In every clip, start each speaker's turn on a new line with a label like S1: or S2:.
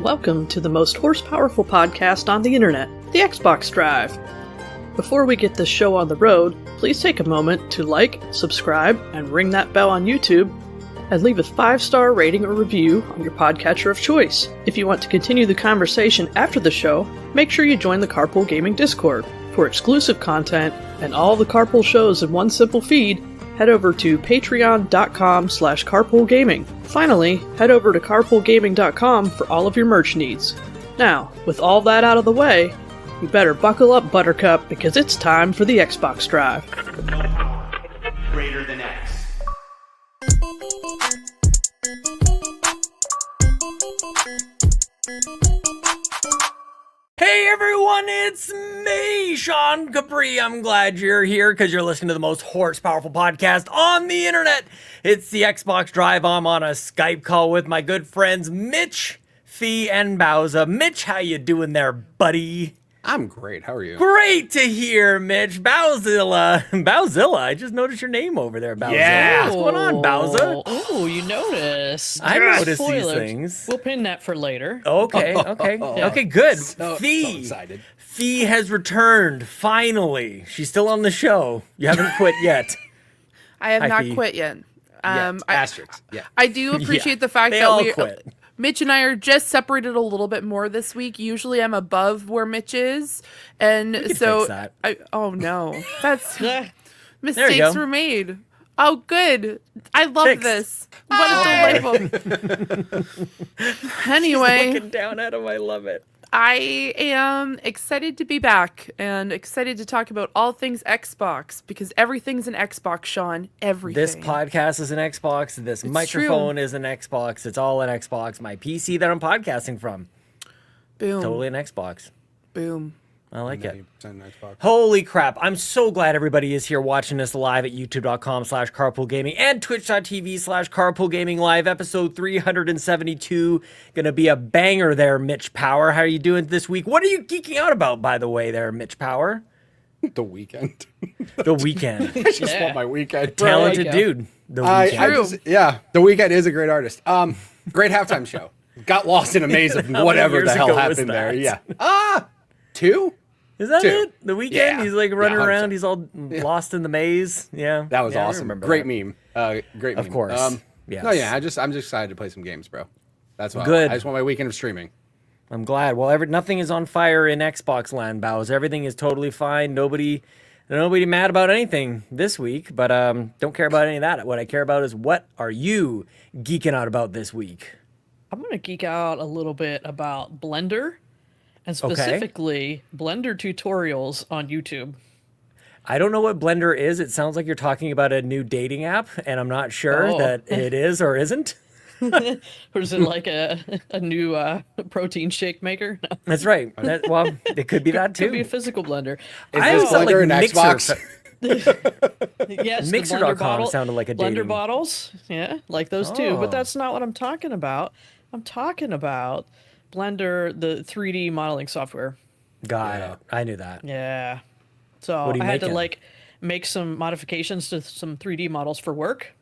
S1: Welcome to the most horsepowerful podcast on the internet, the Xbox Drive. Before we get this show on the road, please take a moment to like, subscribe, and ring that bell on YouTube, and leave a 5-star rating or review on your podcatcher of choice. If you want to continue the conversation after the show, make sure you join the Carpool Gaming Discord. For exclusive content and all the Carpool shows in one simple feed, head over to patreon.com/carpoolgaming. Finally, head over to carpoolgaming.com for all of your merch needs. Now, with all that out of the way, you better buckle up, Buttercup, because it's time for the Xbox Drive.
S2: Greater than X.
S3: Hey everyone, it's me, Sean Capri. I'm glad you're here because you're listening to the most horse-powerful podcast on the internet. It's the Xbox Drive. I'm on a Skype call with my good friends Mitch, Fee, and Bowza. Mitch, how you doing there, buddy?
S4: I'm great. How are you?
S3: Great to hear, Mitch. Bowzilla. I just noticed your name over there, Bowzilla.
S4: Yeah.
S3: What's going on, Bowza?
S1: Oh, you noticed.
S3: I noticed
S1: Spoilers.
S3: these things.
S1: We'll pin that for later.
S3: Okay. Okay, good.
S4: So
S3: Fee.
S4: excited.
S3: Fee has returned, finally. She's still on the show. You haven't quit yet.
S5: I have
S3: Hi,
S5: not
S3: Fee.
S5: quit yet.
S4: Asterisks. Yeah.
S5: I do appreciate
S3: Yeah,
S5: the fact
S3: they
S5: that
S3: all
S5: we,
S3: quit.
S5: Mitch and I are just separated a little bit more this week. Usually I'm above where Mitch is. And
S3: can
S5: so,
S3: fix that.
S5: oh no, that's
S3: There
S5: mistakes
S3: you go.
S5: were made. Oh, good. I love
S3: Fixed.
S5: this. What a delightful. Anyway,
S3: Looking down at him, I love it.
S5: I am excited to be back and excited to talk about all things Xbox because everything's an Xbox, Sean. Everything.
S3: This podcast is an Xbox. This microphone is an Xbox. It's all an Xbox. My PC that I'm podcasting from,
S5: Boom.
S3: totally an Xbox.
S5: Boom.
S3: I like it.
S4: 90% Xbox.
S3: Holy crap. I'm so glad everybody is here watching us live at youtube.com/carpoolgaming and twitch.tv/carpoolgaminglive. Episode 372. Gonna be a banger there, Mitch Power. How are you doing this week? What are you geeking out about, by the way, there, Mitch Power?
S4: The weekend.
S3: The weekend.
S4: I just want my weekend. bro.
S3: Talented
S1: go.
S3: dude. The
S4: I
S3: weekend.
S4: The Weeknd is a great artist. Great halftime show. Got lost in a maze of
S3: many
S4: whatever
S3: years
S4: the hell
S3: ago was
S4: happened there.
S3: that?
S4: Yeah. 2?
S3: Is that
S4: Two.
S3: it? The weekend?
S4: Yeah.
S3: He's like running
S4: Yeah, 100%.
S3: around. He's all lost in the maze. Yeah.
S4: That was
S3: Yeah, I
S4: awesome.
S3: remember
S4: Great
S3: that.
S4: meme. Great meme.
S3: Of course. Yes.
S4: No, yeah. I'm just excited to play some games, bro. That's why
S3: Good.
S4: I just want my weekend of streaming.
S3: I'm glad. Well, nothing is on fire in Xbox land, Bows. Everything is totally fine. Nobody mad about anything this week, but don't care about any of that. What I care about is what are you geeking out about this week?
S1: I'm going to geek out a little bit about Blender, and specifically Blender tutorials on YouTube.
S3: I don't know what Blender is. It sounds like you're talking about a new dating app, and I'm not sure
S1: Oh.
S3: that it is or isn't.
S1: Or is it like a new protein shake maker? No,
S3: That's right. Well, it could be that
S1: it could be a
S3: too.
S1: physical blender.
S3: I
S4: Is
S3: always thought
S4: Blender an
S3: Mixer-
S4: Xbox?
S1: Yes, the
S3: Mixer.com
S1: blender bottle-
S3: sounded like a
S1: blender
S3: dating-
S1: bottles. Yeah, like those too.
S3: Oh.
S1: But that's not what I'm talking about. I'm talking about Blender, the 3D modeling software.
S3: Got
S4: Yeah.
S3: it. I knew that.
S1: Yeah. So
S3: What are you
S1: I had to
S3: making?
S1: make some modifications to some 3D models for work.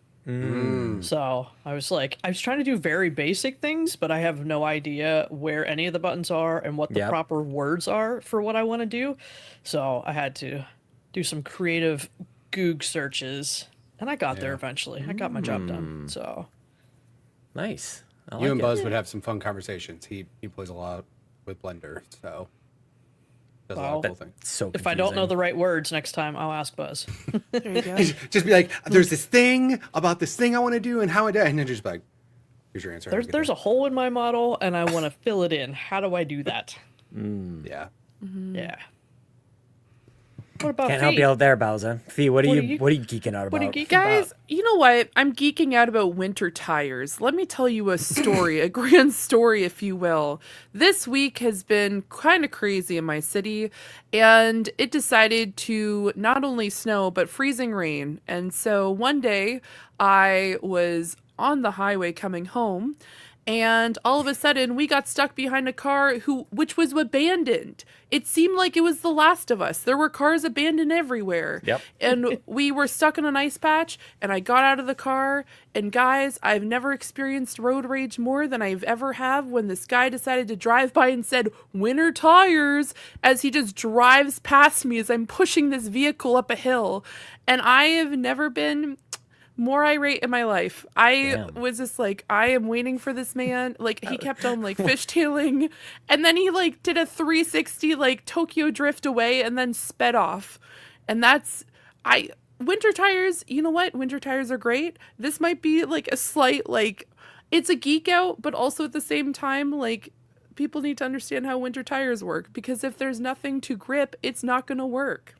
S1: So I was trying to do very basic things, but I have no idea where any of the buttons are and what the
S3: Yep.
S1: proper words are for what I want to do. So I had to do some creative Goog searches, and I got there eventually. I got my job done. So
S3: Nice. I
S4: You
S3: like
S4: and
S3: it.
S4: Buzz would have some fun conversations. He plays a lot with Blender, so does a lot of
S1: Wow.
S4: cool things.
S3: So
S1: if I don't know
S3: confusing.
S1: the right words next time, I'll ask Buzz.
S5: There you go.
S4: Just be like, there's this thing about this thing I want to do and how I do it, and then just be like, here's your answer.
S1: There's a hole in my model, and I want to fill it in. How do I do that?
S4: Yeah.
S1: Yeah. What about
S3: Can't help
S1: Fee?
S3: you out there, Bowser. Fee, what are
S1: What
S3: you
S1: are you-
S3: geeking out
S1: What
S3: about?
S1: do you geek
S5: Guys,
S1: about?
S5: you know what? I'm geeking out about winter tires. Let me tell you a story, a grand story, if you will. This week has been kind of crazy in my city, and it decided to not only snow, but freezing rain. And so one day I was on the highway coming home, And all of a sudden, we got stuck behind a car which was abandoned. It seemed like it was The Last of Us. There were cars abandoned everywhere.
S3: Yep.
S5: And we were stuck in an ice patch, and I got out of the car. And guys, I've never experienced road rage more than I've ever have when this guy decided to drive by and said, "Winter tires," as he just drives past me as I'm pushing this vehicle up a hill. And I have never been more irate in my life. Was just like, I am waiting for this man. Like, he kept on like fishtailing, and then he like did a 360 like Tokyo drift away and then sped off. And winter tires, you know what? Winter tires are great. This might be like a slight like, it's a geek out, but also at the same time, like, people need to understand how winter tires work, because if there's nothing to grip, it's not going to work.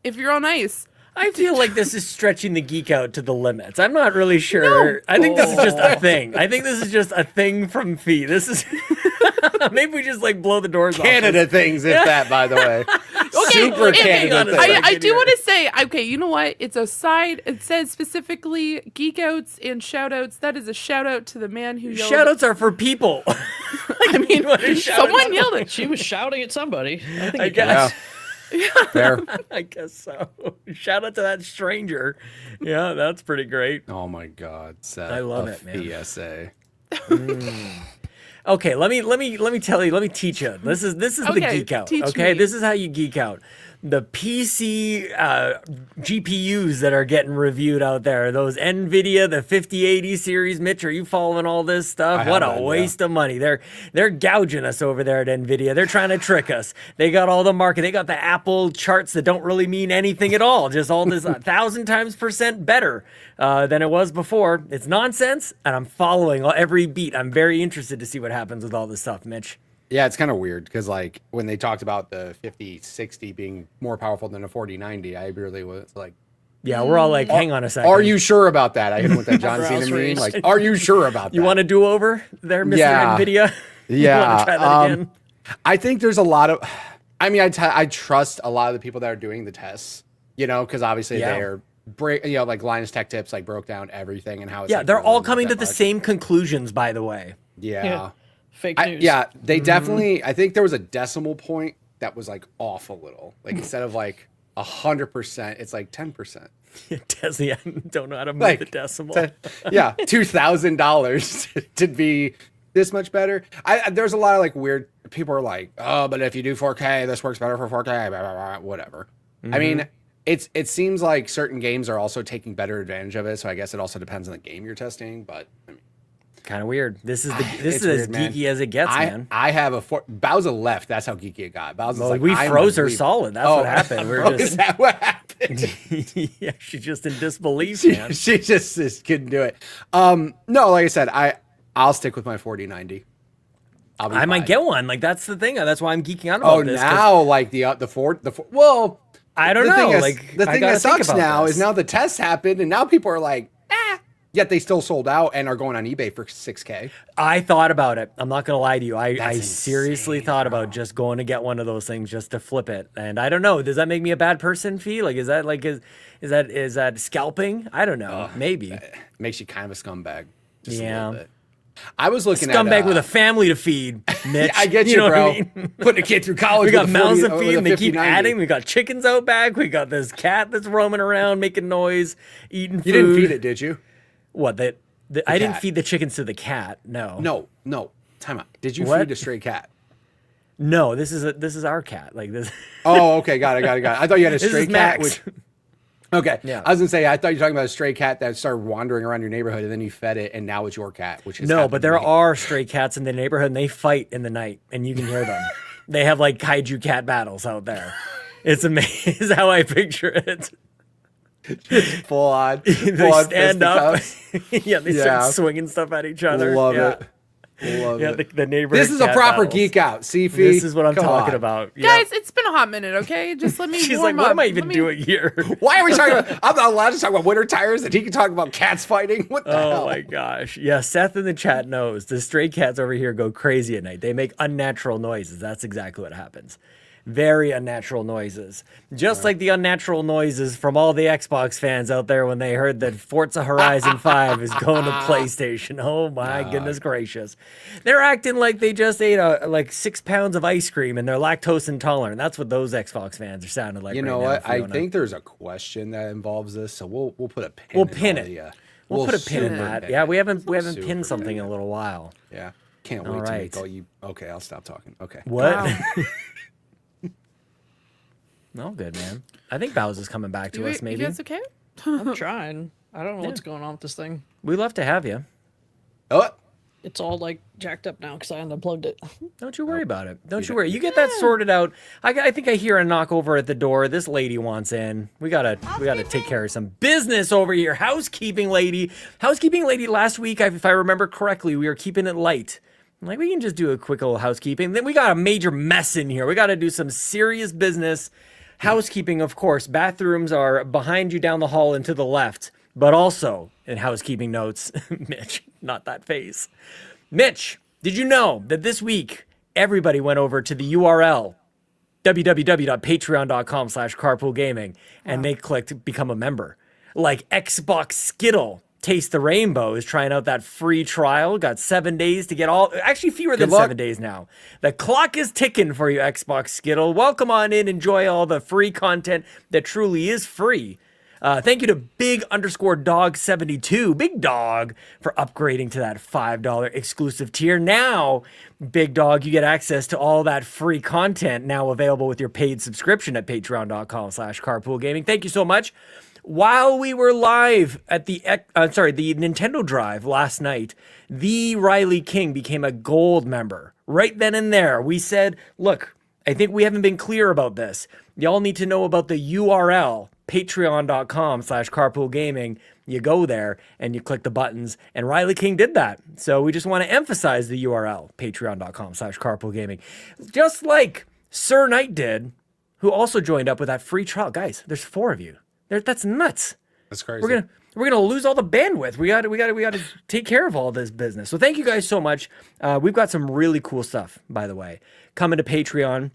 S5: If you're on ice.
S3: I feel like this is stretching the geek out to the limits. I'm not really sure. No. I think this is just a thing. I think this is just a thing from Fee. This is maybe we just like blow the doors off.
S4: Canada things, if that, by the way.
S5: Okay,
S4: Super Canada thing.
S5: I do want to say, okay, you know what? It's a side. It says specifically geek outs and shout outs. That is a shout out to the man who yelled.
S3: Shout outs are for people.
S5: I mean, someone yelled it.
S1: She was shouting at somebody.
S3: I guess.
S4: Yeah. Fair.
S3: I guess so. Shout out to that stranger. Yeah, that's pretty great.
S4: Oh my God, Seth.
S3: I love it, man.
S4: PSA.
S3: Okay, let me tell you. Let me teach you. This is the geek out. Okay, this is how you geek out. The PC GPUs that are getting reviewed out there, those NVIDIA, the 5080 series. Mitch, are you following all this stuff? What a waste of money. They're gouging us over there at NVIDIA. They're trying to trick us. They got all the market. They got the Apple charts that don't really mean anything at all. Just all this 1,000 times % better than it was before. It's nonsense, and I'm following every beat. I'm very interested to see what happens with all this stuff, Mitch.
S4: Yeah, it's kind of weird because, like, when they talked about the 5060 being more powerful than a 4090, I really was like,
S3: yeah, we're all like, hang on a second.
S4: Are you sure about that? I hit him with that John Cena meme. Like, are you sure about that?
S3: You want a do-over there, Mr. NVIDIA?
S4: Yeah.
S3: You want to try that again?
S4: I think there's a lot of, I mean, I trust a lot of the people that are doing the tests, you know, because obviously they're, like Linus Tech Tips, like, broke down everything and how it's.
S3: Yeah, they're all coming to the same conclusions, by the way.
S4: Yeah.
S1: Fake news.
S4: They definitely. I think there was a decimal point that was like off a little. Like instead of like 100%, it's like 10%.
S3: Desi, I don't know how to move the decimal.
S4: $2,000 to be this much better. There's a lot of like weird people are like, oh, but if you do 4K, this works better for 4K. Blah, blah, blah, whatever. I mean, it seems like certain games are also taking better advantage of it. So I guess it also depends on the game you're testing. But I mean.
S3: Kind of weird. This is as geeky as it gets, man.
S4: I have Bowser left. That's how geeky it got. Bowser's like,
S3: we froze her solid. That's what happened. We're just.
S4: Is that what happened?
S3: Yeah, she's just in disbelief, man.
S4: She just couldn't do it. No, like I said, I'll stick with my 4090.
S3: I might get one. Like that's the thing. That's why I'm geeking out about this.
S4: Oh, now like the Ford. Well,
S3: I don't know.
S4: The thing that sucks now is now the tests happened, and now people are like, Yet they still sold out and are going on eBay for $6K.
S3: I thought about it. I'm not gonna lie to you. I seriously thought about just going to get one of those things just to flip it. And I don't know. Does that make me a bad person, Fee? Like, is that scalping? I don't know. Maybe
S4: it makes you kind of a scumbag. Just
S3: a
S4: little bit. I was looking
S3: scumbag with a family to feed, Mitch.
S4: I get you,
S3: know
S4: bro.
S3: What I mean?
S4: Putting a kid through college.
S3: We got mouths to feed, and they keep
S4: 50-90.
S3: adding. We got chickens out back. We got this cat that's roaming around, making noise, eating food.
S4: You didn't feed it, did you?
S3: What? I didn't feed the chickens to the cat. No.
S4: No. Time out. Did you feed a stray cat?
S3: No. This is our cat. Like this.
S4: Oh, okay. Got it. I thought you had a stray cat.
S3: Max.
S4: Okay.
S3: Yeah.
S4: I was gonna say I thought you were talking about a stray cat that started wandering around your neighborhood and then you fed it and now it's your cat, which is
S3: no. But there are stray cats in the neighborhood and they fight in the night and you can hear them. They have like kaiju cat battles out there. It's amazing. Is how I picture it.
S4: Just full on.
S3: They stand up. Yeah, they start swinging stuff at each other.
S4: Love it. Love it.
S3: The neighborhood.
S4: This is a proper geek out. See,
S3: this is what I'm talking about.
S5: Guys, it's been a hot minute, okay? Just let me
S3: She's
S5: warm
S3: like, what
S5: up.
S3: am I even doing here?
S4: Why are we talking about? I'm not allowed to talk about winter tires and he can talk about cats fighting? What the hell?
S3: Oh my gosh. Yeah, Seth in the chat knows. The stray cats over here go crazy at night. They make unnatural noises. That's exactly what happens. Very unnatural noises. Just like the unnatural noises from all the Xbox fans out there when they heard that Forza Horizon 5 is going to PlayStation. Oh my goodness gracious. They're acting like they just ate like 6 pounds of ice cream and they're lactose intolerant. That's what those Xbox fans are sounding like.
S4: You know what? I think there's a question that involves this, so we'll put a pin.
S3: We'll pin it. We'll put a pin in
S4: super
S3: that.
S4: pin
S3: Yeah,
S4: it.
S3: we haven't
S4: We'll
S3: pinned
S4: super
S3: something
S4: pin
S3: in a
S4: it.
S3: little while.
S4: Yeah. Can't wait
S3: All
S4: to
S3: right.
S4: make all you. Okay, I'll stop talking. Okay.
S3: What?
S5: Wow.
S3: No, good, man. I think Bowser's coming back to us, maybe.
S5: You guys okay?
S1: I'm trying. I don't know what's going on with this thing.
S3: We'd love to have you.
S4: Oh,
S1: It's all like jacked up now because I unplugged it.
S3: Don't you worry about it. Don't you worry. You get that sorted out. I think I hear a knock over at the door. This lady wants in. We gotta take care of some business over here. Housekeeping lady. Housekeeping lady. Last week, if I remember correctly, we were keeping it light. Like, we can just do a quick little housekeeping. Then we got a major mess in here. We got to do some serious business. Housekeeping, of course. Bathrooms are behind you down the hall and to the left. But also, in housekeeping notes, Mitch, not that face. Mitch, did you know that this week, everybody went over to the URL, www.patreon.com/carpoolgaming, and they clicked become a member. Like Xbox Skittle. Taste the Rainbow is trying out that free trial. Got 7 days to get all, actually fewer than 7 days now. The clock is ticking for you, Xbox Skittle. Welcome on in, enjoy all the free content that truly is free. Thank you to Big_Dog72, Big Dog, for upgrading to that $5 exclusive tier. Now, Big Dog, you get access to all that free content now available with your paid subscription at patreon.com/carpoolgaming. Thank you so much. While we were live at the Nintendo Drive last night, the Riley King became a gold member. Right then and there, we said, look, I think we haven't been clear about this. Y'all need to know about the URL, patreon.com/carpoolgaming. You go there and you click the buttons, and Riley King did that. So we just want to emphasize the URL, patreon.com/carpoolgaming. Just like Sir Knight did, who also joined up with that free trial. Guys, there's 4 of you. That's nuts.
S4: that's crazy.
S3: We're gonna lose all the bandwidth. We got to take care of all this business. So thank you guys so much. We've got some really cool stuff, by the way, coming to Patreon.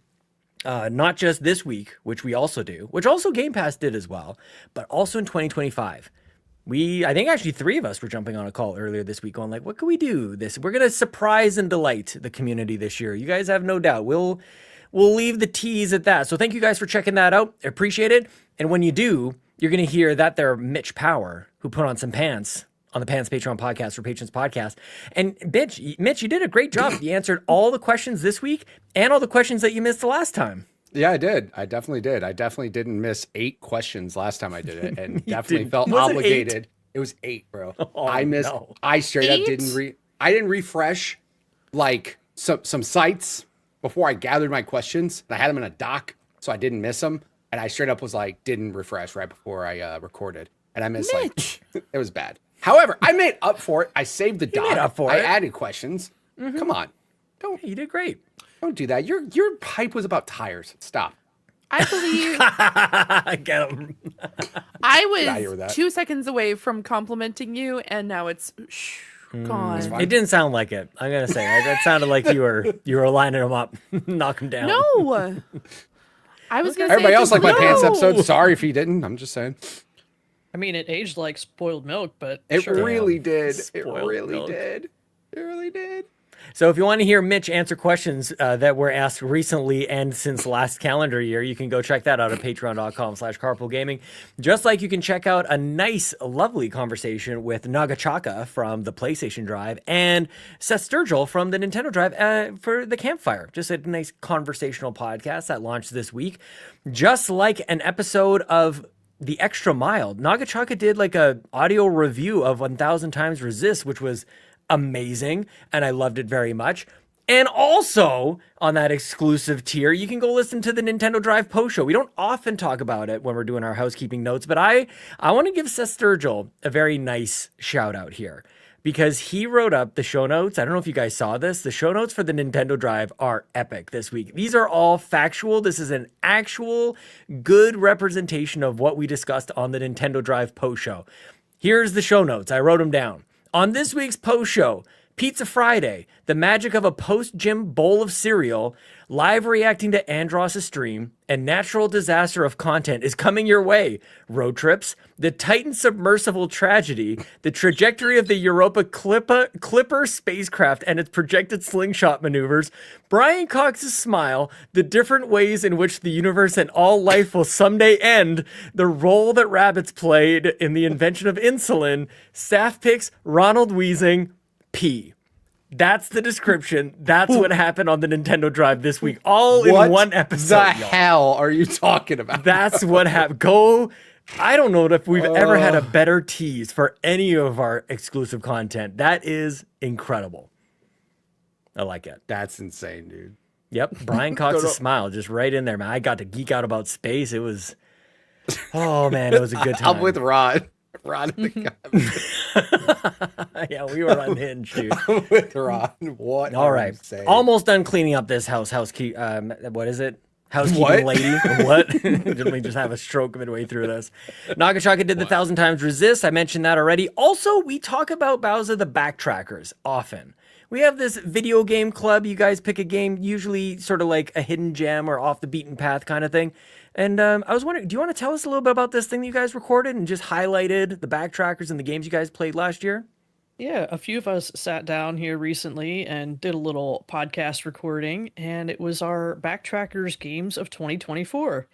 S3: Not just this week, which we also do, which also Game Pass did as well, but also in 2025. I think actually 3 of us were jumping on a call earlier this week going like, what can we do this? We're gonna surprise and delight the community this year. You guys have no doubt. We'll leave the tease at that. So thank you guys for checking that out. I appreciate it. And when you do, you're going to hear that there Mitch Power, who put on some pants on the Pants Patreon podcast for Patrons Podcast. And Mitch, you did a great job. You answered all the questions this week and all the questions that you missed the last time.
S4: Yeah, I did. I definitely did. I definitely didn't miss 8 questions last time I did it, and definitely
S3: didn't.
S4: felt
S3: Was it 8?
S4: obligated. It was 8, bro.
S3: Oh,
S4: I missed.
S3: no.
S4: I straight up
S5: 8?
S4: I didn't refresh like some sites before I gathered my questions. I had them in a doc, so I didn't miss them. And I straight up was like, didn't refresh right before I recorded. And I missed
S5: Mitch.
S4: like, it was bad. However, I made up for it. I saved the doc.
S3: made up for
S4: I
S3: it.
S4: added questions. Come on.
S3: You did great.
S4: Don't do that. Your hype was about tires. Stop.
S5: I believe
S3: Get him.
S5: I
S4: outta here with
S5: was
S4: that.
S5: 2 seconds away from complimenting you, and now it's gone.
S3: It didn't sound like it. I'm gonna say that sounded like you were lining them up, knock them down.
S5: No. I was going to say
S4: Everybody else
S5: just
S4: liked my pants
S5: no.
S4: episode. Sorry if you didn't. I'm just saying.
S1: I mean, it aged like spoiled milk, but
S4: It
S1: sure.
S4: really did. It
S3: Spoiled
S4: really
S3: milk.
S4: did. It really did.
S3: So if you want to hear Mitch answer questions that were asked recently and since last calendar year, you can go check that out at patreon.com/carpoolgaming. Just like you can check out a nice, lovely conversation with Nagachaka from the PlayStation Drive and Seth Sturgill from the Nintendo Drive for the Campfire. Just a nice conversational podcast that launched this week. Just like an episode of The Extra Mile, Nagachaka did like a audio review of 1000 Times Resist, which was amazing, and I loved it very much. And also on that exclusive tier, you can go listen to the Nintendo Drive post show. We don't often talk about it when we're doing our housekeeping notes, but I want to give Seth Sturgill a very nice shout out here because he wrote up the show notes. I don't know if you guys saw this. The show notes for the Nintendo Drive are epic this week. These are all factual. This is an actual good representation of what we discussed on the Nintendo Drive post show. Here's the show notes. I wrote them down. On this week's post show, Pizza Friday, the magic of a post-gym bowl of cereal, live reacting to Andros' stream, and natural disaster of content is coming your way. Road trips, the Titan submersible tragedy, the trajectory of the Europa Clipper spacecraft and its projected slingshot maneuvers, Brian Cox's smile, the different ways in which the universe and all life will someday end, the role that rabbits played in the invention of insulin, staff picks, Ronald Weasing, P. That's the description. That's what happened on the Nintendo Drive this week. All in one episode.
S4: What the hell are you talking about?
S3: That's what happened. I don't know if we've ever had a better tease for any of our exclusive content. That is incredible. I like it.
S4: That's insane, dude.
S3: Yep. Brian Cox's smile just right in there, man. I got to geek out about space. It was, oh man, it was a good time.
S4: I'm with Rod. Rod in the
S3: Yeah, we were unhinged, dude.
S4: I'm with Rod. What?
S3: All right. Almost done cleaning up this house. What is it? Housekeeping
S4: What?
S3: lady. What? Didn't we just have a stroke midway through this? Nagashaka did the 1,000 times resist. I mentioned that already. Also, we talk about Bowser the Backtrackers often. We have this video game club. You guys pick a game, usually sort of like a hidden gem or off the beaten path kind of thing. And I was wondering, do you want to tell us a little bit about this thing that you guys recorded and just highlighted the Backtrackers and the games you guys played last year?
S1: Yeah, a few of us sat down here recently and did a little podcast recording, and it was our Backtrackers games of 2024.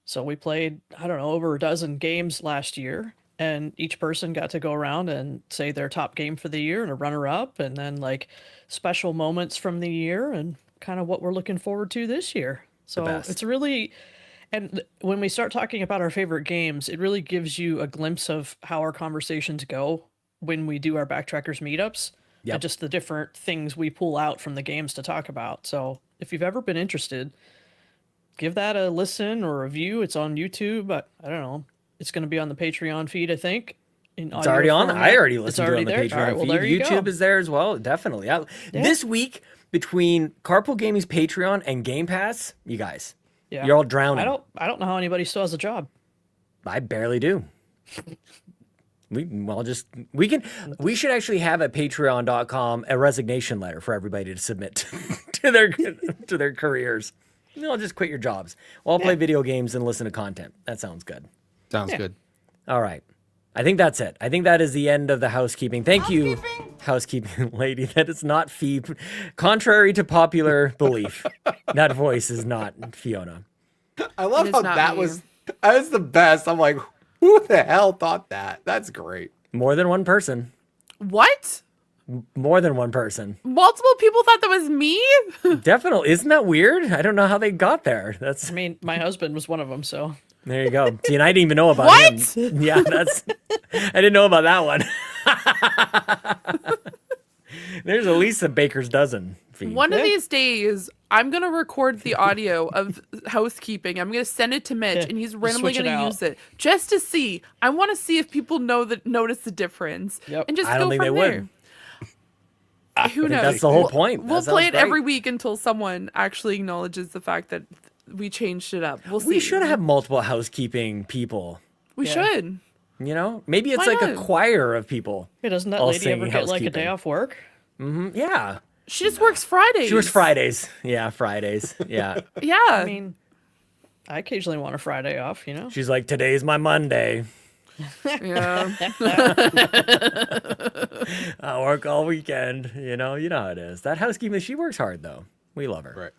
S1: So we played, I don't know, over a dozen games last year, and each person got to go around and say their top game for the year and a runner-up, and then like special moments from the year and kind of what we're looking forward to this year. So it's really... And when we start talking about our favorite games, it really gives you a glimpse of how our conversations go when we do our Backtrackers meetups.
S3: Yep.
S1: And just the different things we pull out from the games to talk about. So if you've ever been interested, give that a listen or a view. It's on YouTube. I don't know. It's going to be on the Patreon feed, I think.
S3: It's already on. I already listened to it on the
S1: there?
S3: Patreon
S1: Right, well,
S3: feed.
S1: there you
S3: YouTube
S1: go.
S3: is there as well. Definitely. This week, between Carpool Gaming's Patreon and Game Pass, you guys...
S1: Yeah.
S3: You're all drowning.
S1: I don't know how anybody still has a job.
S3: I barely do. We should actually have at patreon.com a resignation letter for everybody to submit to their careers. I'll just quit your jobs. Well, I'll play video games and listen to content. That sounds good.
S4: Sounds good.
S3: All right. I think that's it. I think that is the end of the housekeeping. Thank you, housekeeping lady. That is not Fee. Contrary to popular belief, that voice is not Fiona.
S4: I love
S5: It is
S4: how
S5: not
S4: that
S5: me.
S4: was the best. I'm like, who the hell thought that? That's great.
S3: More than one person.
S5: What?
S3: More than one person.
S5: Multiple people thought that was me?
S3: Definitely. Isn't that weird? I don't know how they got there.
S1: I mean, my husband was one of them, so...
S3: There you go. See, and I didn't even know about
S5: What?
S3: him. Yeah, I didn't know about that one. There's at least a baker's dozen. Fee.
S5: One of these days, I'm going to record the audio of housekeeping. I'm going to send it to Mitch, and he's randomly
S1: switch it
S5: going to
S1: out.
S5: use it just to see. I want to see if people notice the difference.
S1: Yep.
S5: And just
S3: I
S5: go
S3: don't think
S5: from
S3: they
S5: there.
S3: would.
S5: Who knows?
S3: That's the whole point.
S5: We'll
S3: That
S5: play
S3: sounds
S5: it every
S3: great.
S5: week until someone actually acknowledges the fact that we changed it up. We'll see.
S3: We should have multiple housekeeping people.
S5: We
S1: Yeah.
S5: should.
S3: You know, maybe it's
S5: Why
S3: like a
S5: not?
S3: choir of people.
S1: Hey, doesn't that
S3: all
S1: lady
S3: singing
S1: ever get like a day
S3: housekeeping.
S1: off work?
S3: Yeah,
S5: She just works Fridays.
S3: she was Fridays. Yeah, Fridays. Yeah,
S5: Yeah.
S1: I mean, I occasionally want a Friday off, you know?
S3: she's like, today's my Monday.
S5: yeah.
S3: I work all weekend. You know how it is. That housekeeping, she works hard though. We love her.
S4: Right.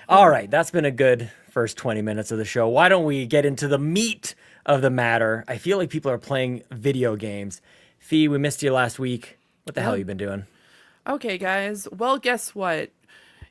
S3: All right, that's been a good first 20 minutes of the show. Why don't we get into the meat of the matter? I feel like people are playing video games. Fee, we missed you last week. What the hell you been doing?
S5: Okay, guys. Well, guess what?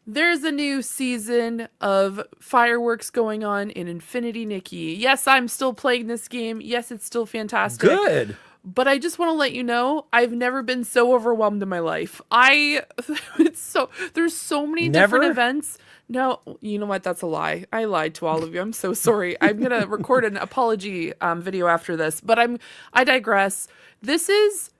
S5: There's a new season of fireworks going on in Infinity Nikki. Yes, I'm still playing this game. Yes, it's still fantastic.
S3: Good.
S5: But I just want to let you know, I've never been so overwhelmed in my life. There's so many different
S3: Never?
S5: events. No, you know what? That's a lie. I lied to all of you. I'm so sorry. I'm going to record an apology video after this, but I digress. This is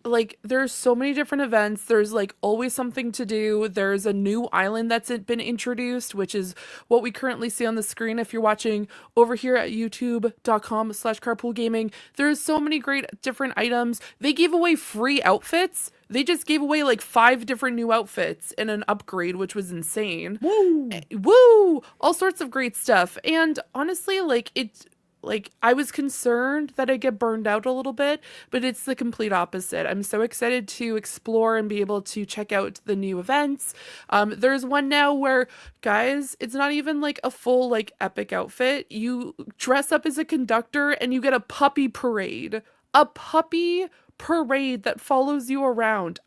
S5: like there's so many different events. There's like always something to do. There's a new island that's been introduced, which is what we currently see on the screen if you're watching over here at youtube.com/carpoolgaming. There's so many great different items. They gave away free outfits. They just gave away like 5 different new outfits and an upgrade, which was insane.
S3: Woo!
S5: Woo! All sorts of great stuff. And honestly, like I was concerned that I'd get burned out a little bit, but it's the complete opposite. I'm so excited to explore and be able to check out the new events. There's one now where, guys, it's not even like a full like epic outfit. You dress up as a conductor and you get a puppy parade. A puppy parade that follows you around.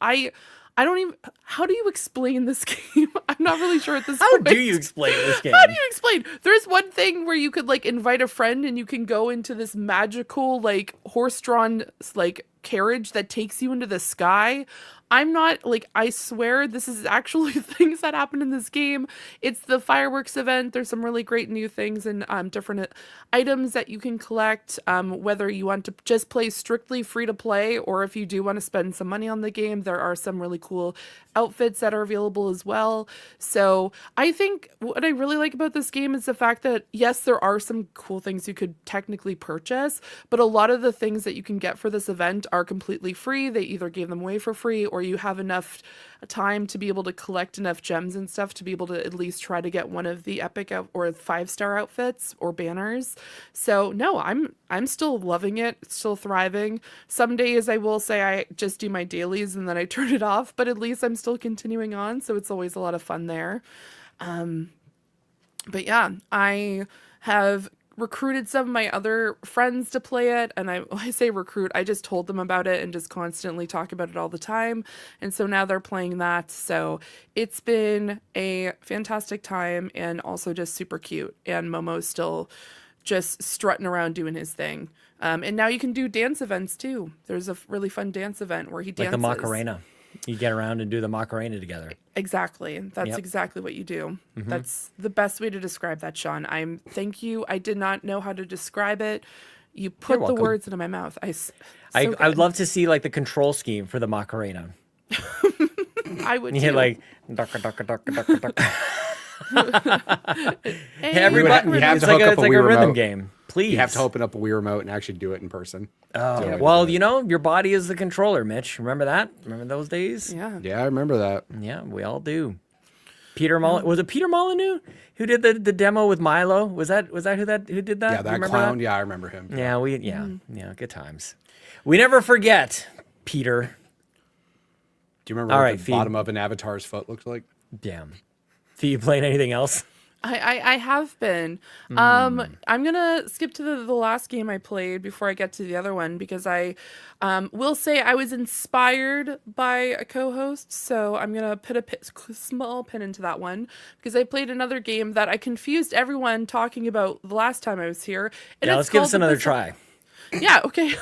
S5: I don't even, how do you explain this game? I'm not really sure at this
S3: How
S5: point.
S3: do you explain this game?
S5: How do you explain? There's one thing where you could like invite a friend and you can go into this magical like horse-drawn like carriage that takes you into the sky. I'm not like, I swear this is actually things that happen in this game. It's the fireworks event. There's some really great new things and different items that you can collect, whether you want to just play strictly free to play, or if you do want to spend some money on the game, there are some really cool outfits that are available as well. So I think what I really like about this game is the fact that, yes, there are some cool things you could technically purchase, but a lot of the things that you can get for this event are completely free. They either gave them away for free, or you have enough time to be able to collect enough gems and stuff to be able to at least try to get one of the epic or 5-star outfits or banners. So no, I'm still loving it, still thriving. Some days I will say I just do my dailies and then I turn it off, but at least I'm still continuing on, so it's always a lot of fun there. But yeah, I have recruited some of my other friends to play it, and when I say recruit, I just told them about it and just constantly talk about it all the time, and so now they're playing that. So it's been a fantastic time and also just super cute, and Momo's still just strutting around doing his thing. And now you can do dance events too. There's a really fun dance event where he dances.
S3: Like the Macarena. You get around and do the Macarena together.
S5: Exactly. That's exactly what you do. That's the best way to describe that, Sean. Thank you. I did not know how to describe it. You put the words into my mouth.
S3: I would love to see like the control scheme for the Macarena.
S5: I would
S3: Yeah,
S5: too.
S3: like
S5: Everybody,
S4: you have
S3: it's
S4: to
S3: like
S4: hook
S3: a,
S4: up
S3: it's
S4: a
S3: like
S4: Wii
S3: a rhythm
S4: remote.
S3: game. Please.
S4: You have to open up a Wii remote and actually do it in person.
S3: Oh, well, you know, your body is the controller, Mitch. Remember that? Remember those days?
S5: yeah.
S4: Yeah, I remember that.
S3: Yeah, we all do. Peter Molyneux, was it Peter Molyneux who did the demo with Milo? Was that who did that?
S4: Yeah,
S3: You
S4: that
S3: remember
S4: clown. Yeah, I remember him.
S3: Yeah, yeah, good times. We never forget, Peter.
S4: Do you remember
S3: All
S4: what
S3: right,
S4: the
S3: Phoebe.
S4: bottom of an avatar's foot looks like?
S3: Damn. Fee, you playing anything else?
S5: I have been. I'm gonna skip to the last game I played before I get to the other one, because I will say I was inspired by a co-host, so I'm gonna put a small pin into that one, because I played another game that I confused everyone talking about the last time I was here. And
S3: Yeah,
S5: it's
S3: let's give
S5: called
S3: us another
S5: the
S3: try.
S5: Yeah, okay.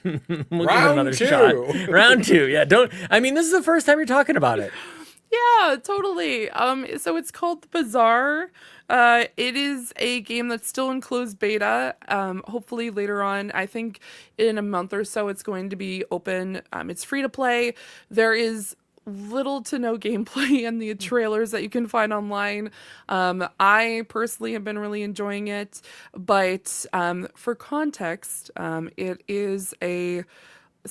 S3: We'll give it
S4: Round
S3: another
S4: two.
S3: shot. Round 2. Yeah, this is the first time you're talking about it.
S5: Yeah, totally. So it's called The Bazaar. It is a game that's still in closed beta. Hopefully later on, I think in a month or so, it's going to be open. It's free to play. There is little to no gameplay in the trailers that you can find online. I personally have been really enjoying it, but for context, it is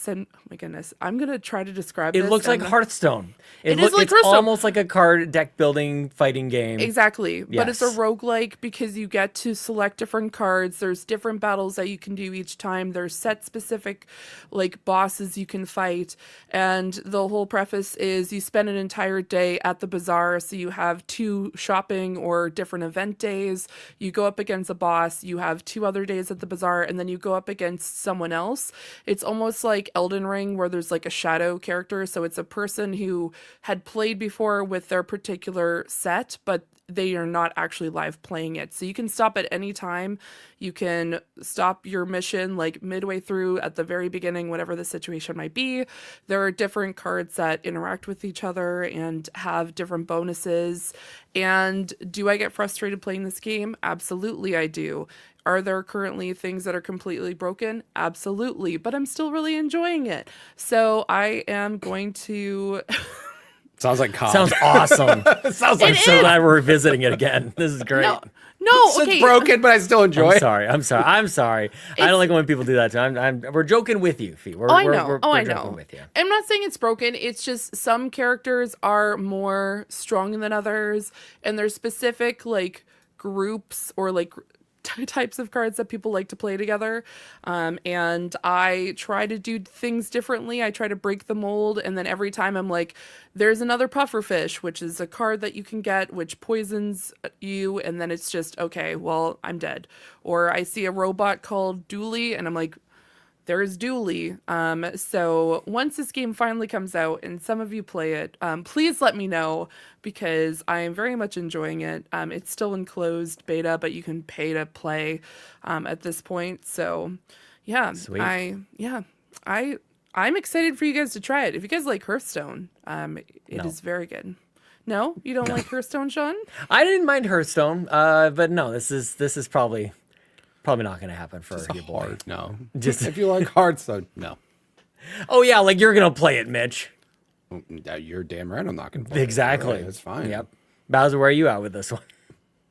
S5: oh my goodness, I'm gonna try to describe
S3: It
S5: this.
S3: looks like Hearthstone.
S5: It is like
S3: it's
S5: Hearthstone.
S3: almost like a card deck building fighting game.
S5: Exactly. But it's a
S3: Yes.
S5: roguelike because you get to select different cards. There's different battles that you can do each time. There's set specific like bosses you can fight. And the whole preface is you spend an entire day at the bazaar. So you have 2 shopping or different event days. You go up against a boss. You have 2 other days at the bazaar, and then you go up against someone else. It's almost like Elden Ring, where there's like a shadow character. So it's a person who had played before with their particular set, but they are not actually live playing it. So you can stop at any time. You can stop your mission like midway through, at the very beginning, whatever the situation might be. There are different cards that interact with each other and have different bonuses. And do I get frustrated playing this game? Absolutely, I do. Are there currently things that are completely broken? Absolutely, but I'm still really enjoying it. So I am going to...
S4: Sounds like COD.
S3: Sounds awesome.
S4: Sounds
S3: I'm
S4: like
S3: so glad we're revisiting it again. This is great.
S5: No, okay.
S4: It's broken, but I still enjoy it.
S3: I'm sorry. I don't like when people do that. We're joking with you, Fee.
S5: I know.
S3: We're joking with you.
S5: I'm not saying it's broken. It's just some characters are more strong than others, and there's specific like groups or like types of cards that people like to play together. And I try to do things differently. I try to break the mold, and then every time I'm like, there's another pufferfish, which is a card that you can get which poisons you, and then it's just, okay, well, I'm dead. Or I see a robot called Dooley, and I'm like, there's Dooley. So once this game finally comes out and some of you play it, please let me know, because I am very much enjoying it. It's still in closed beta, but you can pay to play at this point. So yeah,
S3: Sweet.
S5: I'm excited for you guys to try it. If you guys like Hearthstone, it is very good. No, you don't like Hearthstone, Sean?
S3: I didn't mind Hearthstone, but no, this is probably not going to happen for your boy.
S4: Hard, no.
S3: Just
S4: If you like Hearthstone, no.
S3: Oh yeah, like you're gonna play it, Mitch.
S4: You're damn right I'm not going to play
S3: Exactly.
S4: it. That's fine.
S3: Yep. Bowser, where are you at with this one?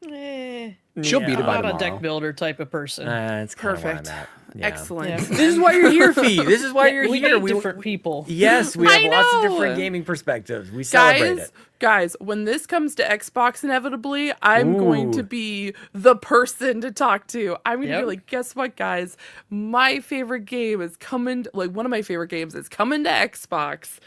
S4: She'll beat it by
S1: I'm not
S4: tomorrow.
S1: a deck builder type of person.
S3: It's kinda where I'm
S5: Perfect.
S3: at. Yeah.
S5: Excellent.
S1: Yeah.
S3: This is why you're here, Fee. This is why you're
S1: we
S3: here.
S1: need different people.
S3: Yes, we
S5: I
S3: have lots of
S5: know.
S3: different gaming perspectives. We celebrate it.
S5: Guys, when this comes to Xbox inevitably, I'm going to
S3: Ooh.
S5: be the person to talk to. I'm going to
S1: Yep.
S5: be like, guess what, guys? My favorite game is coming, one of my favorite games is coming to Xbox.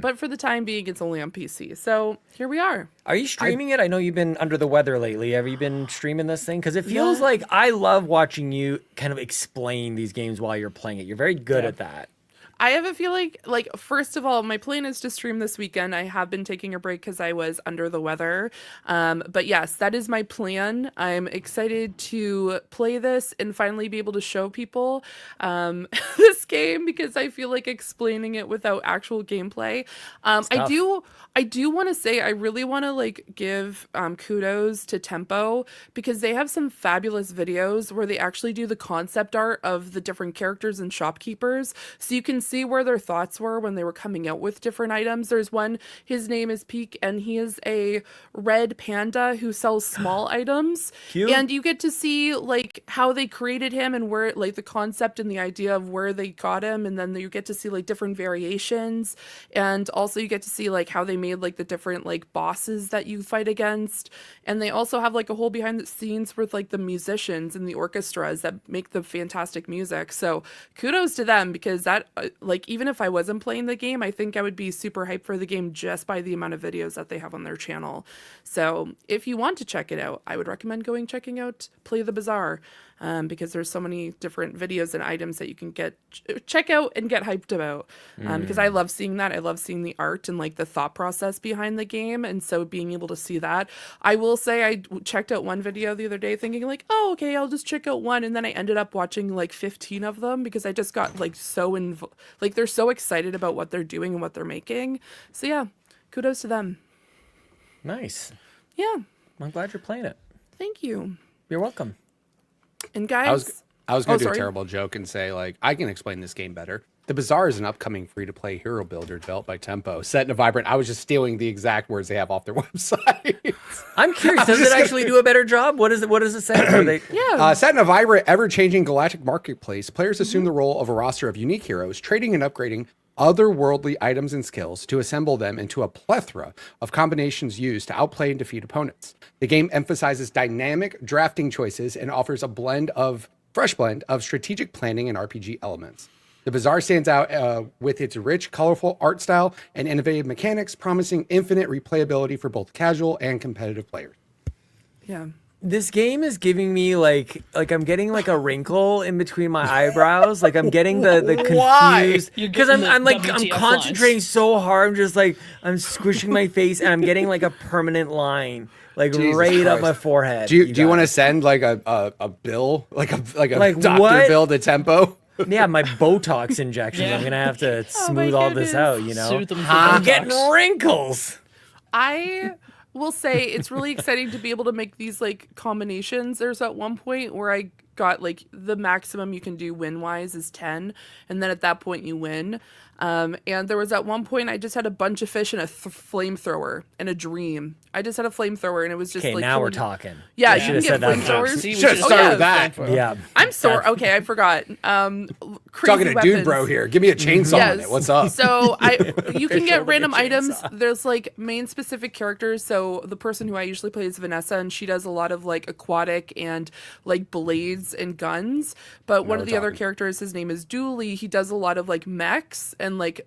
S5: But for the time being, it's only on PC. So here we are.
S3: Are you streaming it? I know you've been under the weather lately. Have you been streaming this thing? Because it feels like I love watching you kind of explain these games while you're playing it. You're very good at that.
S5: I have a feeling, like, first of all, my plan is to stream this weekend. I have been taking a break because I was under the weather. But yes, that is my plan. I'm excited to play this and finally be able to show people this game, because I feel like explaining it without actual gameplay. I do want to say, I really want to like give kudos to Tempo, because they have some fabulous videos where they actually do the concept art of the different characters and shopkeepers. So you can see where their thoughts were when they were coming out with different items. There's one, his name is Peek, and he is a red panda who sells small items.
S3: Cute.
S5: And you get to see like how they created him and where like the concept and the idea of where they got him. And then you get to see like different variations. And also you get to see like how they made like the different like bosses that you fight against. And they also have like a whole behind the scenes with like the musicians and the orchestras that make the fantastic music. So kudos to them, because that like, even if I wasn't playing the game, I think I would be super hyped for the game just by the amount of videos that they have on their channel. So if you want to check it out, I would recommend checking out Play the Bazaar, because there's so many different videos and items that you can check out and get hyped about. Because I love seeing that. I love seeing the art and like the thought process behind the game. And so being able to see that, I will say I checked out one video the other day thinking like, oh, okay, I'll just check out one. And then I ended up watching like 15 of them, because I just got like like they're so excited about what they're doing and what they're making. So yeah, kudos to them.
S3: Nice.
S5: Yeah.
S3: I'm glad you're playing it.
S5: Thank you.
S3: You're welcome.
S5: And guys,
S4: I was going to do a
S5: sorry.
S4: terrible joke and say, like, I can explain this game better. The Bazaar is an upcoming free-to-play hero builder developed by Tempo, set in a vibrant... I was just stealing the exact words they have off their website.
S3: I'm curious. Does it actually do a better job? What does it say? Are they...
S5: yeah.
S4: Set in a vibrant, ever-changing galactic marketplace, players assume the role of a roster of unique heroes, trading and upgrading otherworldly items and skills to assemble them into a plethora of combinations used to outplay and defeat opponents. The game emphasizes dynamic drafting choices and offers a fresh blend of strategic planning and RPG elements. The Bazaar stands out with its rich, colorful art style and innovative mechanics, promising infinite replayability for both casual and competitive players.
S5: Yeah.
S3: This game is giving me like I'm getting like a wrinkle in between my eyebrows. Like I'm getting the confused
S1: You're
S3: because
S1: getting
S3: I'm
S1: the
S3: like I'm
S1: WTF
S3: concentrating
S1: lines.
S3: so hard. I'm just like I'm squishing my face and I'm getting like a permanent line like
S4: Jesus
S3: right up
S4: Christ.
S3: my forehead.
S4: Do you want to
S3: guys.
S4: send like a bill, like a
S3: Like
S4: doctor
S3: what?
S4: bill to Tempo?
S3: Yeah, my Botox injections.
S1: Yeah.
S3: I'm gonna have to
S5: Oh,
S3: smooth
S5: my
S3: all this
S5: goodness.
S3: out. You know,
S1: Soothe them for
S3: I'm
S1: Botox.
S3: getting wrinkles.
S5: I will say it's really exciting to be able to make these like combinations. There's at one point where I got like the maximum you can do win wise is 10, and then at that point you win. And there was at one point I just had a bunch of fish and a flamethrower and a dream. I just had a flamethrower and it was just
S3: Okay,
S5: like
S3: now we're
S5: killing-
S3: talking.
S5: Yeah,
S3: I
S5: you
S3: should
S5: can
S3: have
S5: get
S3: said that
S5: flamethrowers.
S3: first.
S1: See, we
S4: Should've
S1: should've
S4: started with
S1: started
S4: that.
S1: with
S3: Yeah,
S5: I'm sorry. Okay, I forgot. Crazy
S4: Talking to
S5: weapons.
S4: dude bro here. Give me a chainsaw on it. What's up?
S5: So you can
S3: Shoulder
S5: get random
S3: chainsaw.
S5: items. There's like main specific characters. So the person who I usually play is Vanessa, and she does a lot of like aquatic and like blades and guns. But one
S4: we're
S5: of the other
S4: talking.
S5: characters, his name is Dooley. He does a lot of like mechs and like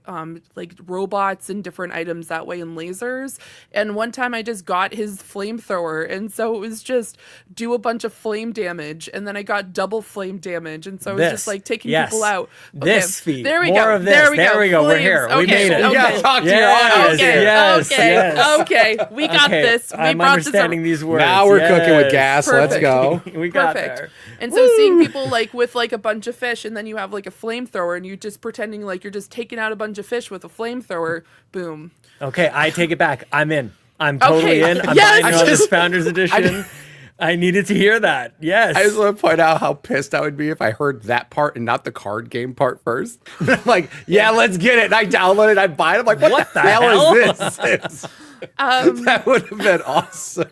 S5: robots and different items that way and lasers. And one time I just got his flamethrower, and so it was just do a bunch of flame damage, and then I got double flame damage, and so it was
S3: This.
S5: just like taking
S3: Yes.
S5: people out.
S3: This feat.
S5: There we
S3: More
S5: go.
S3: of this.
S5: There we
S3: There
S5: go.
S3: we go. We're
S5: Flames.
S3: here. We
S5: Okay.
S3: made it.
S4: You gotta
S5: Okay.
S4: talk to your
S3: Yes,
S4: audience
S5: Okay,
S4: here.
S3: yes,
S5: okay,
S3: yes.
S5: okay. We got
S3: Okay,
S5: this. We
S3: I'm
S5: brought this
S3: understanding these words.
S4: Now we're cooking with
S3: Yes.
S4: gas. Let's
S5: Perfect.
S4: go.
S3: We got
S5: Perfect.
S3: there.
S5: And so seeing people like with like a bunch of fish, and then you have like a flamethrower, and you just pretending like you're just taking out a bunch of fish with a flamethrower. Boom.
S3: Okay, I take it back. I'm in. I'm totally
S5: Okay.
S3: in. I'm
S5: Yes!
S3: buying all this Founders Edition. I needed to hear that. Yes.
S4: I just want to point out how pissed I would be if I heard that part and not the card game part first. I'm like, yeah, let's get it. And I download it. I buy it. I'm like, what the hell is this? That would have been awesome.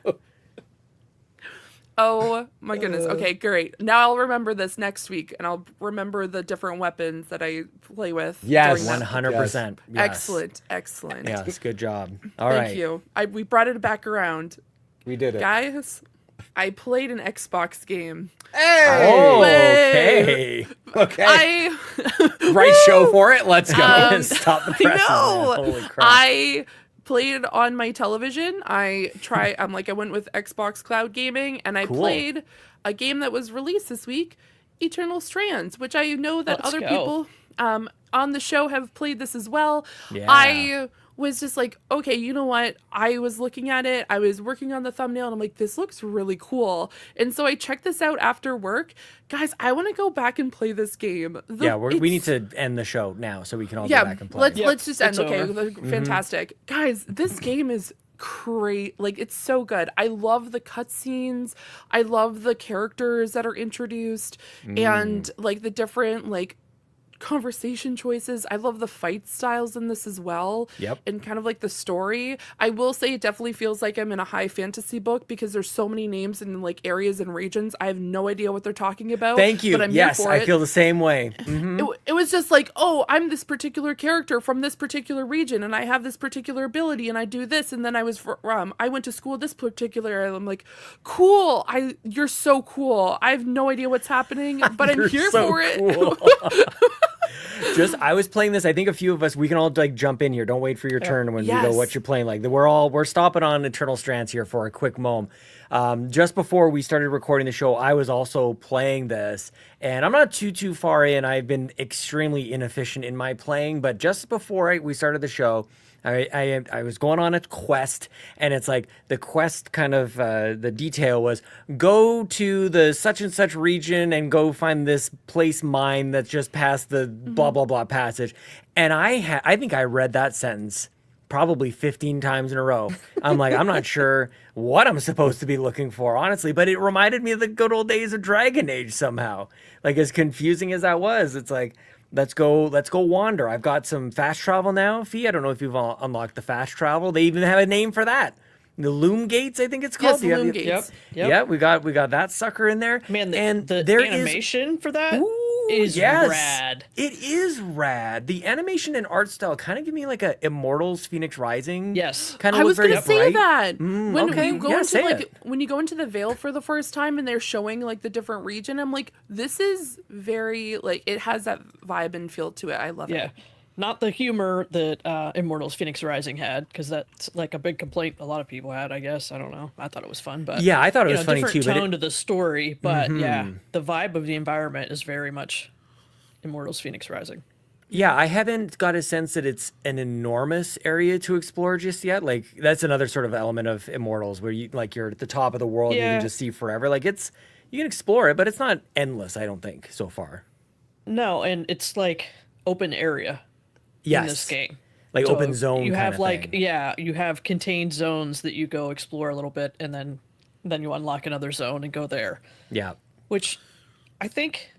S5: Oh my goodness. Okay, great. Now I'll remember this next week, and I'll remember the different weapons that I play with.
S4: Yes.
S5: during that.
S3: 100%. Yes.
S5: Excellent. Excellent.
S3: Yes, good job. All right.
S5: Thank you. We brought it back around.
S4: We did it.
S5: Guys, I played an Xbox game.
S4: Hey.
S3: Oh,
S5: Play.
S3: okay.
S4: Okay.
S5: I
S4: Right show for it. Let's go.
S3: Stop the
S5: I
S3: press.
S5: know.
S3: Holy crap.
S5: I played it on my television. I went with Xbox Cloud Gaming, and I
S3: Cool.
S5: played a game that was released this week, Eternal Strands, which I know that
S1: Let's
S5: other
S1: go.
S5: people on the show have played this as well.
S3: Yeah.
S5: I was just like, okay, you know what? I was looking at it. I was working on the thumbnail, and I'm like, this looks really cool. And so I checked this out after work. Guys, I want to go back and play this game.
S3: Yeah, we need to end the show now so we can all
S5: yeah,
S3: go back and play.
S5: let's just end.
S1: it's
S5: Okay,
S1: over.
S5: fantastic, guys. This game is great. Like, it's so good. I love the cutscenes. I love the characters that are introduced, and like the different like conversation choices. I love the fight styles in this as well.
S3: Yep.
S5: And kind of like the story. I will say it definitely feels like I'm in a high fantasy book because there's so many names and like areas and regions. I have no idea what they're talking about.
S3: Thank you.
S5: But I'm
S3: Yes,
S5: here for
S3: I
S5: it.
S3: feel the same way. Mhm.
S5: It was just like, oh, I'm this particular character from this particular region, and I have this particular ability, and I do this, and then I went to school this particular. I'm like, cool. You're so cool. I have no idea what's happening, but I'm
S3: You're
S5: here
S3: so
S5: for it.
S3: cool. I was playing this. I think a few of us, we can all like jump in here. Don't wait for your turn when we
S5: Yes.
S3: go what you're playing. Like we're stopping on Eternal Strands here for a quick moment. Just before we started recording the show, I was also playing this, and I'm not too far in. I've been extremely inefficient in my playing, but just before we started the show, I was going on a quest, and it's like the quest kind of the detail was go to the such and such region and go find this place mine that's just past the blah blah blah passage, and I think I read that sentence probably 15 times in a row. I'm like, I'm not sure what I'm supposed to be looking for, honestly, but it reminded me of the good old days of Dragon Age somehow. Like, as confusing as that was, it's like, let's go wander. I've got some fast travel now. Fee, I don't know if you've unlocked the fast travel. They even have a name for that. The Loom Gates, I think it's called.
S5: Yes, the
S3: You have
S5: Loom
S3: the-
S5: Gates.
S1: Yep.
S3: Yeah, we got that sucker in there.
S1: Man,
S3: and
S1: the
S3: there is
S1: animation for that
S3: Ooh,
S1: is
S3: yes.
S1: rad.
S3: It is rad. The animation and art style kind of give me like a Immortals Phoenix Rising.
S1: Yes.
S3: Kind of
S5: I was
S3: very
S5: gonna say
S3: bright.
S5: that when
S3: okay.
S5: you go
S3: Yeah,
S5: into
S3: say
S5: like
S3: it.
S5: when you go into the Vale for the first time and they're showing like the different region, I'm like, this is very like it has that vibe and feel to it. I love
S1: Yeah.
S5: it.
S1: Not the humor that Immortals Phoenix Rising had, because that's like a big complaint a lot of people had, I guess. I don't know. I thought it was fun, but
S3: Yeah, I thought it was funny
S1: different
S3: too.
S1: tone to the story, but yeah, the vibe of the environment is very much Immortals Phoenix Rising.
S3: Yeah, I haven't got a sense that it's an enormous area to explore just yet. Like that's another sort of element of Immortals where you're at the top of the world and you
S1: Yeah.
S3: can just see forever. Like you can explore it, but it's not endless, I don't think, so far.
S1: No, and it's like open area
S3: Yes.
S1: in this game.
S3: Like
S1: So
S3: open zone
S1: you
S3: kind
S1: have
S3: of
S1: like
S3: thing.
S1: you have contained zones that you go explore a little bit, and then you unlock another zone and go there.
S3: Yeah.
S1: Which I think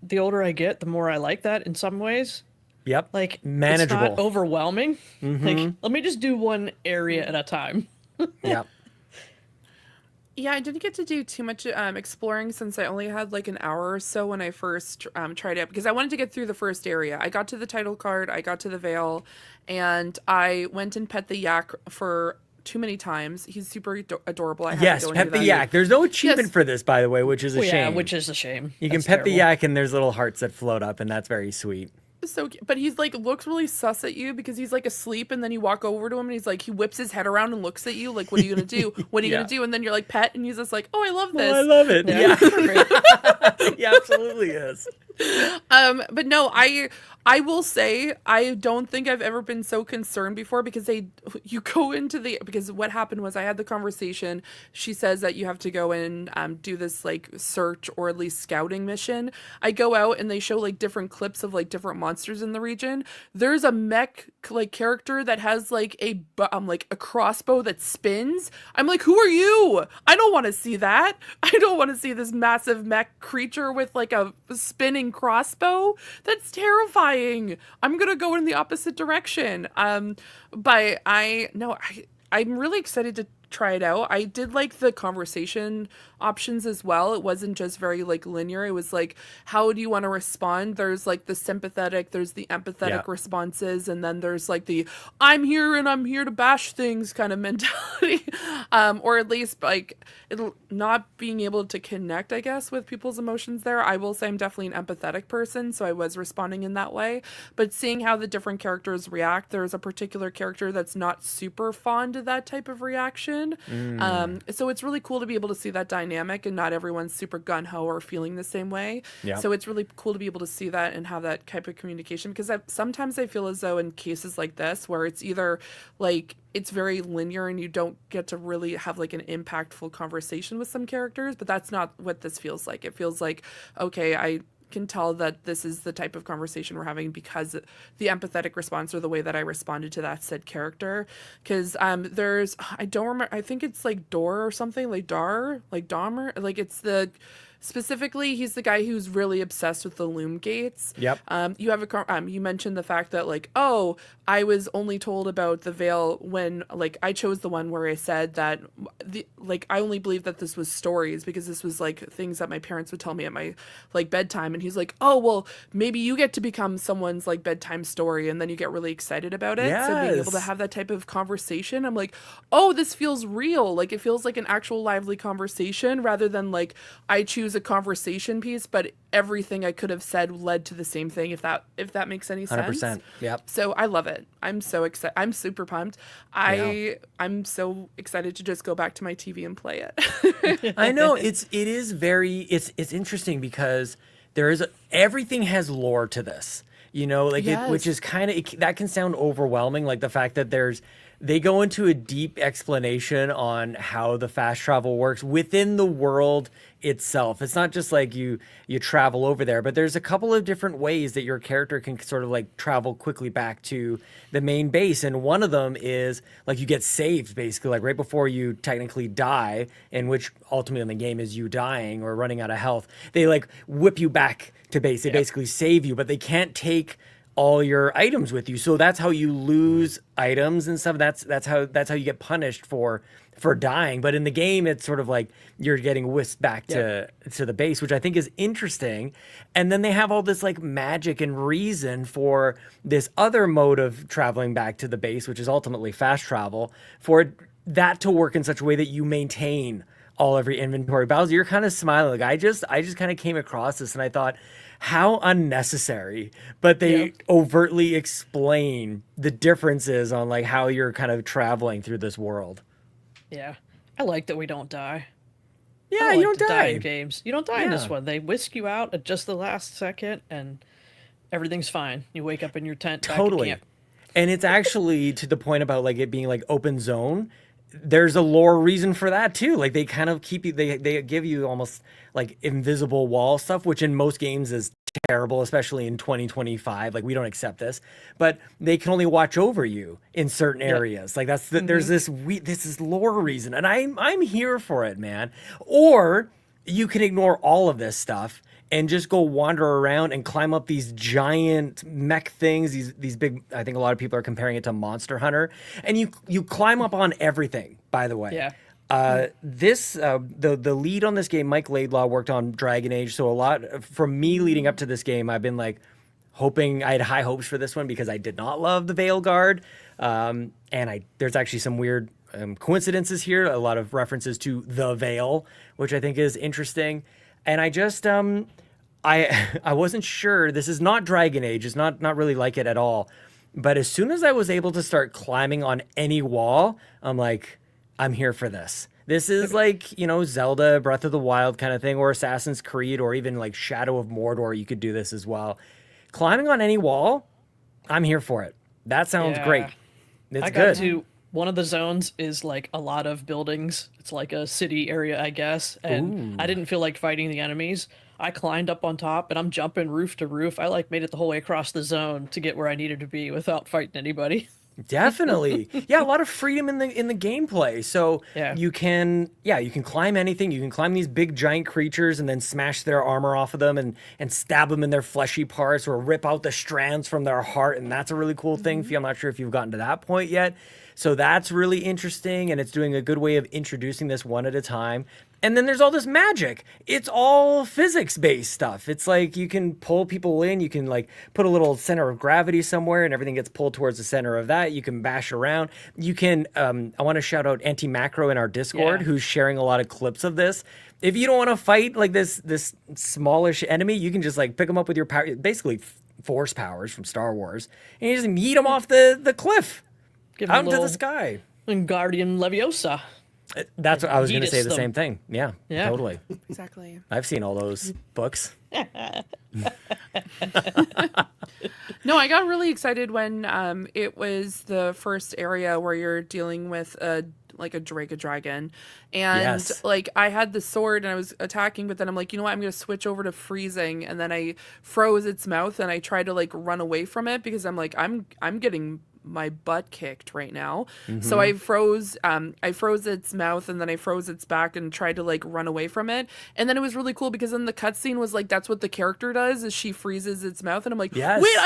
S1: the older I get, the more I like that in some ways.
S3: Yep.
S1: Like
S3: manageable.
S1: it's not overwhelming. Like let me just do one area at a time.
S3: Yep.
S5: Yeah, I didn't get to do too much exploring since I only had like an hour or so when I first tried it because I wanted to get through the first area. I got to the title card, I got to the Vale, and I went and pet the yak for too many times. He's super adorable. I have to
S3: Yes,
S5: go and
S3: pet
S5: do
S3: the
S5: that.
S3: yak. There's no achievement
S5: Yes.
S3: for this, by the way, which is a
S1: Well, yeah,
S3: shame.
S1: which is a shame.
S3: You can
S1: That's
S3: pet the
S1: terrible.
S3: yak and there's little hearts that float up, and that's very sweet.
S5: So cute. But he's like looks really sus at you because he's like asleep and then you walk over to him and he's like he whips his head around and looks at you like what are you gonna do, what are you
S3: Yeah.
S5: gonna do, and then you're like pet and he's just like, oh, I love this.
S3: Oh, I love it.
S1: Yeah.
S3: Yeah, he absolutely is.
S5: But no, I will say I don't think I've ever been so concerned before because you go into because what happened was I had the conversation. She says that you have to go and do this like search or at least scouting mission. I go out and they show like different clips of like different monsters in the region. There's a mech like character that has like a crossbow that spins. I'm like, who are you? I don't want to see that. I don't want to see this massive mech creature with like a spinning crossbow. That's terrifying. I'm gonna go in the opposite direction. But I'm really excited to try it out. I did like the conversation options as well. It wasn't just very like linear. It was like, how do you want to respond? There's like the sympathetic, there's the empathetic
S3: Yeah.
S5: responses, and then there's like the I'm here and I'm here to bash things kind of mentality. Or at least like not being able to connect, I guess, with people's emotions there. I will say I'm definitely an empathetic person, so I was responding in that way. But seeing how the different characters react, there's a particular character that's not super fond of that type of reaction. So it's really cool to be able to see that dynamic and not everyone's super gung-ho or feeling the same way.
S3: Yeah.
S5: So it's really cool to be able to see that and have that type of communication because sometimes I feel as though in cases like this where it's either like it's very linear and you don't get to really have like an impactful conversation with some characters, but that's not what this feels like. It feels like, okay, I can tell that this is the type of conversation we're having because the empathetic response or the way that I responded to that said character. Because there's, I don't remember, I think it's like Dor or something, like Dar, like Dahmer, like it's the, specifically he's the guy who's really obsessed with the loom gates.
S3: Yep.
S5: You mentioned the fact that like, oh, I was only told about the Veil when like I chose the one where I said that I only believed that this was stories because this was like things that my parents would tell me at my like bedtime. And he's like, oh, well, maybe you get to become someone's like bedtime story, and then you get really excited about it. So being able to
S3: Yes.
S5: have that type of conversation, I'm like, oh, this feels real. Like it feels like an actual lively conversation rather than like I choose a conversation piece, but everything I could have said led to the same thing. If that makes any sense.
S3: 100%. Yep.
S5: So I love it. I'm so excited. I'm super pumped. I'm so excited to just go back to my TV and play it.
S3: I know it's interesting because everything has lore to this, like
S5: Yes.
S3: which is kind of that can sound overwhelming, like the fact that they go into a deep explanation on how the fast travel works within the world itself. It's not just like you travel over there, but there's a couple of different ways that your character can sort of like travel quickly back to the main base. And one of them is like you get saved basically like right before you technically die, in which ultimately in the game is you dying or running out of health. They like whip you back to base. They basically save you, but they can't take all your items with you. So that's how you lose items and stuff. That's how you get punished for dying. But in the game, it's sort of like you're getting whisked back to the base, which I think is interesting. And then they have all this like magic and reason for this other mode of traveling back to the base, which is ultimately fast travel, for that to work in such a way that you maintain every inventory balance. You're kind of smiling. Like I just kind of came across this and I thought, how unnecessary, but they overtly explain the differences on like how you're kind of traveling through this world.
S1: Yeah. I like that we don't die.
S3: Yeah,
S1: I
S3: you
S1: like
S3: don't
S1: to
S3: die.
S1: in games. You don't die in this
S3: Yeah.
S1: one. They whisk you out at just the last second, and everything's fine. You wake up in your tent.
S3: Totally.
S1: Back at camp.
S3: And it's actually to the point about like it being like open zone. There's a lore reason for that too. Like they kind of keep you, they give you almost like invisible wall stuff, which in most games is terrible, especially in 2025. Like we don't accept this, but they can only watch over you in certain areas. Like that's there's this this is lore reason, and I'm here for it, man. Or you can ignore all of this stuff and just go wander around and climb up these giant mech things, these big, I think a lot of people are comparing it to Monster Hunter, and you climb up on everything, by the way.
S1: Yeah.
S3: The lead on this game, Mike Laidlaw, worked on Dragon Age, so a lot from me leading up to this game, I've been like hoping, I had high hopes for this one because I did not love the Veil Guard, and there's actually some weird coincidences here, a lot of references to the Veil, which I think is interesting. And I just I wasn't sure. This is not Dragon Age. It's not really like it at all. But as soon as I was able to start climbing on any wall, I'm like, I'm here for this. This is like, you know, Zelda, Breath of the Wild kind of thing, or Assassin's Creed, or even like Shadow of Mordor. You could do this as well. Climbing on any wall, I'm here for it. That sounds great. It's
S1: I
S3: good.
S1: got to one of the zones is like a lot of buildings. It's like a city area, I guess. And I didn't feel like fighting the enemies. I climbed up on top and I'm jumping roof to roof. I like made it the whole way across the zone to get where I needed to be without fighting anybody.
S3: Definitely. Yeah, a lot of freedom in the gameplay. So
S1: Yeah.
S3: you can climb anything. You can climb these big giant creatures and then smash their armor off of them and stab them in their fleshy parts or rip out the strands from their heart, and that's a really cool thing. I'm not sure if you've gotten to that point yet. So that's really interesting, and it's doing a good way of introducing this one at a time. And then there's all this magic. It's all physics-based stuff. It's like you can pull people in. You can like put a little center of gravity somewhere, and everything gets pulled towards the center of that. You can bash around. You can. I want to shout out Anti-Macro in our Discord, who's sharing a lot of clips of this. If you don't want to fight like this smallish enemy, you can just like pick them up with your power, basically force powers from Star Wars, and you just yeet them off the cliff.
S1: Give
S3: Out into the sky.
S1: Guardian Leviosa.
S3: That's what I was going to
S1: Yeetus
S3: say. The
S1: them.
S3: same thing. Yeah,
S1: Yeah.
S3: totally.
S5: Exactly.
S3: I've seen all those books.
S5: No, I got really excited when it was the first area where you're dealing with a dragon, and
S3: Yes.
S5: like I had the sword and I was attacking, but then I'm like, you know what, I'm gonna switch over to freezing, and then I froze its mouth and I tried to like run away from it because I'm like I'm getting my butt kicked right now. So I froze its mouth and then I froze its back and tried to like run away from it. And then it was really cool because then the cutscene was like, that's what the character does, is she freezes its mouth, and I'm like,
S3: Yes.
S5: wait,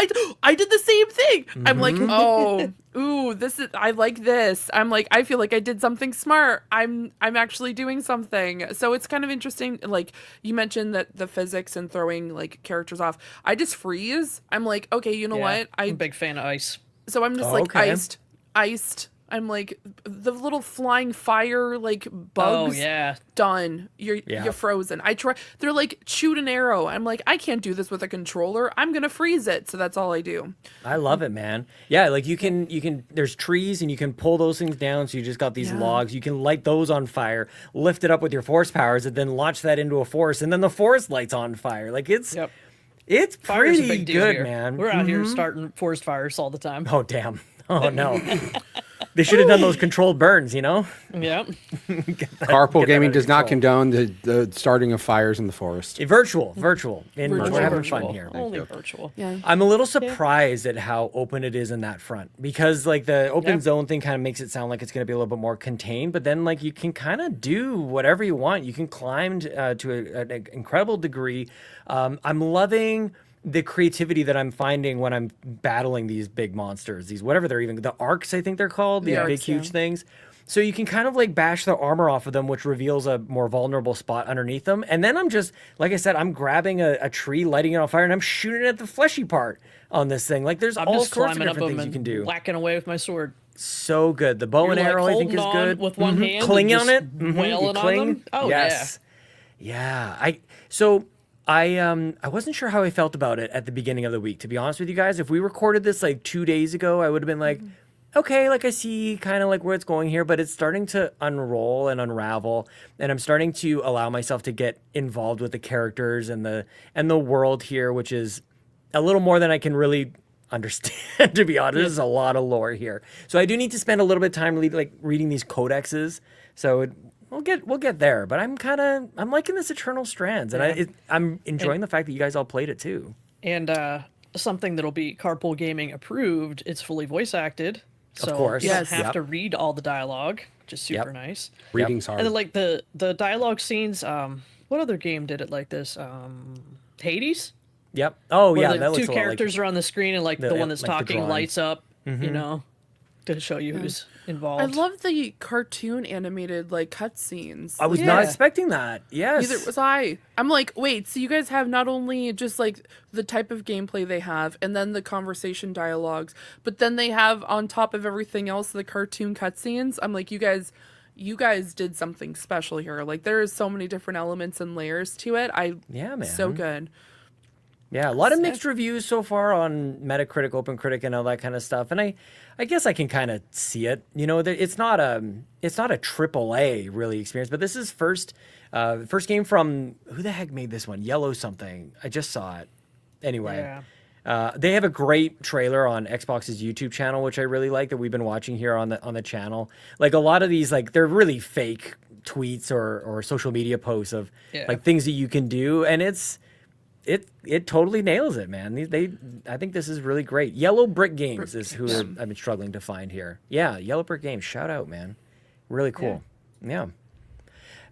S5: I did the same thing. I'm like, oh, ooh, I like this. I'm like, I feel like I did something smart. I'm actually doing something. So it's kind of interesting. Like you mentioned that the physics and throwing like characters off. I just freeze. I'm like, okay, you know what?
S1: I'm a big fan of ice.
S5: So I'm just
S3: Oh,
S5: like
S3: okay.
S5: iced. I'm like the little flying fire like bugs.
S1: Oh yeah.
S5: Done.
S3: Yeah.
S5: You're frozen. They're like shoot an arrow. I'm like, I can't do this with a controller. I'm gonna freeze it. So that's all I do.
S3: I love it, man. Yeah, like you can there's trees and you can pull those things down, so you just got these logs. You can light those on fire, lift it up with your force powers, and then launch that into a forest, and then the forest lights on fire. Like it's
S1: Fire's a
S3: pretty
S1: big deal
S3: good,
S1: here.
S3: man.
S1: We're out here starting forest fires all the time.
S3: Oh damn. Oh no. They should have done those controlled burns, you know?
S1: Yeah.
S4: Carpool gaming
S3: under
S4: does not
S3: control.
S4: condone the starting of fires in the forest.
S3: Virtual. And
S5: Virtual.
S3: we're having fun
S1: Virtual.
S3: here.
S1: Only virtual.
S5: Yeah.
S3: I'm a little surprised at how open it is in that front, because like the open zone thing kind of makes it sound like it's going to be a little bit more contained, but then like you can kind of do whatever you want. You can climb to an incredible degree. I'm loving the creativity that I'm finding when I'm battling these big monsters, these whatever they're even, the arcs, I think they're called, these big
S5: arcs,
S3: huge
S5: yeah.
S3: things. So you can kind of like bash the armor off of them, which reveals a more vulnerable spot underneath them. And then I'm just, like I said, I'm grabbing a tree, lighting it on fire, and I'm shooting at the fleshy part on this thing. Like there's
S1: I'm
S3: all
S1: just
S3: sorts of
S1: climbing up
S3: different
S1: them
S3: things you can
S1: and
S3: do.
S1: whacking away with my sword.
S3: So good. The bow
S1: You're
S3: and
S1: like
S3: arrow, I think, is
S1: holding on
S3: good.
S1: with one hand and
S3: Cling
S1: just
S3: on it. Mhm. You
S1: wailing on
S3: cling.
S1: them? Oh,
S3: yes. Yeah. So I wasn't sure how I felt about it at the beginning of the week, to be honest with you guys. If we recorded this like 2 days ago, I would have been like, okay, like I see kind of like where it's going here, but it's starting to unroll and unravel, and I'm starting to allow myself to get involved with the characters and the world here, which is a little more than I can really understand, to be honest. There's a lot of lore here. So I do need to spend a little bit of time reading these codexes. So we'll get there, but I'm liking this Eternal Strands, and I'm enjoying the fact that you guys all played it too.
S1: And something that'll be Carpool Gaming approved. It's fully voice acted, so
S3: Of course.
S1: you don't
S5: Yes.
S1: have to read all the dialogue, which is super nice.
S4: Reading's hard.
S1: And then like the dialogue scenes. What other game did it like this? Hades.
S3: Yep. Oh
S1: Where
S3: yeah,
S1: the
S3: that looks
S1: two
S3: a lot
S1: characters are on the screen, and like the one that's
S3: like the
S1: talking
S3: drawing.
S1: lights up, you know, to show you who's involved.
S5: I love the cartoon animated like cutscenes.
S3: I was
S1: Yeah.
S3: not expecting that. Yes.
S5: Neither was I. I'm like, wait, so you guys have not only just like the type of gameplay they have and then the conversation dialogues, but then they have on top of everything else the cartoon cutscenes. I'm like, you guys did something special here. Like there is so many different elements and layers to it.
S3: Yeah, man.
S5: So good.
S3: Yeah, a lot of mixed reviews so far on Metacritic, OpenCritic, and all that kind of stuff. And I guess I can kind of see it. You know, it's not a triple A really experience, but this is first game from who the heck made this one? Yellow something. I just saw it. Anyway, they have a great trailer on Xbox's YouTube channel, which I really like that we've been watching here on the channel. Like a lot of these, like they're really fake tweets or social media posts of like things that you can do, and it totally nails it, man. I think this is really great. Yellow Brick Games is who I've been struggling to find here. Yeah, Yellow Brick Games. Shout out, man. Really cool. Yeah.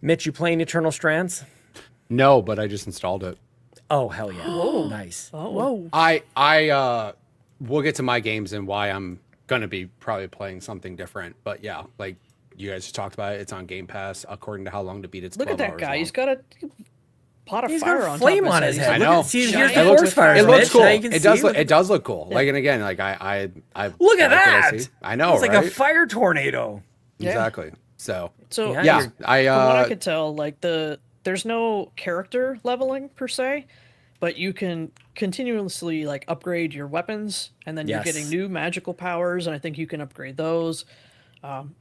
S3: Mitch, you playing Eternal Strands?
S4: No, but I just installed it.
S3: Oh, hell yeah. Nice.
S5: Whoa.
S4: I we'll get to my games and why I'm gonna be probably playing something different. But yeah, like you guys just talked about it. It's on Game Pass according to how long to beat. It's
S1: Look at
S4: 12
S1: that
S4: hours
S1: guy.
S4: long.
S1: He's got a pot of
S3: He's
S1: fire
S3: got a
S1: on
S3: flame
S1: top of
S3: on his head.
S4: I
S3: Look
S4: know.
S3: at, see,
S1: Giant
S3: here's the
S1: It
S3: force
S1: looks-
S3: fires,
S4: It looks
S3: Mitch.
S4: cool.
S3: Now you can
S4: It does
S3: see
S4: look. It does look cool. Like, and again, like I
S3: Look at
S4: like what I
S3: that.
S4: see. I know,
S3: It's like
S4: right?
S3: a fire tornado.
S4: Exactly. So
S1: So
S3: Yeah,
S4: yeah,
S3: you're-
S1: from what I
S4: I
S1: could tell, like there's no character leveling per se, but you can continuously like upgrade your weapons, and then you're
S3: Yes.
S1: getting new magical powers, and I think you can upgrade those.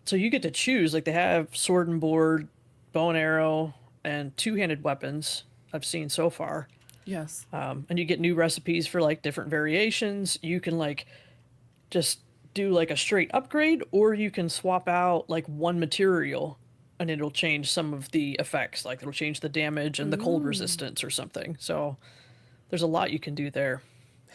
S1: So you get to choose. Like they have sword and board, bow and arrow, and two-handed weapons. I've seen so far.
S5: Yes.
S1: And you get new recipes for like different variations. You can like just do like a straight upgrade, or you can swap out like one material and it'll change some of the effects. Like it'll change the damage and the cold resistance or something. So there's a lot you can do there.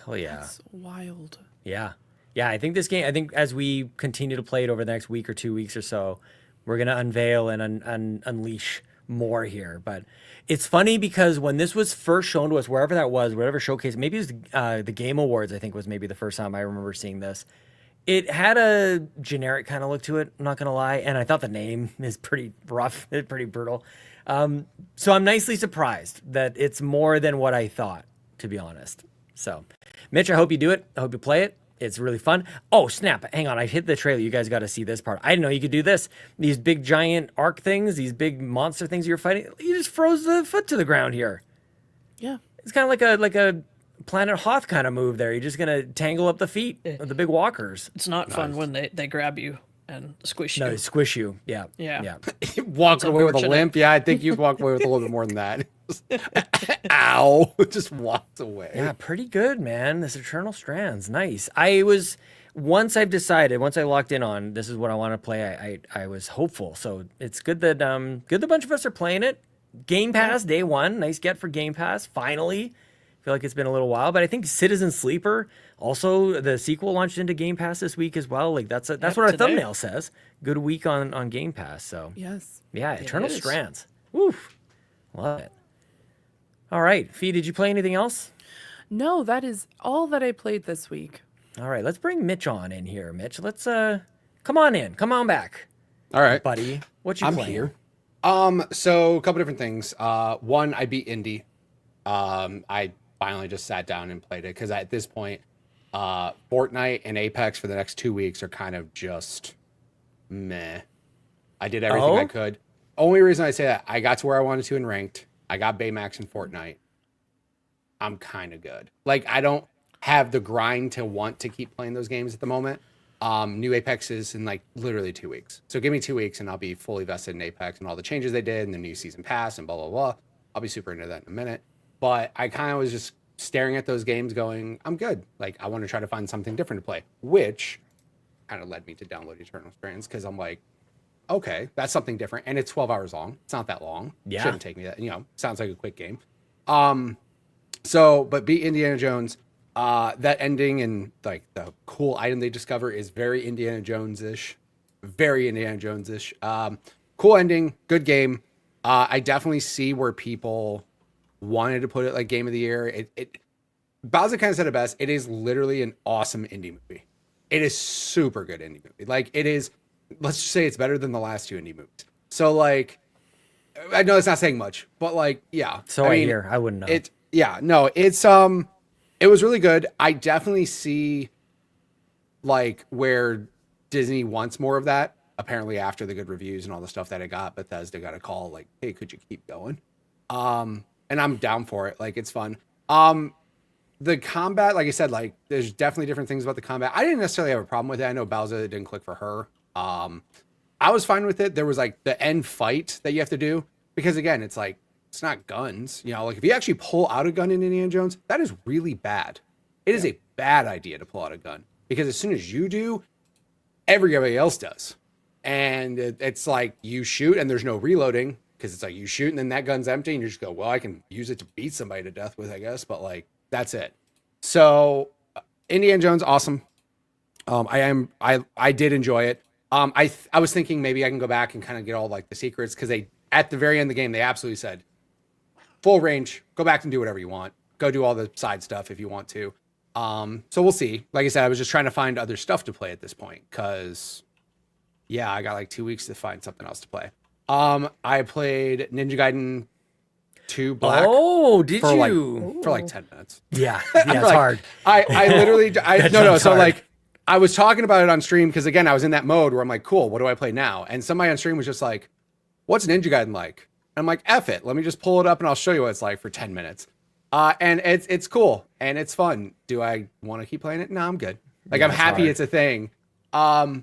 S3: Hell yeah.
S5: It's wild.
S3: Yeah. Yeah, I think this game, I think as we continue to play it over the next week or 2 weeks or so, we're going to unveil and unleash more here. But it's funny because when this was first shown to us, wherever that was, whatever showcase, maybe it was the Game Awards, I think was maybe the first time I remember seeing this. It had a generic kind of look to it, I'm not going to lie. And I thought the name is pretty rough, pretty brutal. So I'm nicely surprised that it's more than what I thought, to be honest. So, Mitch, I hope you do it. I hope you play it. It's really fun. Oh, snap. Hang on. I hit the trailer. You guys got to see this part. I didn't know you could do this. These big giant arc things, these big monster things you're fighting, you just froze the foot to the ground here.
S5: Yeah.
S3: It's kind of like a Planet Hoth kind of move there. You're just going to tangle up the feet of the big walkers.
S1: It's not fun when they grab you and squish you.
S3: No, they squish you. Yeah.
S1: Yeah.
S4: walked away with a
S1: unfortunate.
S4: limp. Yeah, I think you walked away with a little bit more than that. Ow! Just walked away.
S3: Yeah, pretty good, man. This Eternal Strands, nice. Once I locked in on this is what I want to play, I was hopeful. So it's good that the bunch of us are playing it. Game Pass day one, nice get for Game Pass. Finally, I feel like it's been a little while, but I think Citizen Sleeper also the sequel launched into Game Pass this week as well. Like that's what our
S1: today.
S3: thumbnail says. Good week on Game Pass. So
S5: Yes.
S3: yeah, Eternal
S1: is.
S3: Strands. Woof, love it. All right, Fee, did you play anything else?
S5: No, that is all that I played this week.
S3: All right, let's bring Mitch on in here. Mitch, let's come on in. Come on back,
S4: All right,
S3: buddy. What you
S4: I'm
S3: playing?
S4: here. So a couple different things. One, I beat Indy. I finally just sat down and played it because at this point, Fortnite and Apex for the next 2 weeks are kind of just meh. I did everything I could. Only reason I say that, I got to where I wanted to in ranked. I got Baymax in Fortnite. I'm kind of good. Like, I don't have the grind to want to keep playing those games at the moment. New Apex is in like literally 2 weeks. So give me 2 weeks and I'll be fully vested in Apex and all the changes they did and the new season pass and blah, blah, blah. I'll be super into that in a minute. But I kind of was just staring at those games going, I'm good. Like, I want to try to find something different to play, which kind of led me to download Eternal Strands because I'm like, okay, that's something different. And it's 12 hours long. It's not that long.
S3: Yeah.
S4: Shouldn't take me that, sounds like a quick game. But beat Indiana Jones. That ending and like the cool item they discover is very Indiana Jones-ish. Very Indiana Jones-ish. Cool ending, good game. I definitely see where people wanted to put it like game of the year. Bowser kind of said it best. It is literally an awesome indie movie. It is super good indie movie. Like it is, let's just say it's better than the last 2 indie movies. So like, I know it's not saying much, but like, yeah.
S3: So I hear, I wouldn't know.
S4: It was really good. I definitely see like where Disney wants more of that. Apparently after the good reviews and all the stuff that it got, Bethesda got a call like, hey, could you keep going? And I'm down for it. Like, it's fun. The combat, like I said, like there's definitely different things about the combat. I didn't necessarily have a problem with it. I know Bowser didn't click for her. I was fine with it. There was like the end fight that you have to do because again, it's like, it's not guns. Like if you actually pull out a gun in Indiana Jones, that is really bad. It is a bad idea to pull out a gun because as soon as you do, everybody else does. And it's like you shoot and there's no reloading because it's like you shoot and then that gun's empty and you just go, well, I can use it to beat somebody to death with, I guess. But like, that's it. So Indiana Jones, awesome. I did enjoy it. I was thinking maybe I can go back and kind of get all like the secrets because at the very end of the game, they absolutely said, full range, go back and do whatever you want. Go do all the side stuff if you want to. So we'll see. Like I said, I was just trying to find other stuff to play at this point because, yeah, I got like 2 weeks to find something else to play. I played Ninja Gaiden 2 Black.
S3: Oh, did you?
S4: For like 10 minutes.
S3: Yeah, it's hard.
S4: I literally, so like, I was talking about it on stream because again, I was in that mode where I'm like, cool, what do I play now? And somebody on stream was just like, what's Ninja Gaiden like? I'm like, F it. Let me just pull it up and I'll show you what it's like for 10 minutes. And it's cool and it's fun. Do I want to keep playing it? No, I'm good. Like, I'm happy it's a thing.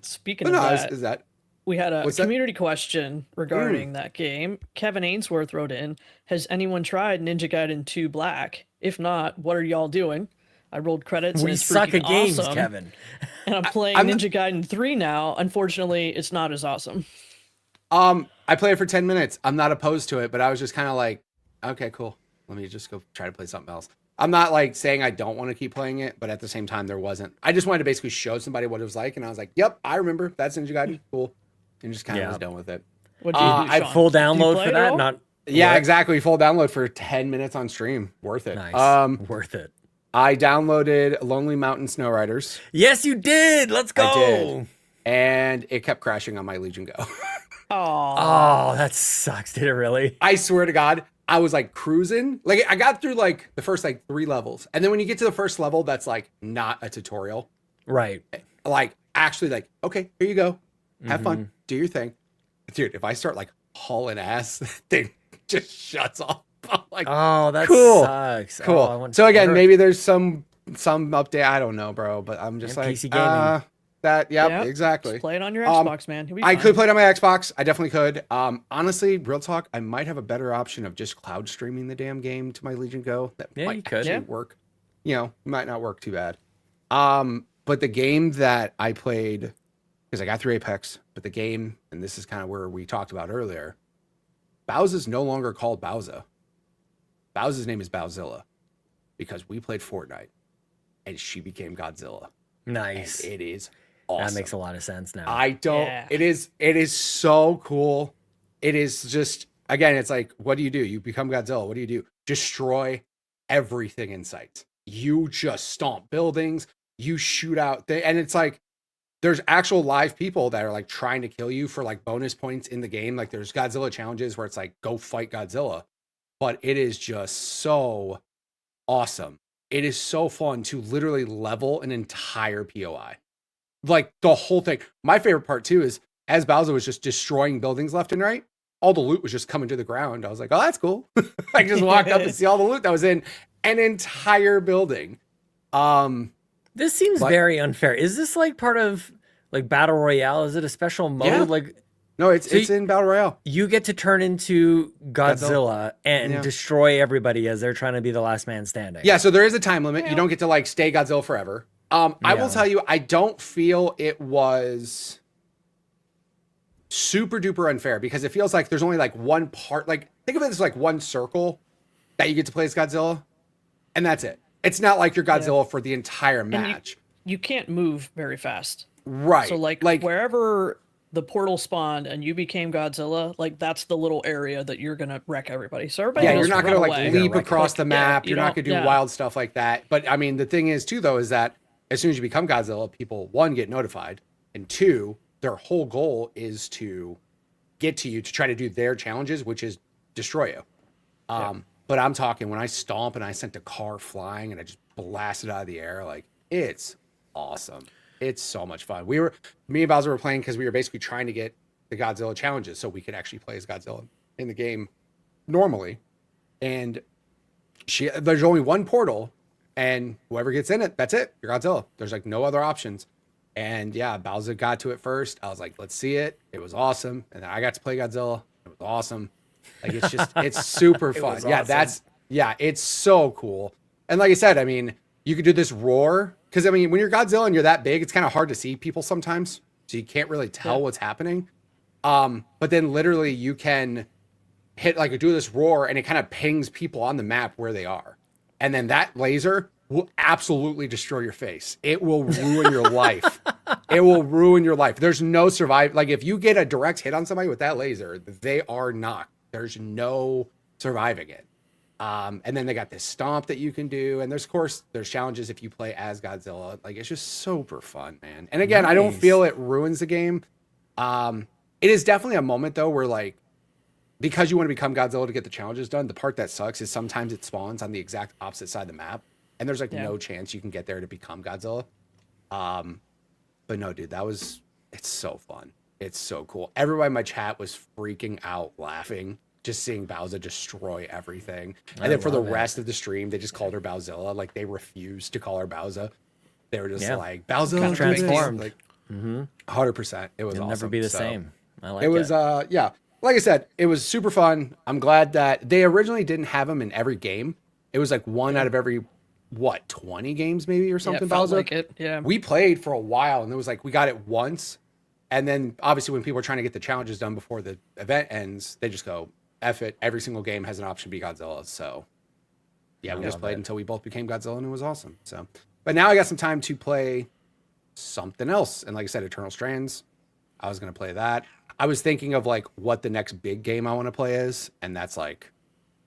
S1: Speaking of that,
S4: is that
S1: we had a community question regarding that game. Kevin Ainsworth wrote in, has anyone tried Ninja Gaiden 2 Black? If not, what are y'all doing? I rolled credits.
S3: We
S1: and it's
S3: suck at games,
S1: awesome.
S3: Kevin.
S1: And I'm playing Ninja Gaiden 3 now. Unfortunately, it's not as awesome.
S4: I played it for 10 minutes. I'm not opposed to it, but I was just kind of like, okay, cool. Let me just go try to play something else. I'm not like saying I don't want to keep playing it, but at the same time, I just wanted to basically show somebody what it was like. And I was like, yep, I remember. That's Ninja Gaiden. Cool. And just kind of was done with it.
S1: What do you do,
S3: I
S1: Sean?
S3: full download for that. Not
S4: Yeah, exactly. Full download for 10 minutes on stream. Worth it.
S3: Nice. Worth it.
S4: I downloaded Lonely Mountain Snow Riders.
S3: Yes, you did. Let's go.
S4: I did. And it kept crashing on my Legion Go.
S3: Oh, that sucks. Did it really?
S4: I swear to God, I was like cruising. Like I got through like the first like 3 levels. And then when you get to the first level, that's like not a tutorial.
S3: Right.
S4: Like actually like, okay, here you go. Have fun. Do your thing. Dude, if I start like hauling ass, thing just shuts off. I'm like,
S3: oh, that
S4: cool.
S3: sucks.
S4: Cool.
S3: Oh,
S4: so again, maybe there's some update. I don't know, bro. But I'm just like,
S3: PC gaming.
S4: Exactly.
S1: Just play it on your Xbox, man.
S4: I could play it on my Xbox. I definitely could. Honestly, real talk, I might have a better option of just cloud streaming the damn game to my Legion Go. That might actually work. Might not work too bad. But the game that I played, because I got through Apex, but the game, and this is kind of where we talked about earlier, Bowser's no longer called Bowser. Bowser's name is Bowzilla because we played Fortnite and she became Godzilla.
S3: Nice.
S4: And it is awesome.
S3: That makes a lot of sense now.
S4: It is so cool. It is just, again, it's like, what do? You become Godzilla. What do? Destroy everything in sight. You just stomp buildings. You shoot out. And it's like, there's actual live people that are like trying to kill you for like bonus points in the game. Like there's Godzilla challenges where it's like, go fight Godzilla. But it is just so awesome. It is so fun to literally level an entire POI. Like the whole thing. My favorite part too is as Bowser was just destroying buildings left and right, all the loot was just coming to the ground. I was like, oh, that's cool. I just walked up and see all the loot that was in. an entire building.
S3: This seems very unfair. Is this like part of like Battle Royale? Is it a special mode?
S4: Yeah.
S3: Like,
S4: No, it's in Battle Royale.
S3: you get to turn into Godzilla and destroy everybody as they're trying to be the last man standing.
S4: Yeah, so there is a time limit. You don't get to like stay Godzilla forever. I will tell you, I don't feel it was super duper unfair because it feels like there's only like one part. Like, think of it as like one circle that you get to play as Godzilla, and that's it. It's not like you're Godzilla for the entire match.
S1: You can't move very fast.
S4: Right.
S1: So like wherever the portal spawned and you became Godzilla, like that's the little area that you're gonna wreck everybody. So everybody
S4: you're not gonna like leap across the map.
S1: Yeah,
S4: you're not gonna do wild stuff like that. But I mean, the thing is too, though, is that as soon as you become Godzilla, people, one, get notified, and two, their whole goal is to get to you to try to do their challenges, which is destroy you. But I'm talking when I stomp and I sent a car flying and I just blasted out of the air, like it's awesome. It's so much fun. Me and Bowser were playing because we were basically trying to get the Godzilla challenges so we could actually play as Godzilla in the game normally. And there's only one portal, and whoever gets in it, that's it. You're Godzilla. There's like no other options. And yeah, Bowser got to it first. I was like, let's see it. It was awesome. And then I got to play Godzilla. It was awesome. Like it's just, it's super fun. Yeah, it's so cool. And like I said, I mean, you could do this roar. Because I mean, when you're Godzilla and you're that big, it's kind of hard to see people sometimes. So you can't really tell what's happening. But then literally you can do this roar and it kind of pings people on the map where they are. And then that laser will absolutely destroy your face. It will ruin your life. It will ruin your life. There's no survive. Like if you get a direct hit on somebody with that laser, they are knocked. There's no surviving it. And then they got this stomp that you can do. And there's challenges if you play as Godzilla. Like it's just super fun, man. And again, I don't feel it ruins the game. It is definitely a moment though, where like, because you want to become Godzilla to get the challenges done, the part that sucks is sometimes it spawns on the exact opposite side of the map. And there's like no chance you can get there to become Godzilla. But no, dude, it's so fun. It's so cool. Everybody in my chat was freaking out laughing, just seeing Bowser destroy everything. And then for the rest of the stream, they just called her Bowzilla. Like they refused to call her Bowser. They were just like, Bowzilla
S3: transformed.
S4: Like 100%. It was
S3: It'll
S4: awesome.
S3: never be the same. I like
S4: it. It was, like I said, it was super fun. I'm glad that they originally didn't have them in every game. It was like one out of every 20 games maybe or something.
S1: Yeah, felt like it. Yeah.
S4: We played for a while and it was like we got it once. And then obviously when people are trying to get the challenges done before the event ends, they just go, F it. Every single game has an option to be Godzilla. So yeah, we just played until we both became Godzilla and it was awesome. So, but now I got some time to play something else. And like I said, Eternal Strands, I was going to play that. I was thinking of like what the next big game I want to play is. And that's like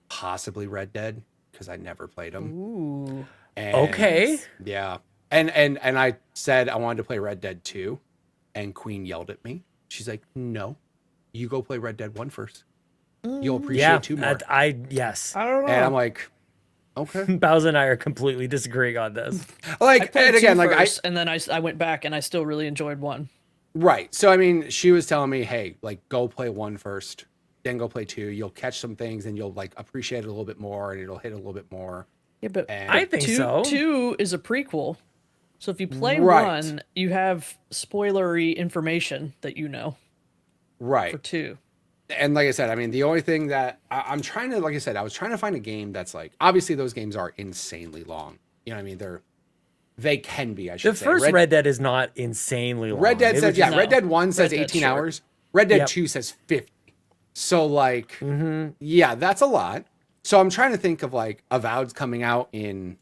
S4: possibly Red Dead because I never played them.
S1: Ooh.
S4: And,
S3: okay.
S4: Yeah. And I said I wanted to play Red Dead 2. And Queen yelled at me. She's like, no, you go play Red Dead 1 first. You'll appreciate 2 more.
S3: Yes.
S1: I don't know.
S4: And I'm like, okay.
S3: Bowser and I are completely disagreeing on this.
S4: Like, and again, like
S1: and then I went back and I still really enjoyed 1.
S4: Right. So, I mean, she was telling me, hey, like, go play 1 first, then go play 2. You'll catch some things and you'll like appreciate it a little bit more and it'll hit a little bit more.
S1: Yeah, but
S3: I think so.
S1: 2 is a prequel. So if you play 1, you have spoilery information that you know.
S4: Right.
S1: For 2.
S4: And like I said, I mean, the only thing that I'm trying to, like I said, I was trying to find a game that's like, obviously those games are insanely long. You know what I mean? They can be, I should say.
S3: The first Red Dead is not insanely long.
S4: Red Dead says, Red Dead 1 says 18
S1: short.
S4: hours. Red Dead 2 says 50. So like, yeah, that's a lot. So I'm trying to think of like Avowed's coming out in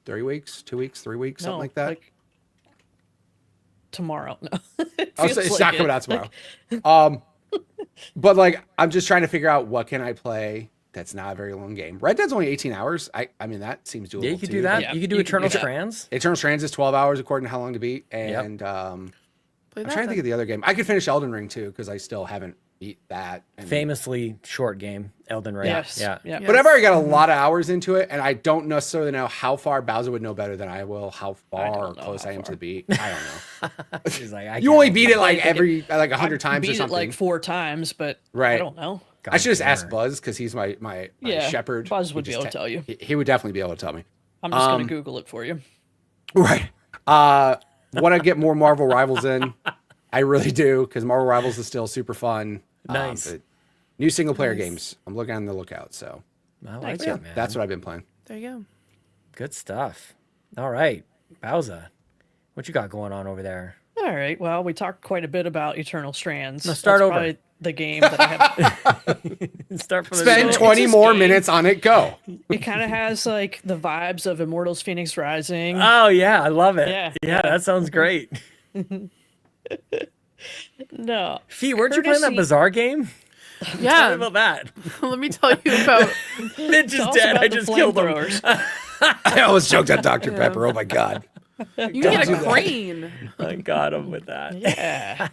S4: 3 weeks, 2 weeks, 3 weeks, something like that.
S1: Like tomorrow. No.
S4: It's not coming out tomorrow. But like, I'm just trying to figure out what can I play that's not a very long game. Red Dead's only 18 hours. I mean, that seems doable.
S3: Yeah, you could
S4: too.
S3: do that.
S1: Yeah.
S3: You could do Eternal Strands.
S4: Eternal Strands is 12 hours according to how long to beat. And I'm trying to think of the other game. I could finish Elden Ring too, because I still haven't beat that. And
S3: Famously short game, Elden Ring.
S1: Yes.
S3: Yeah.
S4: But I've already got a lot of hours into it, and I don't necessarily know how far Bowser would know better than I will, how far close I am to the beat. I don't know.
S3: He's like,
S4: You only beat it like 100 times or
S1: beat
S4: something.
S1: it like 4 times, but
S4: Right.
S1: I don't know.
S4: I should just ask
S3: Cwagmire.
S4: Buzz because he's my
S1: Yeah,
S4: shepherd.
S1: Buzz would be able to tell you.
S4: He would definitely be able to tell me.
S1: I'm just going to Google it for you.
S4: Right. Want to get more Marvel Rivals in? I really do because Marvel Rivals is still super fun.
S3: Nice.
S4: But new single player games. I'm looking on the lookout. So
S3: I like
S4: yeah,
S3: it, man.
S4: that's what I've been playing.
S5: There you go.
S3: Good stuff. All right, Bowser, what you got going on over there?
S1: All right. Well, we talked quite a bit about Eternal Strands.
S3: No, start
S1: That's
S3: over.
S1: probably the game that I have.
S3: Start from the
S4: Spend
S3: beginning.
S4: 20
S1: this
S4: more
S1: game.
S4: minutes on it. Go.
S1: It kind of has like the vibes of Immortals Phoenix Rising.
S3: Oh yeah, I love it.
S1: Yeah,
S3: Yeah,
S1: yeah.
S3: that sounds great.
S1: No.
S3: Fee, weren't you playing that
S1: Courtesy-
S3: bizarre game? Tell me
S5: Yeah.
S3: about that.
S5: Let me tell you about.
S3: Mitch is
S1: Tell us
S3: dead.
S1: about
S3: I
S1: the
S3: just killed him.
S1: flamethrowers.
S4: I almost choked on Dr. Pepper. Oh my God.
S5: You can get a crane.
S3: I got him with that.
S1: Yeah.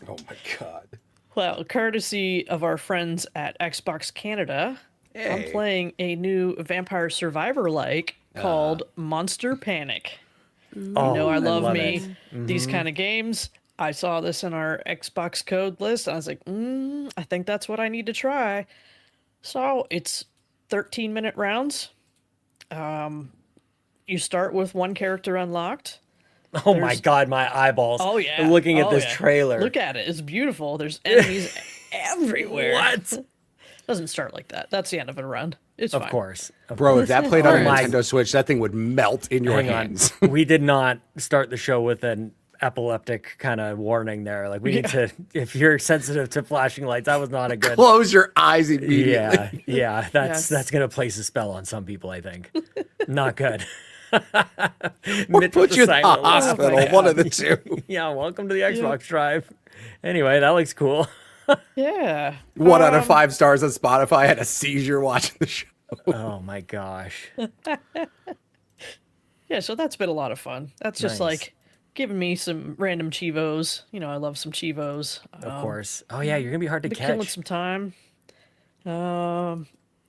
S4: Oh my God.
S1: Well, courtesy of our friends at Xbox Canada, I'm
S4: Hey.
S1: playing a new Vampire Survivor-like called Monster Panic.
S3: Oh,
S1: You know, I love
S3: love
S1: me
S3: it.
S1: these kind of games. I saw this in our Xbox code list. And I was like, I think that's what I need to try. So it's 13-minute rounds. You start with one character unlocked.
S3: Oh my
S1: There's-
S3: God, my eyeballs.
S1: Oh yeah,
S3: Looking at
S1: Oh,
S3: this
S1: yeah.
S3: trailer.
S1: Look at it. It's beautiful. There's enemies everywhere.
S3: What?
S1: Doesn't start like that. That's the end of a run. It's
S3: Of
S1: fine.
S3: course.
S4: Bro, if that played on a
S3: Oh my-
S4: Nintendo Switch, that thing would melt in your
S3: Hang on.
S4: hands.
S3: We did not start the show with an epileptic kind of warning there. Like we need to, if you're sensitive to flashing lights, that was not a good.
S4: Close your eyes immediately.
S3: Yeah, yeah,
S5: Yes.
S3: that's gonna place a spell on some people. I think, not good.
S4: Or
S3: Mitch with
S4: put
S3: the
S4: you in the
S3: silent laugh.
S4: hospital. One of the two.
S3: Yeah, welcome to the Xbox Drive. Anyway, that looks cool.
S1: Yeah.
S4: 1 out of 5 stars on Spotify. Had a seizure watching the show.
S3: Oh my gosh.
S1: Yeah, so that's been a lot of fun. That's just
S3: Nice.
S1: like giving me some random chivos. You know, I love some chivos.
S3: Of course. Oh yeah, you're gonna be hard to
S1: Been killing
S3: catch.
S1: some time.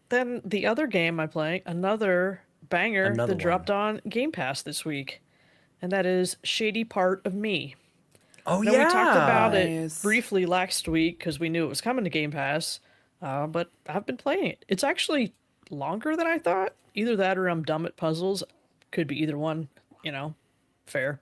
S1: Then the other game I play, another banger
S3: Another
S1: that dropped on Game Pass this week, and that is Shady Part of Me.
S3: Oh
S1: Now,
S3: yeah.
S1: we talked about it
S5: Nice.
S1: briefly last week because we knew it was coming to Game Pass, but I've been playing it. It's actually longer than I thought. Either that or I'm dumb at puzzles. Could be either one, you know, fair.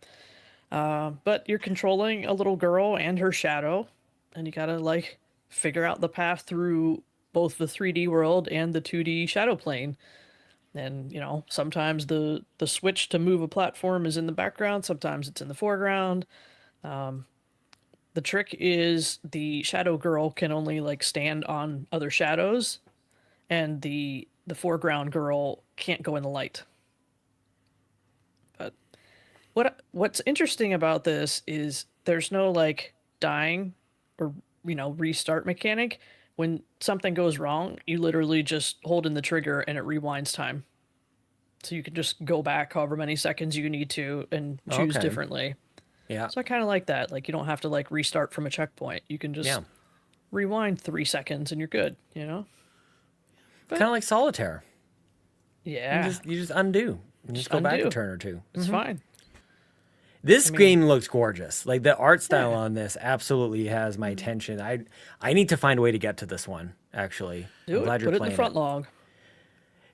S1: But you're controlling a little girl and her shadow, and you gotta, like, figure out the path through both the 3D world and the 2D shadow plane. And, you know, sometimes the switch to move a platform is in the background, sometimes it's in the foreground. The trick is the shadow girl can only like stand on other shadows, and the foreground girl can't go in the light. But what's interesting about this is there's no like dying or, you know, restart mechanic. When something goes wrong, you literally just hold in the trigger and it rewinds time. So you can just go back however many seconds you need to and choose
S3: Okay.
S1: differently.
S3: Yeah.
S1: So I kind of like that. Like, you don't have to like restart from a checkpoint. You can just
S3: Yeah.
S1: rewind 3 seconds and you're good, you know?
S3: Kind of like solitaire.
S1: Yeah.
S3: You just undo. You just go back a
S1: undo.
S3: turn or two.
S1: It's fine.
S3: This game looks gorgeous. Like the art style on this absolutely has my attention. I need to find a way to get to this one. Actually,
S1: Do
S3: I'm
S1: it.
S3: glad
S1: Put
S3: you're
S1: it in
S3: playing
S1: the front log.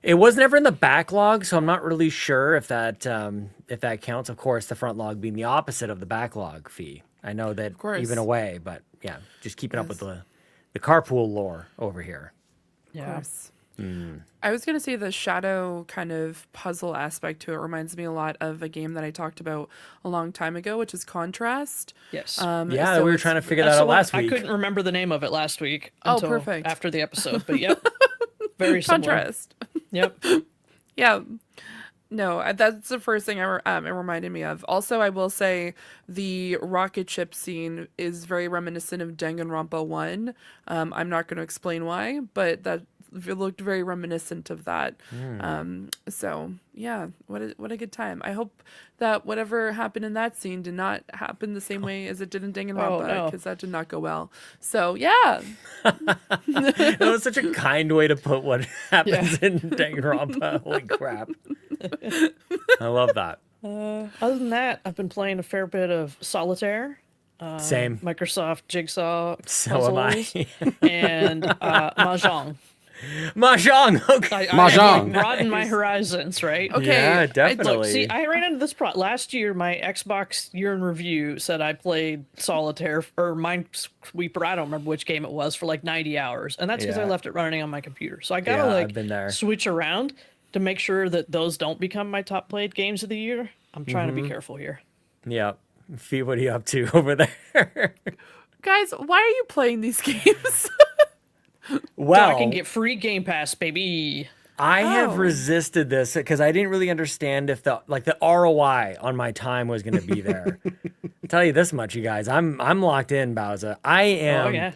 S3: It was never in the backlog, so I'm not really sure if that counts. Of course, the front log being the opposite of the backlog fee. I know that
S5: course.
S3: even away, but yeah, just keeping up with the carpool lore over here.
S5: Of
S1: Yeah.
S5: course. I was going to say the shadow kind of puzzle aspect to it reminds me a lot of a game that I talked about a long time ago, which is Contrast.
S1: Yes.
S3: Yeah,
S5: so
S3: we were
S5: it's-
S3: trying to figure
S1: That's
S3: that
S1: the
S3: out
S1: one-
S3: last week.
S1: I couldn't remember the name of it last week
S5: Oh,
S1: until
S5: perfect.
S1: after the episode, but yep. Very similar.
S5: Contrast.
S1: Yep.
S5: Yeah. No, that's the first thing it reminded me of. Also, I will say the rocket ship scene is very reminiscent of Danganronpa 1. I'm not going to explain why, but that it looked very reminiscent of that. So, yeah, what a good time. I hope that whatever happened in that scene did not happen the same way as it did in Danganronpa,
S1: no.
S5: because that did not go well. So, yeah.
S3: That was such a kind way to put what happens in Danganronpa. Holy crap. I love that.
S1: Other than that, I've been playing a fair bit of Solitaire.
S3: Same.
S1: Microsoft Jigsaw
S3: So am I.
S1: puzzles, and Mahjong.
S3: Mahjong. Okay.
S4: Mahjong.
S1: Broaden my horizons, right?
S5: Okay.
S3: Yeah,
S5: Look,
S3: definitely.
S1: Look, see, I ran into this last year. My Xbox year in review said I played Solitaire or Minesweeper. I don't remember which game it was for like 90 hours, and that's because I
S3: Yeah.
S1: left it running on my computer. So I gotta
S3: Yeah, I've
S1: like
S3: been there.
S1: switch around to make sure that those don't become my top played games of the year. I'm trying to be careful here.
S3: Yeah. Fee, what are you up to over there?
S5: guys, why are you playing these games?
S3: Well,
S1: So I can get free Game Pass, baby.
S3: I have
S5: Oh.
S3: resisted this because I didn't really understand if the ROI on my time was going to be there. I'll tell you this much, you guys. I'm locked in, Bowser. I am
S1: yeah.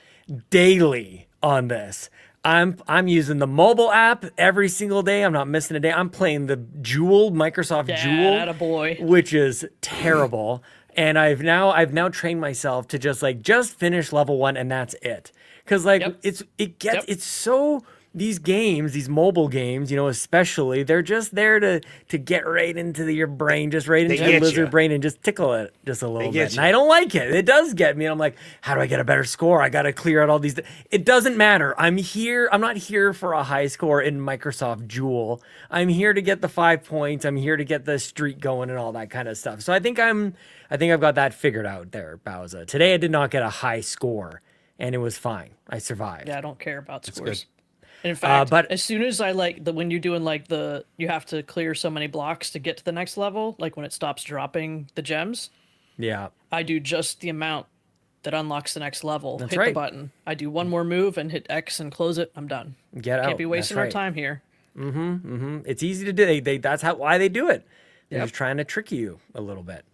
S3: daily on this. I'm using the mobile app every single day. I'm not missing a day. I'm playing the Microsoft
S1: Yeah,
S3: Jewel,
S1: attaboy.
S3: which is terrible. And I've now trained myself to just finish level 1 and that's it. Cuz
S1: Yep.
S3: it's so, these games, these mobile games, especially, they're just there to get right into your brain, just right into
S4: get
S3: your lizard
S4: ya.
S3: brain and just tickle it just a little
S4: get
S3: bit. And
S4: ya.
S3: I don't like it. It does get me. And I'm like, how do I get a better score? I got to clear out all these. It doesn't matter. I'm not here for a high score in Microsoft Jewel. I'm here to get the 5 points. I'm here to get the streak going and all that kind of stuff. So I think I've got that figured out there, Bowser. Today I did not get a high score and it was fine. I survived.
S1: Yeah, I don't care about scores. In fact,
S3: but-
S1: as soon as I when you're doing you have to clear so many blocks to get to the next level, like when it stops dropping the gems,
S3: Yeah.
S1: I do just the amount that unlocks the next level.
S3: That's
S1: hit
S3: right.
S1: the button. I do one more move and hit X and close it. I'm done.
S3: Get out.
S1: Can't be wasting
S3: That's
S1: our
S3: right.
S1: time here.
S3: It's easy to do. That's why they do it. They're
S1: Yep.
S3: just trying to trick you a little bit.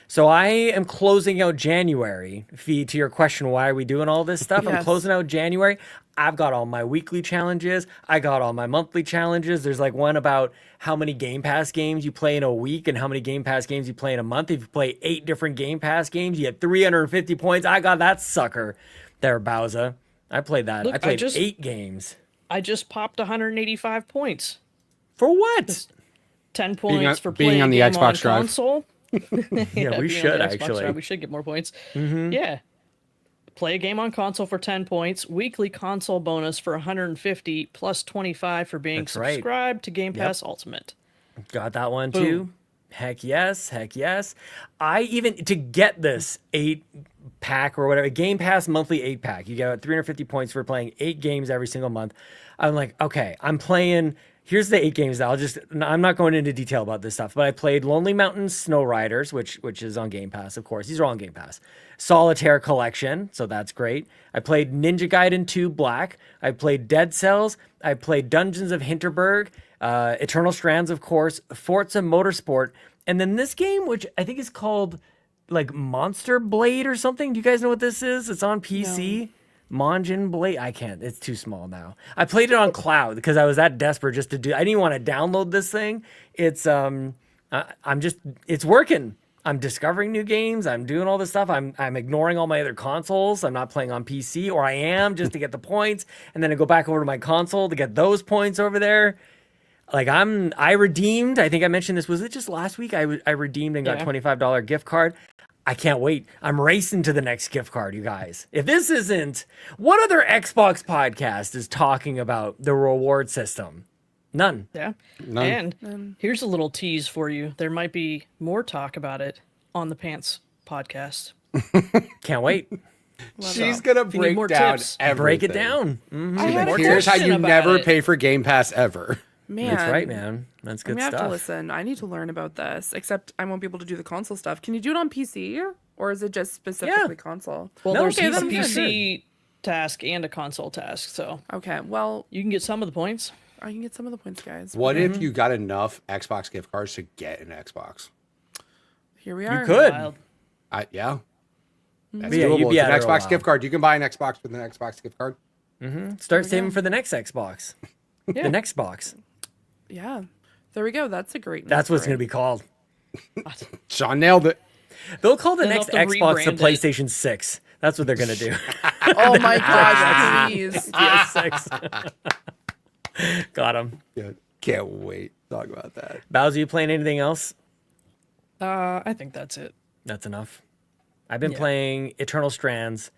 S3: So I am closing out January. Fee, to your question, why are we doing all this stuff? I'm
S5: Yes.
S3: closing out January. I've got all my weekly challenges. I got all my monthly challenges. There's one about how many Game Pass games you play in a week and how many Game Pass games you play in a month. If you play 8 different Game Pass games, you get 350 points. I got that sucker there, Bowser. I played that.
S1: Look,
S3: I played
S1: I just-
S3: 8 games.
S1: I just popped 185 points.
S3: For what?
S1: 10
S4: Being
S1: points
S4: on-
S1: for
S4: being
S1: playing
S4: on the
S1: game
S4: Xbox Drive.
S1: console.
S3: Yeah, we
S1: being on
S3: should
S1: the Xbox
S3: actually.
S1: Drive, we should get more points. Yeah. Play a game on console for 10 points. Weekly console bonus for 150 plus 25 for being
S3: That's right.
S1: subscribed to Game
S3: Yep.
S1: Pass Ultimate.
S3: Got that one
S1: Boom.
S3: too. Heck yes, heck yes. I even to get this 8-pack or whatever, Game Pass monthly 8-pack, you get 350 points for playing 8 games every single month. I'm like, okay, I'm playing. Here's the 8 games that I'm not going into detail about this stuff, but I played Lonely Mountain Snow Riders, which is on Game Pass, of course. These are all on Game Pass. Solitaire Collection, so that's great. I played Ninja Gaiden 2 Black. I played Dead Cells. I played Dungeons of Hinterberg, Eternal Strands, of course, Forza Motorsport, and then this game, which I think is called Monster Blade or something. Do you guys know what this is? It's on PC. Monjin Blade. I can't. It's too small now. I played it on cloud because I was that desperate just to do. I didn't even want to download this thing. It's it's working. I'm discovering new games. I'm doing all this stuff. I'm ignoring all my other consoles. I'm not playing on PC, or I am just to get the points, and then I go back over to my console to get those points over there. I redeemed. I think I mentioned this. Was it just last week? I redeemed and got
S1: Yeah.
S3: $25 gift card. I can't wait. I'm racing to the next gift card, you guys. If this isn't, what other Xbox podcast is talking about the reward system? None.
S1: Yeah.
S4: None.
S1: And here's a little tease for you. There might be more talk about it on the Pants podcast.
S3: Can't wait.
S4: She's gonna
S1: you need
S4: break
S1: more
S4: down
S1: tips,
S4: everything.
S3: Break it down.
S5: I had a
S4: Here's how
S5: question
S4: you
S1: about
S4: never
S1: it.
S4: pay for Game Pass ever.
S5: Man,
S3: That's right, man. That's
S5: I'm
S3: good
S5: gonna have to
S3: stuff.
S5: listen. I need to learn about this. Except I won't be able to do the console stuff. Can you do it on PC, or is it just specifically console?
S1: Well,
S3: No,
S1: there's
S3: okay,
S1: a
S3: then I'm
S1: PC task and a console task, so
S5: Okay, well,
S1: you can get some of the points.
S5: I can get some of the points, guys.
S4: What if you got enough Xbox gift cards to get an Xbox?
S5: Here we are.
S3: You could.
S1: Wild.
S4: Yeah. That's
S3: Yeah, you'd
S4: doable.
S3: be
S4: It's
S3: at
S4: an
S3: it a
S4: Xbox
S3: while.
S4: gift card. You can buy an Xbox with an Xbox gift card.
S3: Start saving for the next Xbox.
S1: Yeah.
S3: The next box.
S5: Yeah, there we go. That's a great.
S3: That's what it's going to be called.
S4: Sean nailed it.
S3: They'll call the
S1: They'll
S3: next
S1: have to
S3: Xbox the
S1: rebrand it.
S3: PlayStation 6. That's what they're going to do.
S5: Oh my gosh, please.
S3: PS6. Got him.
S4: Yeah. Can't wait to talk about that.
S3: Bowser, you playing anything else?
S1: I think that's it.
S3: That's enough. I've been playing Eternal Strands,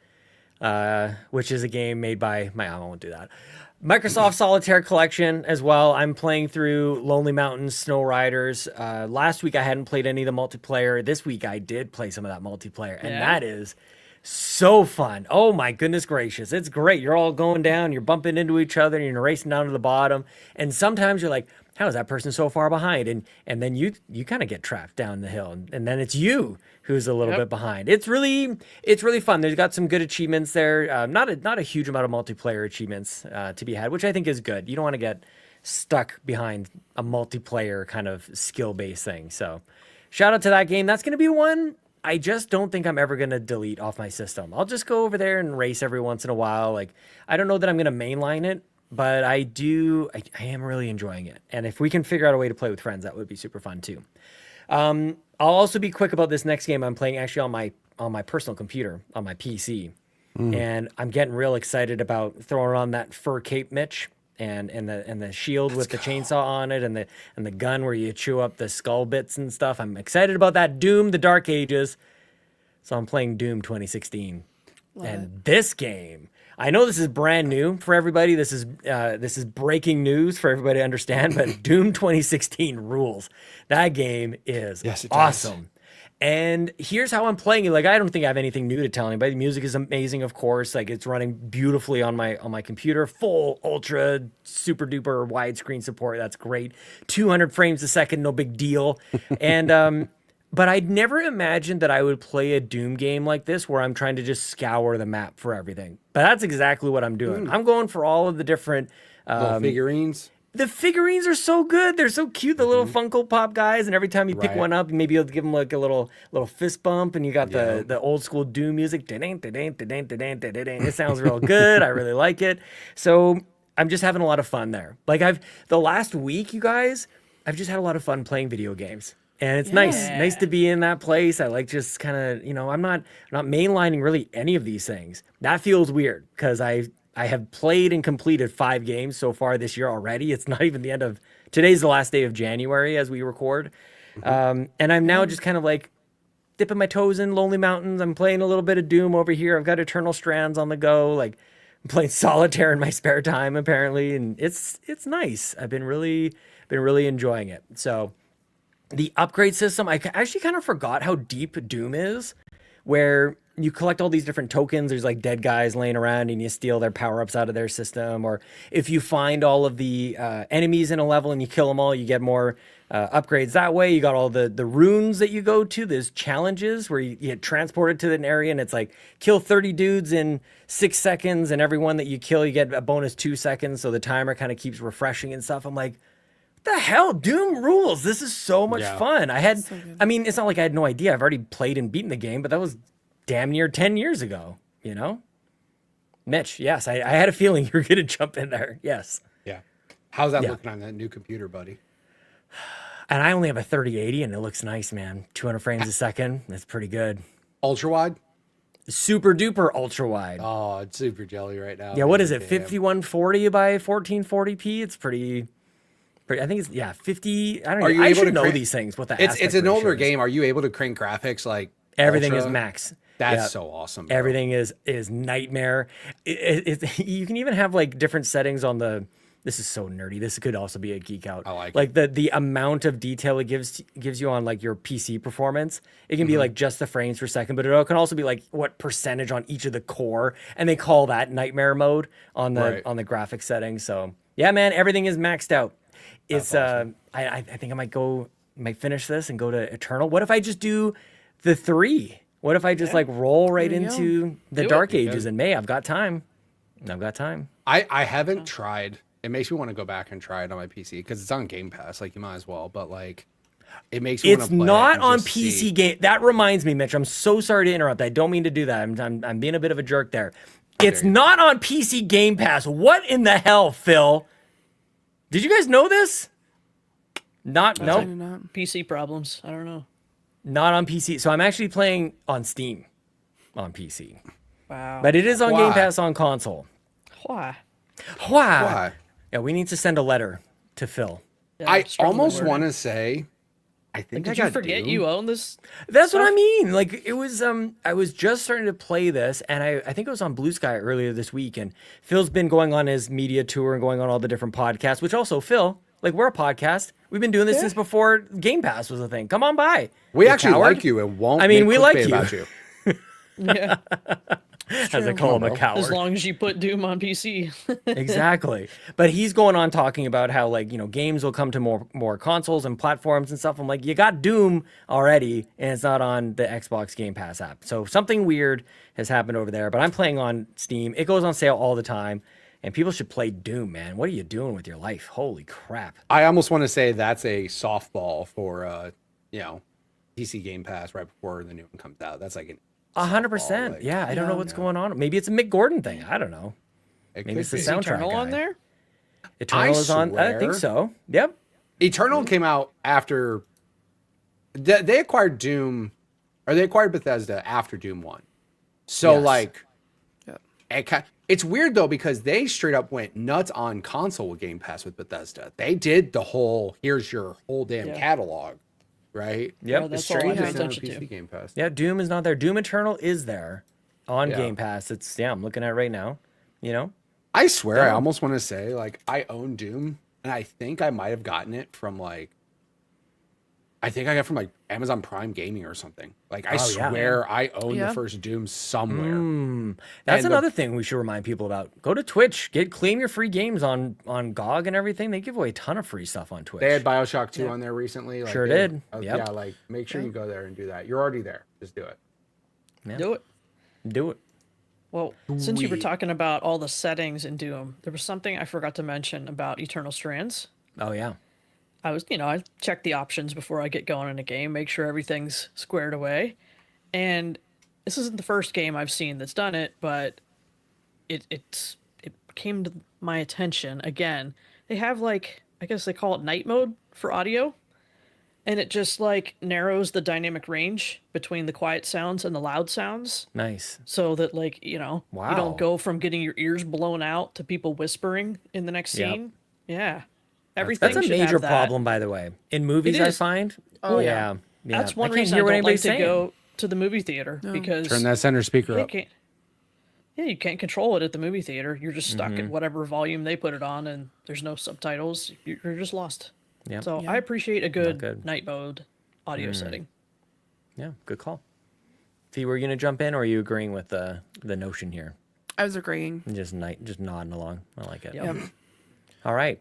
S3: which is a game made by I won't do that. Microsoft Solitaire Collection as well. I'm playing through Lonely Mountains, Snow Riders. Last week I hadn't played any of the multiplayer. This week I did play some of that multiplayer, and that is so fun. Oh my goodness gracious. It's great. You're all going down, you're bumping into each other, and you're racing down to the bottom. And sometimes you're like, how is that person so far behind? And then you kind of get trapped down the hill, and then it's you who's a little bit behind. It's really fun. There's got some good achievements there. Not a huge amount of multiplayer achievements to be had, which I think is good. You don't want to get stuck behind a multiplayer kind of skill-based thing. So shout out to that game. That's going to be one I just don't think I'm ever going to delete off my system. I'll just go over there and race every once in a while. Like, I don't know that I'm going to mainline it, but I am really enjoying it. And if we can figure out a way to play with friends, that would be super fun too. I'll also be quick about this next game I'm playing actually on my personal computer, on my PC. And I'm getting real excited about throwing on that fur cape, Mitch. And the shield with the chainsaw on it, and the gun where you chew up the skull bits and stuff. I'm excited about that. Doom: The Dark Ages. So I'm playing Doom 2016. This game, I know this is brand new for everybody. This is breaking news for everybody to understand, but Doom 2016 rules. That game is awesome. And here's how I'm playing it. Like, I don't think I have anything new to tell anybody. The music is amazing, of course. Like, it's running beautifully on my computer. Full, ultra, super duper widescreen support. That's great. 200 frames a second, no big deal. And but I'd never imagined that I would play a Doom game like this where I'm trying to just scour the map for everything. But that's exactly what I'm doing. I'm going for all of the different
S4: little figurines.
S3: The figurines are so good. They're so cute. The little Funko Pop guys, and every time you pick one up, maybe you'll give them like a little fist bump, and you got the old school Doom music. It sounds real good. I really like it. So I'm just having a lot of fun there. Like the last week, you guys, I've just had a lot of fun playing video games. And it's nice to be in that place. I like just kind of, I'm not mainlining really any of these things. That feels weird because I have played and completed 5 games so far this year already. It's not even the end of today's the last day of January as we record. And I'm now just kind of like dipping my toes in Lonely Mountains. I'm playing a little bit of Doom over here. I've got Eternal Strands on the go. Like, I'm playing solitaire in my spare time apparently, and it's nice. I've been really enjoying it. So the upgrade system, I actually kind of forgot how deep Doom is, where you collect all these different tokens. There's like dead guys laying around and you steal their power-ups out of their system. Or if you find all of the enemies in a level and you kill them all, you get more upgrades that way. You got all the runes that you go to. There's challenges where you get transported to an area and it's like kill 30 dudes in 6 seconds, and every one that you kill, you get a bonus 2 seconds. So the timer kind of keeps refreshing and stuff. I'm like, what the hell? Doom rules. This is so much fun. I mean, it's not like I had no idea. I've already played and beaten the game, but that was damn near 10 years ago, Mitch, yes, I had a feeling you were going to jump in there. Yes.
S4: Yeah. How's that looking on that new computer, buddy?
S3: And I only have a 3080 and it looks nice, man. 200 frames a second. That's pretty good.
S4: Ultra wide?
S3: Super duper ultra wide.
S4: Oh, it's super jelly right now.
S3: Yeah, what is it? 5140 by 1440p? It's pretty I think it's 50. I don't know. I should know these things. What the
S4: it's an older game. Are you able to crank graphics like
S3: everything
S4: ultra?
S3: is max?
S4: That's so awesome. Bro.
S3: Everything is nightmare. You can even have like different settings on the. This is so nerdy. This could also be a geek out.
S4: I like
S3: it. The amount of detail it gives you on like your PC performance. It can be like just the frames per second, but it can also be like what percentage on each of the core, and they call that nightmare mode on the graphic settings. So yeah, man, everything is maxed out. It's awesome. I think I might finish this and go to Eternal. What if I just do the 3? What if I just like roll right into the Dark Ages in May? I've got time.
S4: I haven't tried. It makes me want to go back and try it on my PC because it's on Game Pass. Like, you might as well. But like, it makes me want to play.
S3: It's not on PC game. That reminds me, Mitch. I'm so sorry to interrupt. I don't mean to do that. I'm being a bit of a jerk there. It's not on PC Game Pass. What in the hell, Phil? Did you guys know this? Nope.
S1: PC problems. I don't know.
S3: Not on PC. So I'm actually playing on Steam on PC.
S1: Wow.
S3: But it is on Game Pass on console.
S1: Why?
S3: Yeah, we need to send a letter to Phil.
S4: I almost want to say I think
S1: Did
S4: I
S1: you
S4: got
S1: forget
S4: Doom.
S1: you own this?
S3: That's what I
S1: stuff?
S3: mean. Like it was I was just starting to play this and I think it was on Blue Sky earlier this week and Phil's been going on his media tour and going on all the different podcasts, which also Phil, like we're a podcast. We've been doing this since before Game Pass was a thing. Come on by.
S4: We
S3: you
S4: actually
S3: coward.
S4: like you and won't
S3: I mean,
S4: make
S3: we like
S4: clickbait
S3: you.
S4: about you.
S1: Yeah,
S3: As I call him a coward.
S1: as long as you put Doom on PC.
S3: Exactly. But he's going on talking about how like, games will come to more consoles and platforms and stuff. I'm like, you got Doom already and it's not on the Xbox Game Pass app. So something weird has happened over there, but I'm playing on Steam. It goes on sale all the time and people should play Doom, man. What are you doing with your life? Holy crap.
S4: I almost want to say that's a softball for PC Game Pass right before the new one comes out. That's like an
S3: 100%.
S4: like,
S3: Yeah, I don't know what's going on. Maybe it's a Mick Gordon thing. I don't know. Maybe it's the
S1: Is
S3: soundtrack
S1: Eternal
S3: guy.
S1: on there?
S3: Eternal is on. I think
S4: swear.
S3: so. Yep.
S4: Eternal came out after they acquired Doom, or they acquired Bethesda after Doom 1. So
S3: Yes.
S4: like,
S5: Yep.
S4: it's weird though because they straight up went nuts on console with Game Pass with Bethesda. They did the whole here's your whole damn
S1: Yeah.
S4: catalog, right?
S3: Yep.
S1: Yeah, that's
S4: It's
S1: all I
S4: strange
S1: pay
S4: it's not on
S1: attention
S4: PC
S1: to.
S4: Game Pass.
S3: Yeah, Doom is not there. Doom Eternal is there on
S4: Yeah.
S3: Game Pass. It's I'm looking at it right now.
S4: I swear, I
S3: Yeah.
S4: almost want to say like I own Doom, and I think I might have gotten it from like, I think I got from like Amazon Prime Gaming or something. Like I
S3: Oh, yeah.
S4: swear I own
S5: Yeah.
S4: the first Doom somewhere.
S3: That's
S4: And
S3: another thing we should remind people about. Go to Twitch, claim your free games on GOG and everything. They give away a ton of free stuff on Twitch.
S4: They had Bioshock 2 on there recently. Like,
S3: Sure
S4: they-
S3: did. Yep.
S4: Yeah, like make sure you go there and do that. You're already there. Just do it.
S1: Do it.
S3: Do it.
S1: Well, since you were
S4: Sweet.
S1: talking about all the settings in Doom, there was something I forgot to mention about Eternal Strands.
S3: Oh yeah.
S1: I check the options before I get going in a game, make sure everything's squared away. And this isn't the first game I've seen that's done it, but it came to my attention again. They have like, I guess they call it night mode for audio, and it just like narrows the dynamic range between the quiet sounds and the loud sounds,
S3: Nice.
S1: so that like, you
S3: Wow.
S1: don't go from getting your ears blown out to people whispering in the next
S3: Yep.
S1: scene. Yeah. Everything
S3: That's a
S1: should have
S3: major
S1: that.
S3: problem, by the way. In movies,
S1: It
S3: I
S1: is.
S3: find.
S1: Oh,
S3: yeah.
S1: That's one
S3: I can't
S1: reason
S3: hear
S1: I
S3: what
S1: don't like
S3: anybody's
S1: to
S3: saying.
S1: go to the movie theater because
S4: Turn that center speaker
S1: you
S4: up.
S1: can't. Yeah, you can't control it at the movie theater. You're just stuck
S3: Mm-hmm.
S1: at whatever volume they put it on, and there's no subtitles. You're just lost.
S3: Yep.
S1: So
S5: Yeah.
S1: I appreciate a good,
S3: good.
S1: night mode audio setting.
S3: Yeah, good call. Fee, were you gonna jump in, or are you agreeing with the notion here?
S5: I was agreeing.
S3: And just nodding along. I like it.
S1: Yep.
S3: All right.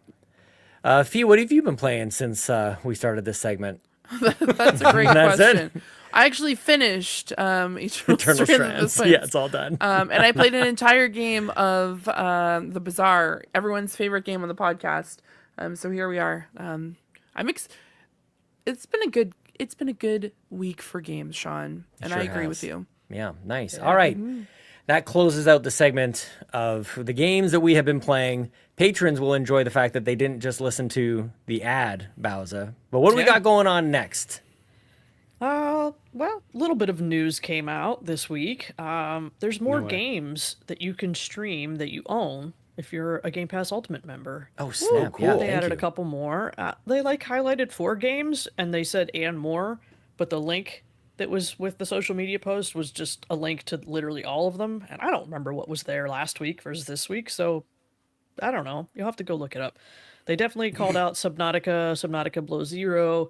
S3: Fee, what have you been playing since we started this segment?
S5: That's a great
S3: That's it.
S5: question. I actually finished Eternal
S3: Eternal
S5: Strands at this
S3: Strands.
S5: point.
S3: Yeah, it's all done.
S5: And I played an entire game of The Bazaar, everyone's favorite game on the podcast. So here we are. It's been a good week for games, Sean, and I
S3: sure
S5: agree
S3: has.
S5: with you.
S3: Yeah, nice. All right. That closes out the segment of the games that we have been playing. Patrons will enjoy the fact that they didn't just listen to the ad, Bowser. But what do we
S1: Yeah.
S3: got going on next?
S1: Well, a little bit of news came out this week. There's more
S4: No way.
S1: games that you can stream that you own if you're a Game Pass Ultimate member.
S3: Oh, snap.
S4: cool.
S3: Yeah,
S1: They
S3: thank
S1: added
S3: you.
S1: a couple more. They highlighted 4 games and they said and more, but the link that was with the social media post was just a link to literally all of them. And I don't remember what was there last week versus this week, so I don't know. You'll have to go look it up. They definitely called out Subnautica Below Zero,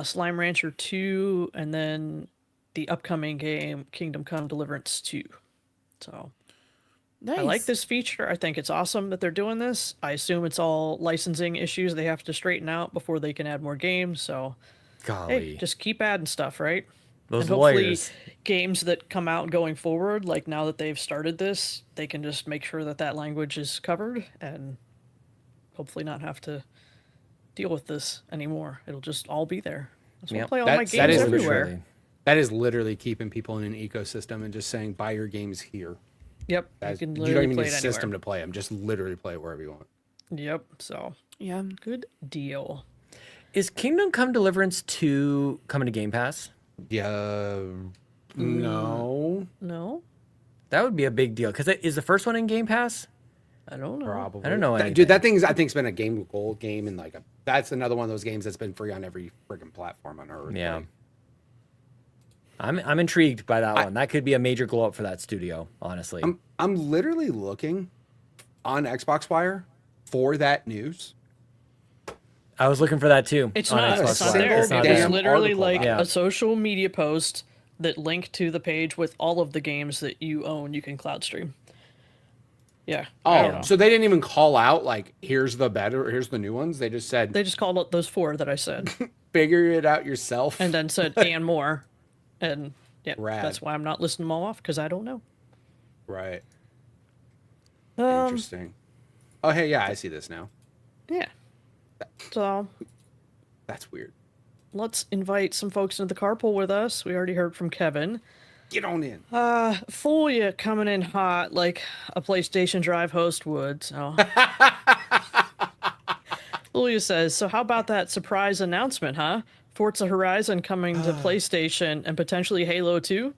S1: Slime Rancher 2, and then the upcoming game Kingdom Come Deliverance 2. So
S5: Nice.
S1: I like this feature. I think it's awesome that they're doing this. I assume it's all licensing issues they have to straighten out before they can add more games. So,
S3: Golly.
S1: hey, just keep adding stuff, right?
S3: Those
S1: and hopefully
S3: lawyers.
S1: games that come out going forward, like now that they've started this, they can just make sure that that language is covered and hopefully not have to deal with this anymore. It'll just all be there. That's why I
S3: Yep.
S1: play all my
S4: That
S1: games
S4: is
S1: everywhere.
S3: Literally.
S4: That is literally keeping people in an ecosystem and just saying buy your games here.
S1: Yep,
S4: That's,
S1: you can
S4: you don't
S1: literally
S4: even
S1: play
S4: need a
S1: it
S4: system
S1: anywhere.
S4: to play them. Just literally play it wherever you want.
S1: Yep, so
S5: Yeah.
S1: good deal.
S3: Is Kingdom Come Deliverance 2 coming to Game Pass?
S4: Yeah. No.
S1: No?
S3: That would be a big deal. Because is the first one in Game Pass?
S1: I don't know.
S4: Probably.
S3: I don't know anything.
S4: Dude, that thing's I think's been a Game of Gold game, and that's another one of those games that's been free on every friggin' platform on Earth.
S3: Yeah.
S4: Like,
S3: I'm intrigued by that one. That could be a major glow up for that studio, honestly.
S4: I'm literally looking on Xbox Wire for that news.
S3: I was looking for that too.
S1: It's
S3: on
S1: not.
S3: Xbox
S1: It's not
S3: Live.
S1: there.
S3: It's not
S1: It was
S4: damn
S1: literally
S4: article
S1: like
S3: about it.
S1: a social media post that linked to the page with all of the games that you own. You can cloud stream. Yeah. I don't know.
S4: So they didn't even call out like here's the new ones. They just said
S1: They just called out those 4 that I said,
S4: figure it out yourself.
S1: and then said and more, and yeah,
S4: Rad.
S1: that's why I'm not listing them all off because I don't know.
S4: Right.
S1: Um,
S4: Interesting. Oh hey, yeah, I see this now.
S1: yeah. So
S4: That's weird.
S1: let's invite some folks into the carpool with us. We already heard from Kevin.
S4: Get on in.
S1: Fulia coming in hot like a PlayStation Drive host would. So Fulia says, so how about that surprise announcement, huh? Forza Horizon coming to PlayStation and potentially Halo 2?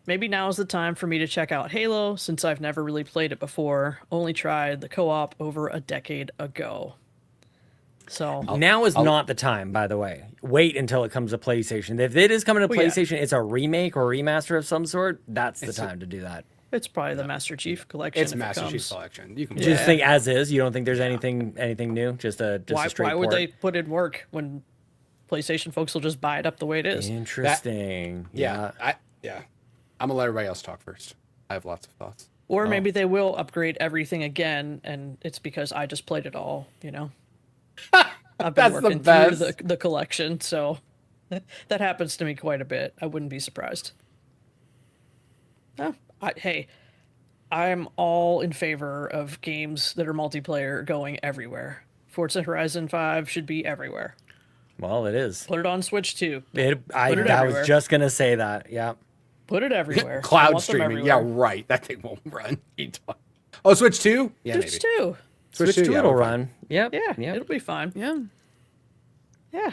S1: Maybe now is the time for me to check out Halo since I've never really played it before. Only tried the co-op over a decade ago. So
S3: Now is not the time, by the way. Wait until it comes to PlayStation. If it is coming to
S1: Well, yeah.
S3: PlayStation, it's a remake or remaster of some sort. That's the time to do that.
S1: it's probably the Master Chief collection.
S4: It's
S1: if it
S4: Master Chief
S1: comes.
S4: Collection. You can
S3: Do you just think as is? You don't think there's anything new? Just a straight
S1: Why would
S3: port?
S1: they put in work when PlayStation folks will just buy it up the way it is?
S3: Interesting.
S4: Yeah. I'm gonna let everybody else talk first. I have lots of thoughts.
S1: Or maybe they will upgrade everything again, and it's because I just played it all, you know? I've been
S4: That's the
S1: working through
S4: best.
S1: the collection, so that happens to me quite a bit. I wouldn't be surprised. Hey, I'm all in favor of games that are multiplayer going everywhere. Forza Horizon 5 should be everywhere.
S3: Well, it is.
S1: Put it on Switch too.
S3: I
S1: everywhere.
S3: was just gonna say that. Yeah.
S1: Put it everywhere. I
S4: Cloud
S1: want them
S4: streaming. Yeah,
S1: everywhere.
S4: right. That thing won't run. Oh, Switch 2? Yeah,
S1: Switch
S4: maybe.
S1: 2.
S3: Switch 2
S4: yeah,
S3: it'll
S4: we're fine.
S3: run. Yep.
S1: Yeah,
S3: Yep.
S1: it'll be fine.
S5: Yeah.
S1: Yeah.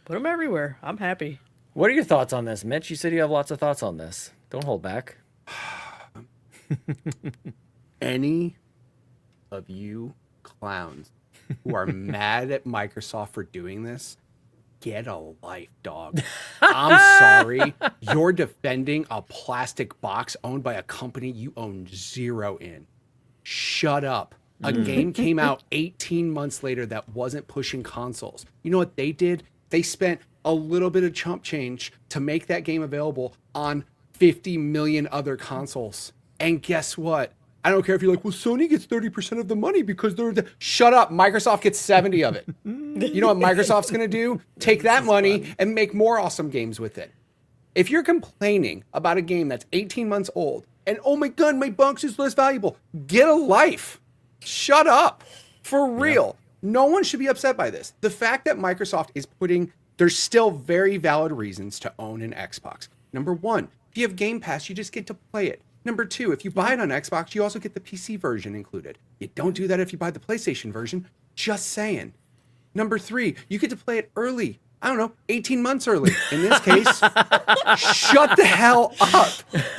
S1: Put them everywhere. I'm happy.
S3: What are your thoughts on this, Mitch? You said you have lots of thoughts on this. Don't hold back.
S4: Any of you clowns who are mad at Microsoft for doing this, get a life, dog. I'm sorry. You're defending a plastic box owned by a company you own zero in. Shut up. A game came out 18 months later that wasn't pushing consoles. You know what they did? They spent a little bit of chump change to make that game available on 50 million other consoles. And guess what? I don't care if you're like, well, Sony gets 30% of the money because they're the... Shut up. Microsoft gets 70 of it. You know what Microsoft's going to do? Take that money and make more awesome games with it. If you're complaining about a game that's 18 months old and, oh my God, my box is less valuable, get a life. Shut up. For real. No one should be upset by this. The fact that Microsoft is there's still very valid reasons to own an Xbox. Number one, if you have Game Pass, you just get to play it. Number two, if you buy it on Xbox, you also get the PC version included. You don't do that if you buy the PlayStation version. Just saying. Number three, you get to play it early. I don't know, 18 months early. In this case, shut the hell up.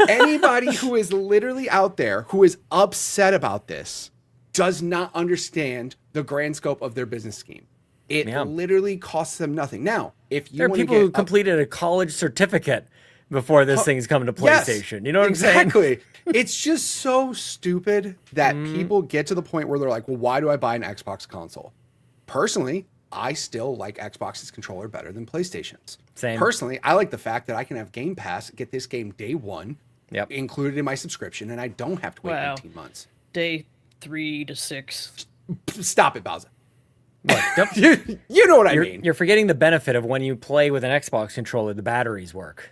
S4: Anybody who is literally out there who is upset about this does not understand the grand scope of their business scheme. It literally costs them nothing. Now, if you
S3: There are
S4: want to
S3: people who completed a college certificate before this thing's coming to PlayStation.
S4: Yes,
S3: You know what I'm saying?
S4: exactly. It's just so stupid that people get to the point where they're like, well, why do I buy an Xbox console? Personally, I still like Xbox's controller better than PlayStation's.
S3: Same.
S4: Personally, I like the fact that I can have Game Pass, get this game day one, included in my subscription, and I don't have to wait 18 months.
S1: Day 3 to 6.
S4: Stop it, Bowser.
S3: Look,
S4: You know what I mean.
S3: You're forgetting the benefit of when you play with an Xbox controller, the batteries work.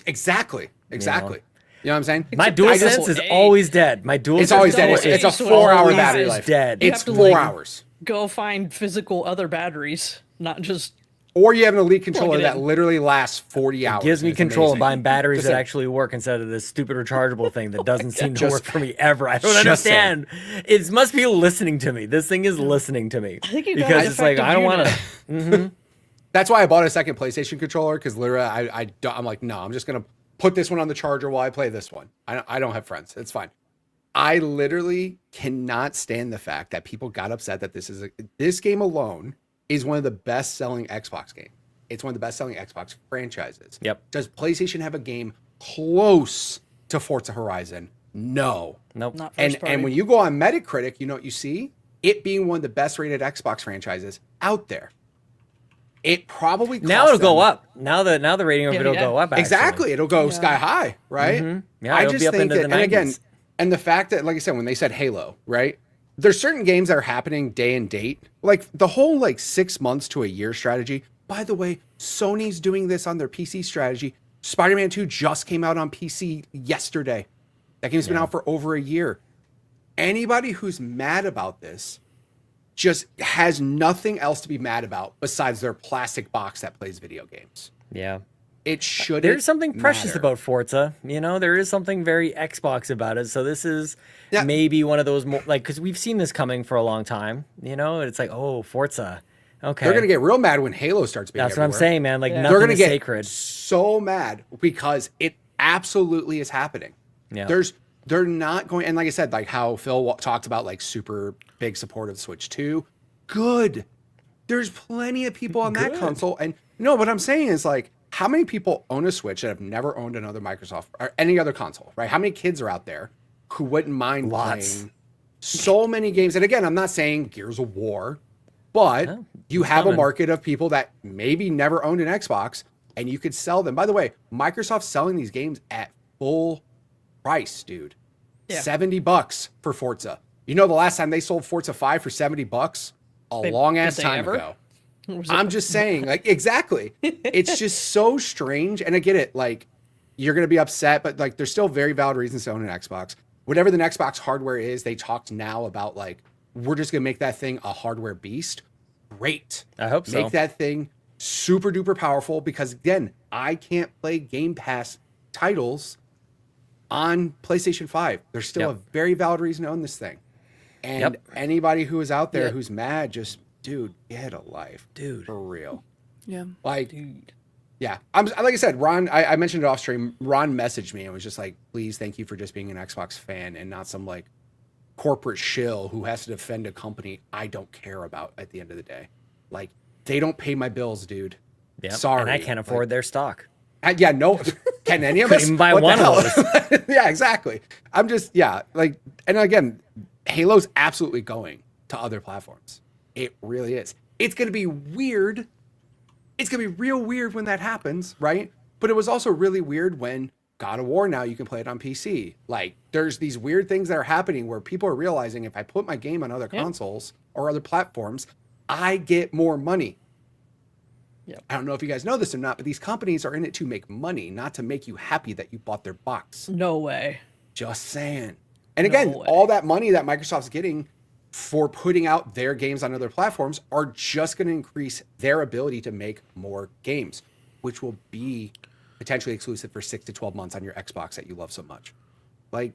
S4: Exactly. You know what I'm saying?
S3: My DualSense is always dead. My DualSense
S4: It's always dead. It's a 4-hour battery life.
S3: Dead.
S4: It's
S1: You have to,
S4: 4
S1: like,
S4: hours.
S1: Go find physical other batteries, not just...
S4: Or you have an Elite controller
S1: it
S4: that
S1: in.
S4: literally lasts 40 hours.
S3: Gives me
S4: It's
S3: control of
S4: amazing.
S3: buying batteries
S4: Just
S3: that
S4: saying.
S3: actually work instead of this stupid rechargeable thing that doesn't seem to
S4: Just-
S3: work for me ever. I don't
S4: just
S3: understand. It must be listening to me. This thing is listening to me.
S1: I think you got
S3: because
S1: an
S3: it's like I don't want to.
S4: That's why I bought a second PlayStation controller, because literally I'm like, no, I'm just going to put this one on the charger while I play this one. I don't have friends. It's fine. I literally cannot stand the fact that people got upset that this game alone is one of the best selling Xbox games. It's one of the best selling Xbox franchises.
S3: Yep.
S4: Does PlayStation have a game close to Forza Horizon? No.
S3: Nope.
S1: Not first party.
S4: And when you go on Metacritic, you know what you see? It being one of the best rated Xbox franchises out there. It probably cost
S3: Now it'll go
S4: them-
S3: up. Now the rating of it will go up. Actually.
S4: Exactly. It'll go sky high, right?
S3: Yeah, it'll be up into the
S4: and again,
S3: 90s.
S4: and the fact that, like I said, when they said Halo, right? There's certain games that are happening day and date. Like the whole 6 months to a year strategy. By the way, Sony's doing this on their PC strategy. Spider-Man 2 just came out on PC yesterday. That game's been out for over a year. Anybody who's mad about this just has nothing else to be mad about besides their plastic box that plays video games.
S3: Yeah.
S4: It shouldn't.
S3: There's something precious
S4: matter.
S3: about Forza. There is something very Xbox about it. So this is
S4: Yeah.
S3: maybe one of those more because we've seen this coming for a long time. It's like, oh, Forza. Okay.
S4: They're gonna get real mad when Halo starts being.
S3: That's what I'm
S4: everywhere.
S3: saying, man.
S4: They're
S3: Nothing
S4: gonna
S3: is
S4: get
S3: sacred.
S4: so mad because it absolutely is happening.
S3: Yeah.
S4: They're not going, and like I said, like how Phil talked about, super big support of Switch 2. Good. There's plenty of people on that console, and what I'm saying is how many people own a Switch that have never owned another Microsoft or any other console, right? How many kids are out there who wouldn't mind playing so many games? And again, I'm not saying Gears of War, but you have a market of people that maybe never owned an Xbox, and you could sell them. By the way, Microsoft's selling these games at full price, dude.
S1: Yeah.
S4: $70 for Forza. The last time they sold Forza 5 for $70? Long ass
S1: did they
S4: time
S1: ever?
S4: ago. I'm just saying, exactly. It's just so strange. And I get it. You're going to be upset, but there's still very valid reasons to own an Xbox. Whatever the Xbox hardware is, they talked now about we're just going to make that thing a hardware beast. Great.
S3: I hope so.
S4: Make that thing super duper powerful because again, I can't play Game Pass titles on PlayStation 5. There's still a very valid reason to own this thing. And anybody who is out there who's mad, just, dude, get a life.
S3: Dude.
S4: For real.
S5: Yeah.
S1: Dude.
S4: Yeah. Like I said, Ron, I mentioned it off stream. Ron messaged me and was just please, thank you for just being an Xbox fan and not some corporate shill who has to defend a company I don't care about at the end of the day. They don't pay my bills, dude.
S3: Yeah.
S4: Sorry.
S3: And I can't afford their stock.
S4: Yeah, no, can any of us
S3: even buy
S4: What the
S3: one
S4: hell?
S3: of those.
S4: Yeah, exactly. I'm just, and again, Halo's absolutely going to other platforms. It really is. It's going to be weird. It's going to be real weird when that happens, right? But it was also really weird when God of War now you can play it on PC. There's these weird things that are happening where people are realizing if I put my game on other consoles or other platforms, I get more money.
S1: Yep.
S4: I don't know if you guys know this or not, but these companies are in it to make money, not to make you happy that you bought their box.
S1: No way.
S4: Just saying. And again,
S1: way.
S4: all that money that Microsoft's getting for putting out their games on other platforms are just going to increase their ability to make more games, which will be potentially exclusive for 6 to 12 months on your Xbox that you love so much. I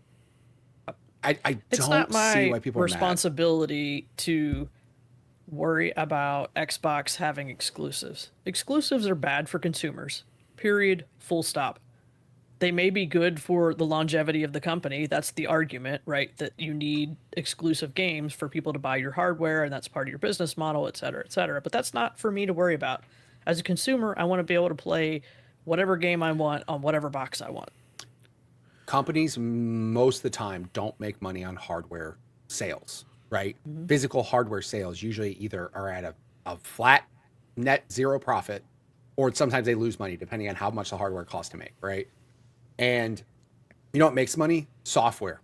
S1: It's
S4: don't
S1: not
S4: see
S1: my
S4: why people are mad.
S1: responsibility to worry about Xbox having exclusives. Exclusives are bad for consumers. Period. Full stop. They may be good for the longevity of the company. That's the argument, right? That you need exclusive games for people to buy your hardware, and that's part of your business model, et cetera, et cetera. But that's not for me to worry about. As a consumer, I want to be able to play whatever game I want on whatever box I want.
S4: Companies most of the time don't make money on hardware sales, right? Physical hardware sales usually either are at a flat net zero profit, or sometimes they lose money depending on how much the hardware costs to make, right? And you know what makes money? Software.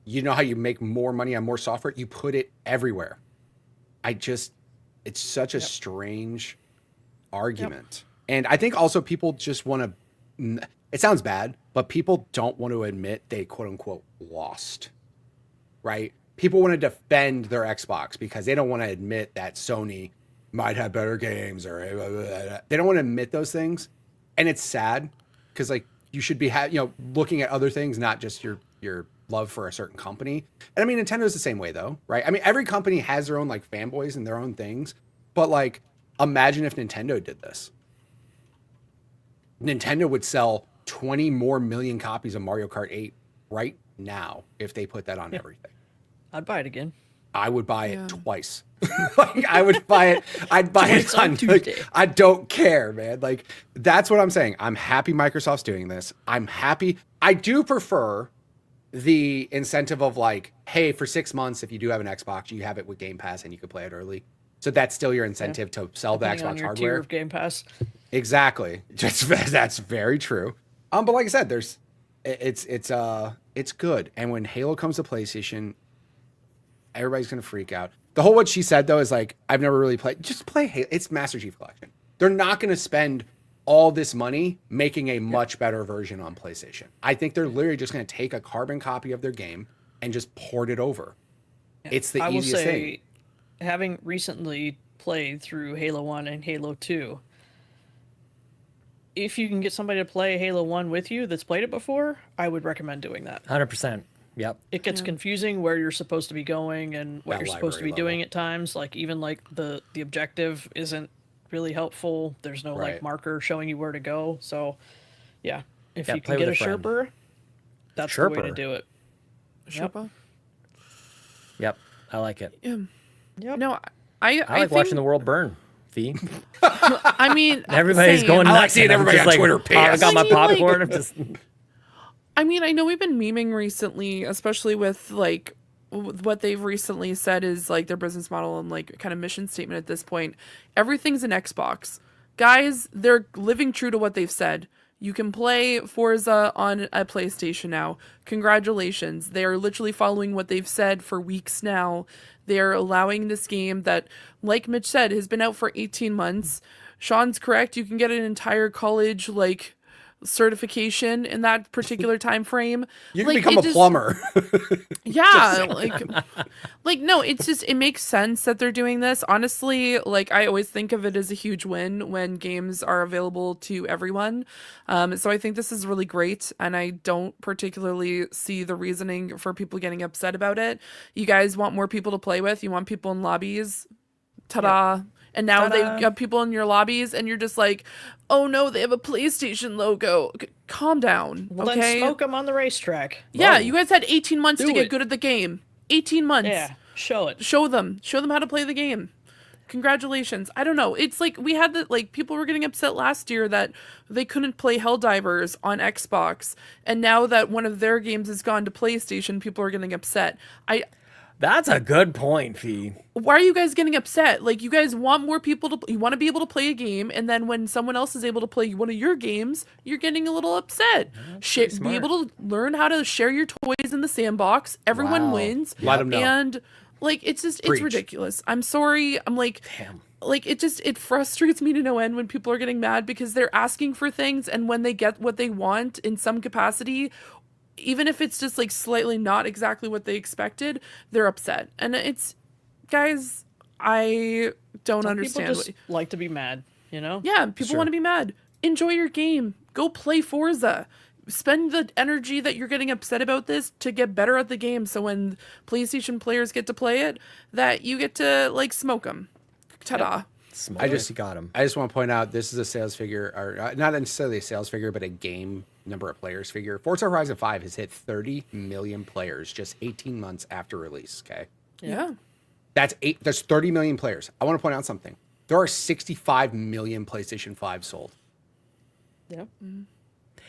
S4: You know how you make more money on more software? You put it everywhere. It's such a strange argument. And I think also people just want to, it sounds bad, but people don't want to admit they quote unquote lost, right? People want to defend their Xbox because they don't want to admit that Sony might have better games or they don't want to admit those things. And it's sad because you should be looking at other things, not just your love for a certain company. And I mean, Nintendo's the same way though, right? I mean, every company has their own fanboys and their own things, but imagine if Nintendo did this. Nintendo would sell 20 more million copies of Mario Kart 8 right now if they put that on everything.
S1: I'd buy it again.
S4: I would buy it twice. Like, I would buy it. I'd buy it
S1: Twice on
S4: on
S1: Tuesday.
S4: like, I don't care, man. Like, that's what I'm saying. I'm happy Microsoft's doing this. I'm happy. I do prefer the incentive of like, hey, for 6 months, if you do have an Xbox, you have it with Game Pass and you can play it early. So that's still your incentive to sell the
S1: Depending on
S4: Xbox
S1: your
S4: hardware.
S1: tier of Game Pass.
S4: Exactly. That's very true. But like I said, it's good. And when Halo comes to PlayStation, everybody's gonna freak out. The whole what she said though is like, I've never really played. Just play Halo. It's Master Chief Collection. They're not gonna spend all this money making a much better version on PlayStation. I think they're literally just gonna take a carbon copy of their game and just port it over. It's the
S1: I will
S4: easiest
S1: say,
S4: thing.
S1: having recently played through Halo 1 and Halo 2, if you can get somebody to play Halo 1 with you that's played it before, I would recommend doing that.
S3: 100%. Yep.
S1: It gets confusing where you're supposed to be going and what
S4: That
S1: you're supposed to be
S4: library
S1: doing
S4: level.
S1: at times. Like even like the objective isn't really helpful. There's no
S4: Right.
S1: like marker showing you where to go. So yeah, if
S3: Yeah,
S1: you
S3: play
S1: can get a
S3: with a friend.
S1: Sherper, that's the way to
S3: Sherper.
S1: do it.
S5: Sherpa.
S3: Yep. I like it.
S1: Yep.
S5: No,
S3: I like
S5: think,
S3: watching the world burn. Fee.
S5: I mean,
S3: Everybody's
S5: same.
S3: going
S4: I
S3: nuts.
S4: like seeing
S3: and I'm
S4: everybody
S3: just
S4: on
S3: like,
S4: Twitter
S3: oh, I
S4: pissed.
S3: got my
S5: I mean, like-
S3: popcorn. I'm just.
S5: I mean, I know we've been memeing recently, especially with like what they've recently said is like their business model and like kind of mission statement at this point. Everything's an Xbox. Guys, they're living true to what they've said. You can play Forza on a PlayStation now. Congratulations. They are literally following what they've said for weeks now. They're allowing this game that, like Mitch said, has been out for 18 months. Sean's correct. You can get an entire college, like, certification in that particular time frame.
S4: You can
S5: Like,
S4: become
S5: it
S4: a
S5: just-
S4: plumber.
S5: Yeah, like no, it's just it makes sense that they're doing this. Honestly, like I always think of it as a huge win when games are available to everyone. So I think this is really great, and I don't particularly see the reasoning for people getting upset about it. You guys want more people to play with. You want people in lobbies. Ta-da. And now
S1: Ta-da.
S5: they've got people in your lobbies, and you're just like, oh no, they have a PlayStation logo. Calm down,
S1: Well,
S5: okay?
S1: then smoke them on the racetrack.
S5: Yeah,
S4: Whoa.
S5: you guys had 18 months
S1: Do
S5: to get
S1: it.
S5: good at the game. 18 months.
S1: Yeah, show it.
S5: Show them how to play the game. Congratulations. I don't know. It's like we had the like people were getting upset last year that they couldn't play Helldivers on Xbox, and now that one of their games has gone to PlayStation, people are getting upset.
S3: That's a good point, Fee.
S5: Why are you guys getting upset? Like, you guys want more people to you want to be able to play a game, and then when someone else is able to play one of your games, you're getting a little upset. Be
S3: smart.
S5: able to learn how to share your toys in the sandbox. Everyone
S4: Wow.
S5: wins.
S4: Let 'em know.
S5: And like it's
S4: Preach.
S5: ridiculous. I'm sorry. I'm like
S3: Damn.
S5: like it frustrates me to no end when people are getting mad because they're asking for things, and when they get what they want in some capacity, even if it's just like slightly not exactly what they expected, they're upset. And it's, guys, I don't
S1: Some
S5: understand.
S1: people just like to be mad, you know?
S5: Yeah, people
S4: Sure.
S5: want to be mad. Enjoy your game. Go play Forza. Spend the energy that you're getting upset about this to get better at the game. So when PlayStation players get to play it, that you get to like smoke them. Ta-da.
S3: Smoke.
S4: just-
S3: got him.
S4: I just want to point out this is a sales figure, or not necessarily a sales figure, but a game number of players figure. Forza Horizon 5 has hit 30 million players just 18 months after release. Okay,
S5: Yeah.
S4: that's 30 million players. I want to point out something. There are 65 million PlayStation 5 sold.
S1: Yep.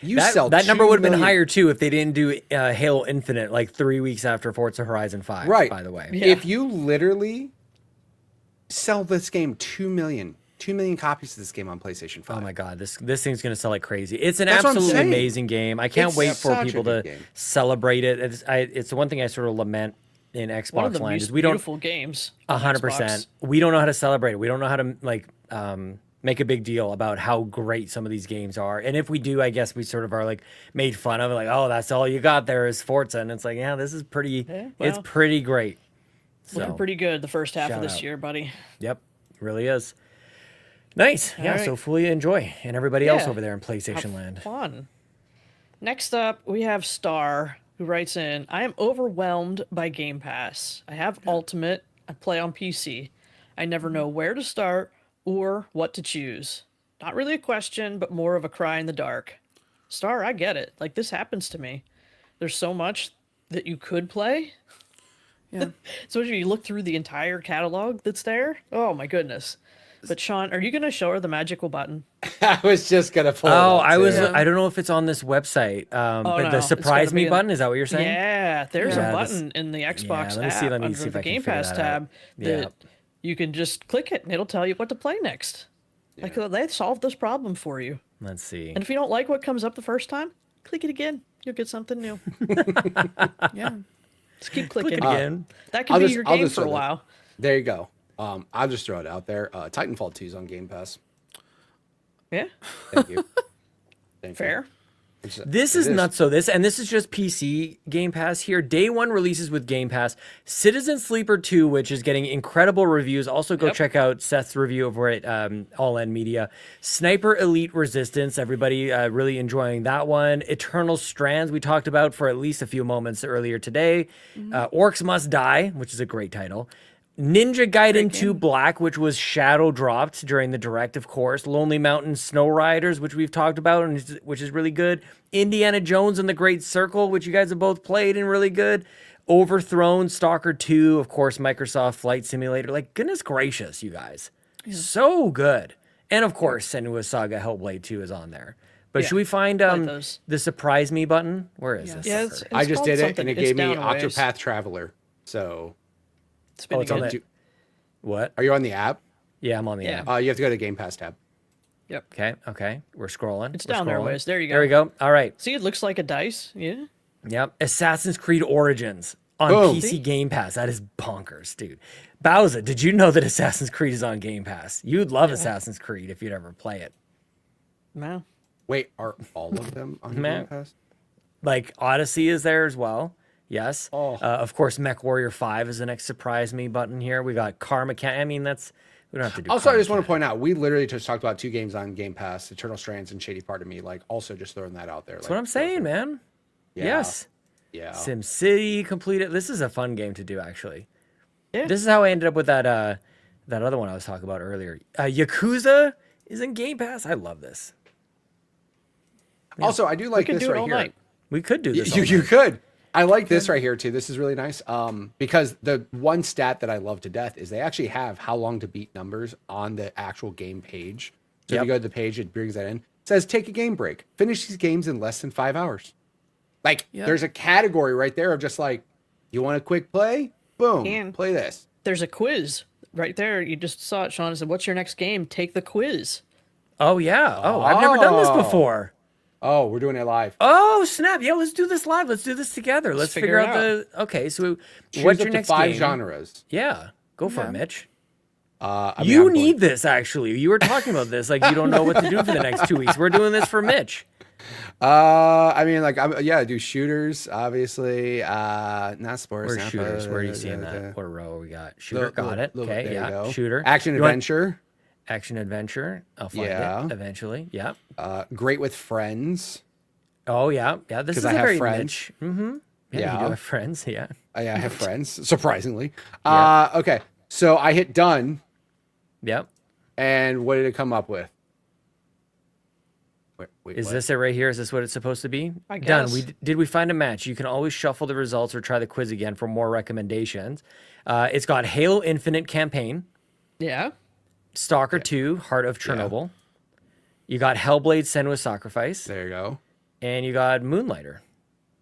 S4: You sell
S3: That number
S4: 2
S3: would have been
S4: million-
S3: higher too if they didn't do Halo Infinite like 3 weeks after Forza Horizon 5.
S4: Right.
S3: By the way.
S1: Yeah.
S4: If you literally sell this game 2 million copies of this game on PlayStation 5.
S3: Oh my god, this thing's gonna sell like crazy. It's an
S4: That's what I'm
S3: absolutely
S4: saying.
S3: amazing game. I can't
S4: It's
S3: wait for
S4: such a
S3: people
S4: good
S3: to
S4: game.
S3: celebrate it. It's the one thing I sort of lament in
S1: One of
S3: Xbox
S1: the
S3: land
S1: most
S3: is we don't
S1: beautiful games. on
S3: 100%.
S1: Xbox.
S3: We don't know how to celebrate it. We don't know how to like make a big deal about how great some of these games are. And if we do, I guess we sort of are like made fun of it, like, oh, that's all you got there is Forza, and it's like, yeah, this is pretty.
S1: Yeah,
S3: It's
S1: well,
S3: pretty great.
S1: Looking
S3: So,
S1: pretty good the first half
S3: shout
S1: of this
S3: out.
S1: year, buddy.
S3: Yep, really is. Nice. Yeah,
S1: right.
S3: so fully enjoy, and everybody else
S1: Yeah.
S3: over there in PlayStation
S1: Have
S3: land.
S1: fun. Next up, we have Star, who writes in, I am overwhelmed by Game Pass. I have Ultimate. I play on PC. I never know where to start or what to choose. Not really a question, but more of a cry in the dark. Star, I get it. Like, this happens to me. There's so much that you could play.
S5: Yeah.
S1: So if you look through the entire catalog that's there, oh my goodness. But Sean, are you going to show her the magical button?
S4: I was just gonna pull.
S3: Oh,
S4: it up,
S3: I was.
S4: too.
S3: I don't know if it's on this website. But
S1: no,
S3: the
S1: it's
S3: surprise
S1: gonna
S3: me
S1: be in-
S3: button, is that what you're saying?
S1: Yeah, there's
S3: Yeah,
S1: a
S3: this-
S1: button in the Xbox
S3: let me
S1: app
S3: see
S1: under
S3: if
S1: the
S3: I can
S1: Game
S3: figure
S1: Pass
S3: that out.
S1: tab
S3: Yeah.
S1: that you can just click it and it'll tell you what to play next. Like they solved this problem for you.
S3: Let's see.
S1: And if you don't like what comes up the first time, click it again. You'll get something new.
S5: Yeah.
S1: Just keep clicking.
S3: Click it again.
S1: That can
S4: I'll
S1: be
S4: just-
S1: your
S4: I'll
S1: game
S4: just
S1: for a
S4: throw that-
S1: while.
S4: There you go. I'll just throw it out there. Titanfall 2 is on Game Pass.
S1: Yeah,
S4: Thank you. Thank
S1: fair.
S4: You.
S3: This is nuts. So this is just PC Game Pass here. Day one releases with Game Pass. Citizen Sleeper 2, which is getting incredible reviews. Also go check out Seth's review over at All End Media. Sniper Elite Resistance. Everybody really enjoying that one. Eternal Strands we talked about for at least a few moments earlier today. Orcs Must Die, which is a great title. Ninja Gaiden 2 Black, which was shadow dropped during the direct, of course. Lonely Mountain Snow Riders, which we've talked about, and which is really good. Indiana Jones and the Great Circle, which you guys have both played and really good. Overthrown, Stalker 2, of course, Microsoft Flight Simulator. Like, goodness gracious, you guys. So good. And of course, Senua's Saga Hellblade 2 is on there. But
S1: Yeah,
S3: should we find
S1: those.
S3: the surprise me button? Where is this?
S1: Yeah,
S3: sucker?
S4: I just
S1: called
S4: did it,
S1: something.
S4: and it
S1: It's
S4: gave me
S1: down a ways.
S4: Octopath Traveler. So,
S1: It's been
S3: it's on
S1: good.
S3: the- What?
S4: are you on the app?
S3: Yeah, I'm on the
S1: Yeah.
S3: app.
S4: You have to go to Game Pass tab.
S1: Yep.
S3: Okay. We're scrolling.
S1: It's
S3: We're
S1: down there a
S3: scrolling.
S1: ways. There you go.
S3: There we go. All right.
S1: See, it looks like a dice. Yeah.
S3: Yep. Assassin's Creed Origins on
S4: Boom.
S3: PC Game Pass. That is bonkers, dude. Bowser, did you know that Assassin's Creed is on Game Pass? You'd love Assassin's Creed if you'd ever play it.
S1: Wow.
S4: Wait, are all of them on
S3: Man.
S4: Game Pass?
S3: Like Odyssey is there as well. Yes.
S4: Oh.
S3: Of course, Mech Warrior 5 is the next surprise me button here. We got Car Mechanic. I mean, we don't have to do
S4: Also,
S3: Car
S4: I just want to
S3: Mechanic.
S4: point out, we literally just talked about 2 games on Game Pass, Eternal Strands and Shady Part of Me. Like, also just throwing that out there.
S3: That's what I'm saying, man.
S4: Yeah.
S3: Yes.
S4: Yeah.
S3: SimCity completed. This is a fun game to do, actually.
S1: Yeah.
S3: This is how I ended up with that other one I was talking about earlier. Yakuza is in Game Pass. I love this.
S4: Also, I do
S1: We
S4: like
S1: could
S4: this
S1: do it
S4: right
S1: all
S4: here.
S1: night.
S3: We could do this.
S4: You,
S3: all
S4: you
S3: night.
S4: could. I like this right here too. This is really nice. Because the one stat that I love to death is they actually have how long to beat numbers on the actual game page. So if you go to the page, it brings that in. It says take a game break. Finish these games in less than 5 hours. Like there's a category right there of just like, you want a quick play? Boom.
S1: And-
S4: play this.
S1: There's a quiz right there. You just saw it, Sean. It said, "What's your next game? Take the quiz."
S3: Oh yeah. Oh, I've never done this before.
S4: Oh, we're doing it live.
S3: Oh snap! Yeah, let's do this live. Let's do this together. Let's
S1: figure
S3: figure
S1: it
S3: out the. Okay, so
S4: Choose
S3: what's
S4: up
S3: your
S4: to
S3: next
S4: 5
S3: game?
S4: genres.
S3: Yeah, go for it, Mitch.
S4: I mean,
S3: You
S4: I'm
S3: need
S4: going-
S3: this actually. You were talking about this like you don't know what to do for the next 2 weeks. We're doing this for Mitch.
S4: I mean, like, I do shooters, obviously. Not sports.
S3: Where's
S4: not
S3: shooters? Where are you seeing
S4: the-
S3: that? What row we got? Shooter,
S4: Little-
S3: got it.
S4: little-
S3: Okay,
S4: there you
S3: yeah.
S4: go.
S3: Shooter.
S4: Action
S3: You want-
S4: adventure.
S3: Action adventure. I'll find
S4: Yeah.
S3: it eventually. Yeah.
S4: Great with friends.
S3: Oh yeah, yeah. This
S4: 'Cause
S3: is
S4: I
S3: a
S4: have
S3: very
S4: friends.
S3: Mitch. Mm-hmm. Yeah, you
S4: Yeah.
S3: do have friends. Yeah.
S4: I have friends, surprisingly.
S3: Yeah.
S4: Okay, so I hit done,
S3: Yep.
S4: and what did it come up with? Wait,
S3: Is
S4: what?
S3: this it right here? Is this what it's supposed to be?
S1: I
S3: Done.
S1: guess.
S3: Did we find a match? You can always shuffle the results or try the quiz again for more recommendations. It's got Halo Infinite campaign,
S1: Yeah.
S3: Stalker 2, Heart of Chernobyl. You got Hellblade: Senua's Sacrifice,
S4: There you go.
S3: and you got Moonlighter.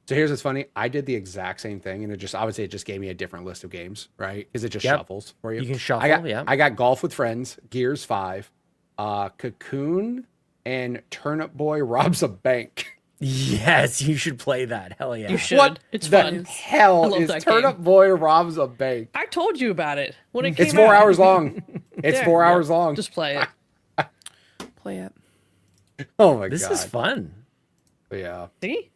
S4: So here's what's funny. I did the exact same thing, and I would say it just gave me a different list of games, right? Because it just
S3: Yep.
S4: shuffles for you.
S3: You can shuffle,
S4: I got,
S3: yeah.
S4: I got Golf with Friends, Gears 5, Cocoon, and Turnip Boy Robs a Bank.
S3: Yes, you should play that. Hell yeah.
S1: You should.
S4: What
S1: It's
S4: the
S1: fun. I
S4: hell
S1: love
S4: is
S1: that
S4: Turnip
S1: game.
S4: Boy Robs a Bank?
S1: I told you about it when it came
S4: It's 4
S1: out.
S4: hours long. It's
S1: Yeah,
S4: 4
S1: yeah.
S4: hours long.
S1: Just play it.
S5: Play it.
S4: Oh my
S3: This
S4: god.
S3: is fun.
S4: Yeah.
S1: See?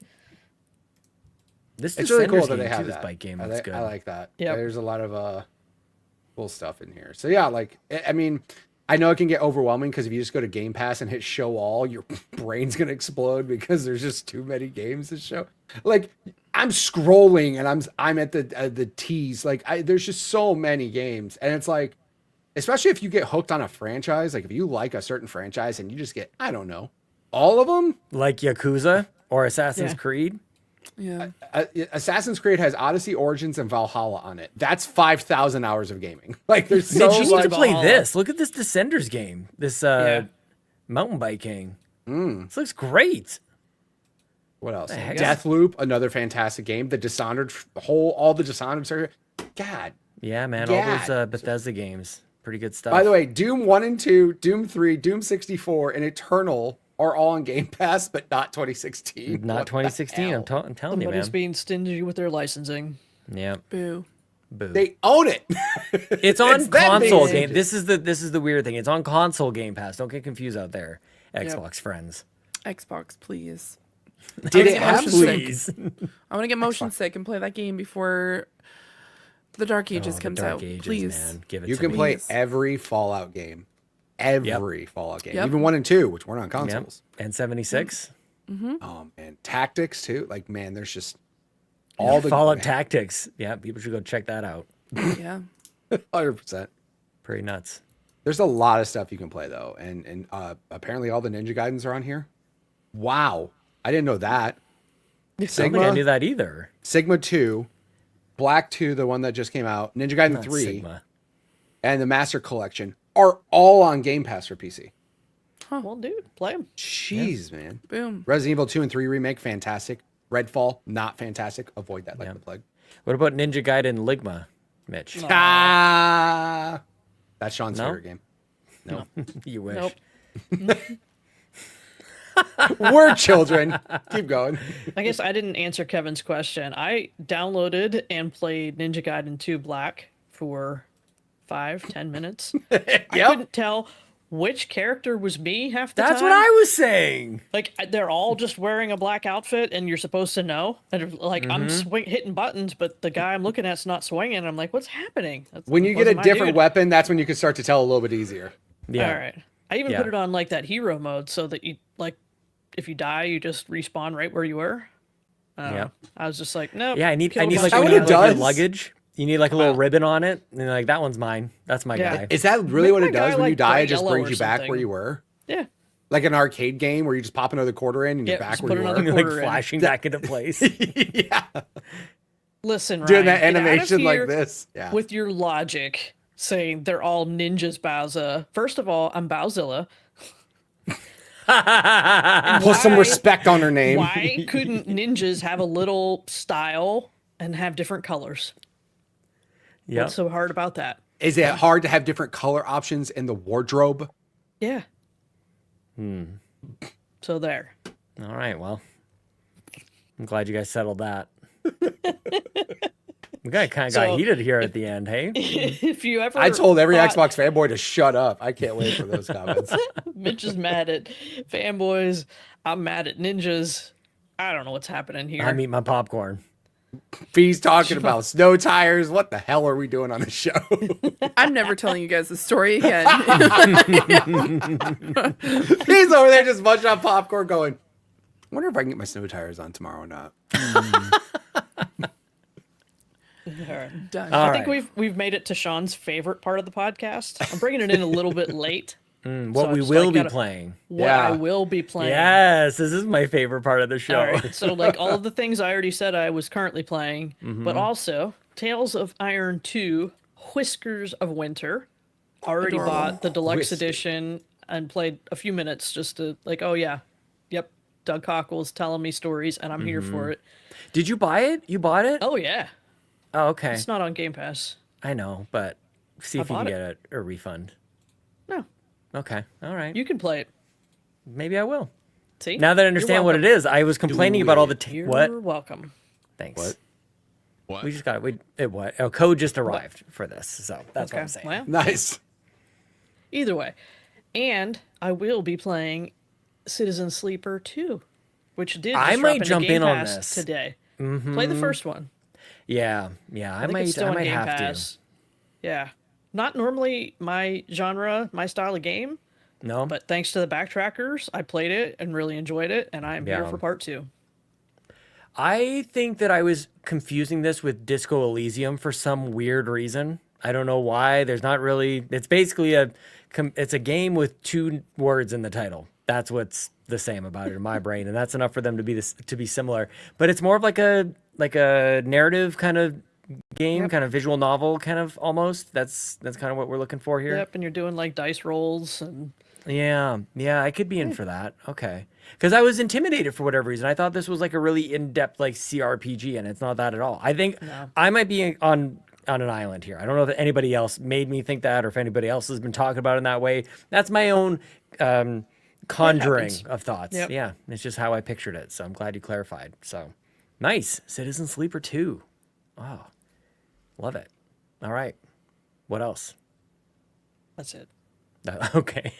S3: This
S4: It's really cool
S3: Descenders
S4: that
S3: game
S4: they have
S3: too, this
S4: that.
S3: bike game
S4: I,
S3: looks
S4: li-
S3: good.
S4: I like that.
S1: Yep.
S4: There's a lot of cool stuff in here. So yeah, like I mean, I know it can get overwhelming because if you just go to Game Pass and hit show all, your brain's gonna explode because there's just too many games to show. Like I'm scrolling and I'm at the T's. Like there's just so many games, and it's like, especially if you get hooked on a franchise, like if you like a certain franchise and you just get, I don't know, all of them.
S3: Like Yakuza or Assassin's
S1: Yeah.
S3: Creed.
S5: Yeah.
S4: Assassin's Creed has Odyssey, Origins, and Valhalla on it. That's 5,000 hours of gaming. Like there's so
S3: Mitch, you need
S4: much.
S3: to play
S1: Valhalla.
S3: this. Look at this Descenders game. This mountain biking. This looks great.
S4: What else?
S3: heck?
S4: Deathloop, another fantastic game. The Dishonored, all the Dishonored series. God.
S3: Yeah, man. All those Bethesda games. Pretty good stuff.
S4: By the way, Doom 1 and 2, Doom 3, Doom 64, and Eternal are all on Game Pass, but not 2016.
S3: Not 2016. I'm telling you,
S1: Somebody's
S3: man.
S1: being stingy with their licensing.
S3: Yeah.
S5: Boo.
S3: Boo.
S4: They own it.
S3: It's on
S4: It's them being
S3: console
S4: stingy.
S3: game. This is the weird thing. It's on console Game Pass. Don't get confused out there, Xbox friends.
S5: Xbox, please.
S4: Did it
S5: get
S4: have
S5: motion sick.
S3: Please.
S5: I want to get motion sick and play that game before the Dark Ages
S3: The
S5: comes
S3: Dark
S5: out.
S3: Ages,
S5: Please.
S3: man. Give it
S4: You
S3: to
S4: can
S3: me.
S4: play
S5: Please.
S4: every Fallout game. Every Fallout game.
S5: Yep.
S4: Even 1 and 2, which weren't on
S3: Yep.
S4: consoles.
S3: And 76.
S4: Oh, man. Tactics, too. Like, man, there's just all the...
S3: Fallout Tactics. Yeah, people should go check that out.
S5: Yeah.
S4: 100%.
S3: Pretty nuts.
S4: There's a lot of stuff you can play, though. And apparently all the Ninja Gaidens are on here. Wow. I didn't know that.
S3: I don't think I knew that either.
S4: Sigma 2, Black 2, the one that just came out, Ninja Gaiden
S3: Not
S4: 3,
S3: Sigma.
S4: and the Master Collection are all on Game Pass for PC.
S1: Well, dude, play them.
S4: Jeez, man.
S5: Boom.
S4: Resident Evil 2 and 3 remake, fantastic. Redfall, not fantastic. Avoid that like the plague.
S3: What about Ninja Gaiden Ligma, Mitch?
S4: Ah, that's Sean's
S3: No?
S4: favorite game.
S3: No. You wish.
S1: Nope.
S4: We're children. Keep going.
S1: I guess I didn't answer Kevin's question. I downloaded and played Ninja Gaiden 2 Black for 5-10 minutes. I couldn't tell which character was me half the time.
S3: That's what I was saying.
S1: Like, they're all just wearing a black outfit, and you're supposed to know. And like, I'm hitting buttons, but the guy I'm looking at's not swinging. I'm like, what's happening?
S4: When you get a
S1: Wasn't my
S4: different
S1: dude.
S4: weapon, that's when you can start to tell a little bit easier.
S3: Yeah.
S1: All right. I even
S3: Yeah.
S1: put it on like that hero mode so that you like, if you die, you just respawn right where you were.
S3: Yeah.
S1: I was just like, no.
S3: Yeah, I need like
S4: that
S3: when
S4: what
S3: you
S4: it
S3: have, like, your
S4: does?
S3: luggage. You need like a little ribbon on it, and you're like, that one's mine. That's my
S1: Yeah.
S3: guy.
S4: Is that really
S1: Make
S4: what
S1: my
S4: it does?
S1: guy,
S4: When you
S1: like,
S4: die,
S1: bright
S4: it just
S1: yellow
S4: brings
S1: or
S4: you back
S1: something.
S4: where you were?
S1: Yeah.
S4: Like an arcade game where you just pop another quarter in and you're
S1: Yeah,
S4: back
S1: just
S4: where
S1: put
S4: you
S1: another
S4: were?
S3: You're like
S1: quarter in.
S3: flashing back into place.
S4: Yeah.
S1: Listen, Ryan,
S4: Doing that
S1: get out of
S4: animation like
S1: here
S4: this. Yeah.
S1: with your logic saying they're all ninjas, Bowser. First of all, I'm Bowzilla.
S4: Put some
S1: why-
S4: respect on her name.
S1: Why couldn't ninjas have a little style and have different colors?
S3: Yep.
S1: What's so hard about that?
S4: Is it hard to have different color options in the wardrobe?
S1: Yeah. So there.
S3: All right. Well, I'm glad you guys settled that. We kind of
S1: So-
S3: got heated here at the end, hey?
S1: If you ever
S4: I told every
S1: thought
S4: Xbox fanboy to shut up. I can't wait for those comments.
S1: Mitch is mad at fanboys, I'm mad at ninjas. I don't know what's happening here.
S3: I'm eating my popcorn.
S4: Fee's talking about snow tires. What the hell are we doing on the show?
S5: I'm never telling you guys the story again.
S4: He's over there just munching on popcorn going, I wonder if I can get my snow tires on tomorrow or not.
S1: All right.
S5: Done.
S3: All
S1: I think
S3: right.
S1: we've made it to Sean's favorite part of the podcast. I'm bringing it in a little bit late.
S3: What
S1: So
S3: we
S1: just,
S3: will
S1: like,
S3: be
S1: gotta-
S3: playing.
S1: What
S4: Yeah.
S1: I will be playing.
S3: Yes, this is my favorite part of the show.
S1: All right. So like all of the things I already said I was currently playing,
S3: Mm-hmm.
S1: but also Tales of Iron 2, Whiskers of Winter. Already
S5: Adorable.
S1: bought the deluxe
S4: Whiskers.
S1: edition and played a few minutes just to like, oh yeah, yep. Doug Cockle's telling me stories and I'm here
S3: Mm-hmm.
S1: for it.
S3: Did you buy it? You bought it?
S1: Oh yeah.
S3: Oh, okay.
S1: It's not on Game Pass.
S3: I know, but see if you can
S1: bought
S3: get a refund.
S1: No.
S3: Okay. All right.
S1: You can play it.
S3: Maybe I will.
S1: See?
S3: Now that I understand what it is, I was complaining about all the
S1: You're
S3: what?
S1: welcome.
S3: Thanks.
S4: What?
S3: We just got what? Oh, code just arrived for this, so that's what I'm saying.
S1: Well,
S4: Nice.
S1: either way. And I will be playing Citizen Sleeper 2, which did
S3: I
S1: just
S3: might
S1: drop into
S3: jump
S1: Game
S3: in on
S1: Pass
S3: this.
S1: today. Play the first one.
S3: Yeah, I
S1: I think
S3: might,
S1: it's still
S3: I
S1: on
S3: might
S1: Game
S3: have
S1: Pass. Yeah. Not normally my genre, my style of game,
S3: to. No,
S1: but thanks to the backtrackers, I played it and really enjoyed it, and I'm here
S3: Yeah.
S1: for part 2.
S3: I think that I was confusing this with Disco Elysium for some weird reason. I don't know why. There's not really. It's basically it's a game with 2 words in the title. That's what's the same about it in my brain, and that's enough for them to be similar. But it's more of like a narrative kind of game, kind of visual novel, kind of almost. That's kind of what we're looking for here.
S1: Yep, and you're doing like dice rolls and
S3: Yeah, I could be in for that. Okay, because I was intimidated for whatever reason. I thought this was like a really in-depth like CRPG, and it's not that at all. I think I might be on an island here. I don't know if anybody else made me think that, or if anybody else has been talking about it in that way. That's my own conjuring of thoughts.
S1: Yep.
S3: Yeah, it's just how I pictured it. So I'm glad you clarified. So nice, Citizen Sleeper 2. Oh, love it. All right, what else?
S1: that's it.
S3: Okay.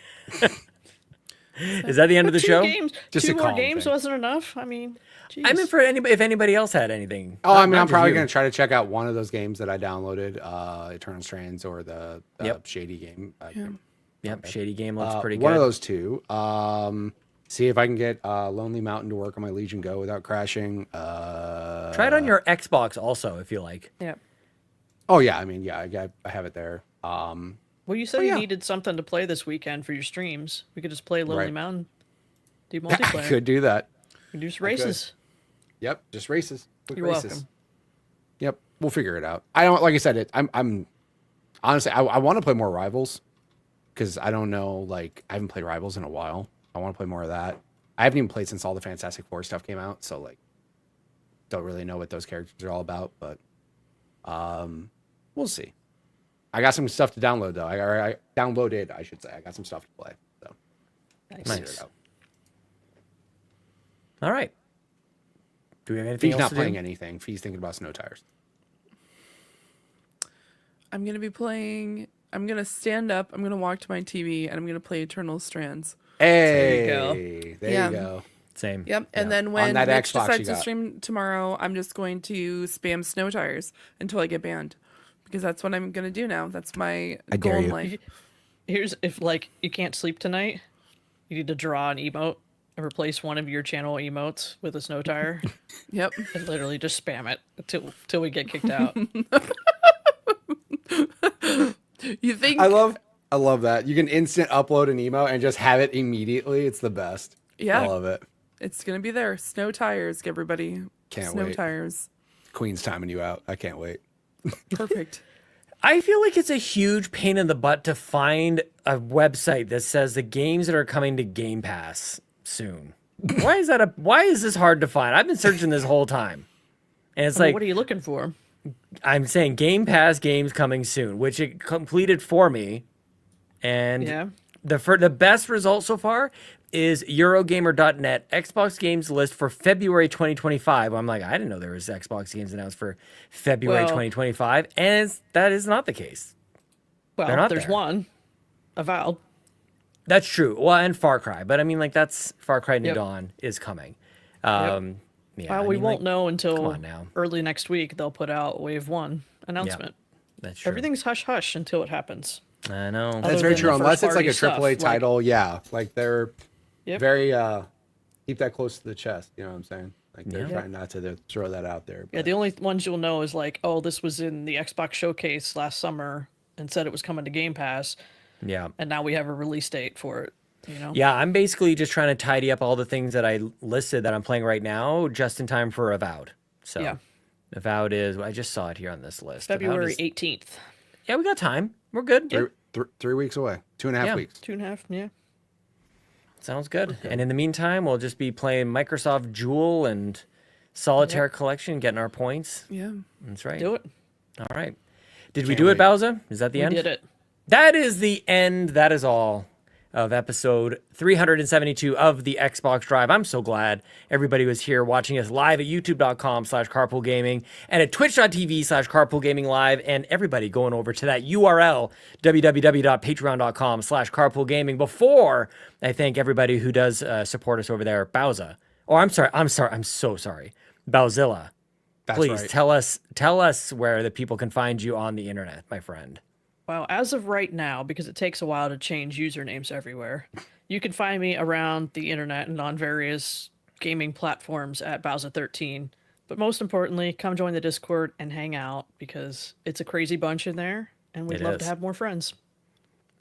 S3: Is that the end of the show?
S1: Games,
S4: Just
S1: two
S4: a
S1: more
S4: calm
S1: games
S4: thing.
S1: wasn't enough. I mean, geez.
S3: I mean, for anybody, if anybody else had anything.
S4: Oh, I mean,
S3: Not
S4: I'm
S3: just
S4: probably
S3: you.
S4: going to try to check out one of those games that I downloaded, Eternal Strands or the
S3: Yep.
S4: Shady game.
S3: Yep, Shady Game looks pretty good.
S4: One of those two. See if I can get Lonely Mountain to work on my Legion Go without crashing.
S3: Try it on your Xbox also, if you like.
S1: Yeah.
S4: Oh yeah, I mean, yeah, I have it there.
S1: Well, you said you needed something to play this weekend for your streams. We could just play Lonely
S4: Right.
S1: Mountain. Do
S4: I
S1: multiplayer.
S4: could do that.
S1: We do some races.
S4: Yep, just races. Quick
S1: You're
S4: races.
S1: welcome.
S4: Yep, we'll figure it out. I don't like I said. I'm honestly I want to play more Rivals because I don't know. Like I haven't played Rivals in a while. I want to play more of that. I haven't even played since all the Fantastic Four stuff came out, so like don't really know what those characters are all about. But we'll see. I got some stuff to download though. I downloaded, I should say. I got some stuff to play. So we'll figure
S3: Nice.
S4: it out.
S3: All right. Do we have anything
S4: Fee's
S3: else
S4: not
S3: to
S4: playing
S3: do?
S4: anything. Fee's thinking about snow tires.
S5: I'm going to be playing. I'm going to stand up. I'm going to walk to my TV, and I'm going to play Eternal Strands.
S4: Hey, there
S5: Yeah.
S4: you go.
S3: Same.
S5: Yep. And
S4: Yeah.
S5: then
S4: On
S5: when
S4: that
S5: Mitch
S4: Xbox
S5: decides
S4: you
S5: to
S4: got.
S5: stream tomorrow, I'm just going to spam snow tires until I get banned. Because that's what I'm going to do now. That's my
S4: I
S5: goal
S4: dare
S5: in
S4: you.
S5: life.
S1: Here's if like you can't sleep tonight, you need to draw an emote and replace one of your channel emotes with a snow tire
S5: Yep.
S1: and literally just spam it till we get kicked out.
S5: You think?
S4: I love that. You can instant upload an emo and just have it immediately. It's the best.
S5: Yeah.
S4: I love it.
S5: It's going to be there. Snow tires, everybody.
S4: Can't
S5: Snow
S4: wait.
S5: tires.
S4: Queen's timing you out. I can't wait.
S5: Perfect.
S3: I feel like it's a huge pain in the butt to find a website that says the games that are coming to Game Pass soon. Why is this hard to find? I've been searching this whole time. And it's like
S1: What are you looking for?
S3: I'm saying Game Pass games coming soon, which it completed for me. And
S1: Yeah.
S3: the best result so far is Eurogamer.net Xbox games list for February 2025. I'm like, I didn't know there was Xbox games announced for February
S1: Well-
S3: 2025, and that is not the case.
S1: Well,
S3: They're not
S1: there's
S3: there.
S1: one. Avowed.
S3: That's true. Well, and Far Cry, but I mean, like that's Far Cry New
S1: Yep.
S3: Dawn is coming. Yeah,
S1: Well,
S3: I
S1: we
S3: mean,
S1: won't
S3: like,
S1: know
S3: come
S1: until
S3: on now.
S1: early next week. They'll put out Wave 1 announcement.
S3: That's true.
S1: Everything's hush hush until it happens.
S3: I know.
S1: Other
S4: That's very
S1: than
S4: true.
S1: the
S4: Unless it's like a
S1: first-party
S4: AAA
S1: stuff, like-
S4: title, yeah. Like they're
S1: Yep.
S4: very keep that close to the chest. You know what I'm saying? Like they're
S3: Yeah.
S4: trying not to throw that out there.
S1: Yeah,
S4: but-
S1: the only ones you'll know is like, oh, this was in the Xbox showcase last summer and said it was coming to Game Pass,
S3: Yeah.
S1: and now we have a release date for it. You know?
S3: Yeah, I'm basically just trying to tidy up all the things that I listed that I'm playing right now just in time for Avowed. So
S1: Yeah.
S3: Avowed is, I just saw it here on this list. Avowed
S1: February
S3: is-
S1: 18th.
S3: Yeah, we got time. We're good.
S4: 3 weeks away. 2.5
S3: Yeah.
S4: weeks.
S1: 2.5, yeah.
S3: Sounds good. And in the meantime, we'll just be playing Microsoft Jewel and Solitaire Collection, getting our points.
S5: Yeah.
S3: That's right.
S1: Do it.
S3: All right. Did we do it,
S4: wait.
S3: Bowser? Is that the
S1: We
S3: end?
S1: did it.
S3: That is the end. That is all of episode 372 of the Xbox Drive. I'm so glad everybody was here watching us live at youtube.com/carpoolgaming and at twitch.tv/carpoolgaminglive, and everybody going over to that URL, www.patreon.com/carpoolgaming. Before I thank everybody who does support us over there, Bowser. Oh, I'm so sorry. Bowzilla.
S4: That's
S3: Please
S4: right.
S3: tell us where the people can find you on the internet, my friend.
S1: Well, as of right now, because it takes a while to change usernames everywhere, you can find me around the internet and on various gaming platforms at Bowser13. But most importantly, come join the Discord and hang out because it's a crazy bunch in there, and we'd
S3: It
S1: love
S3: is.
S1: to have more friends.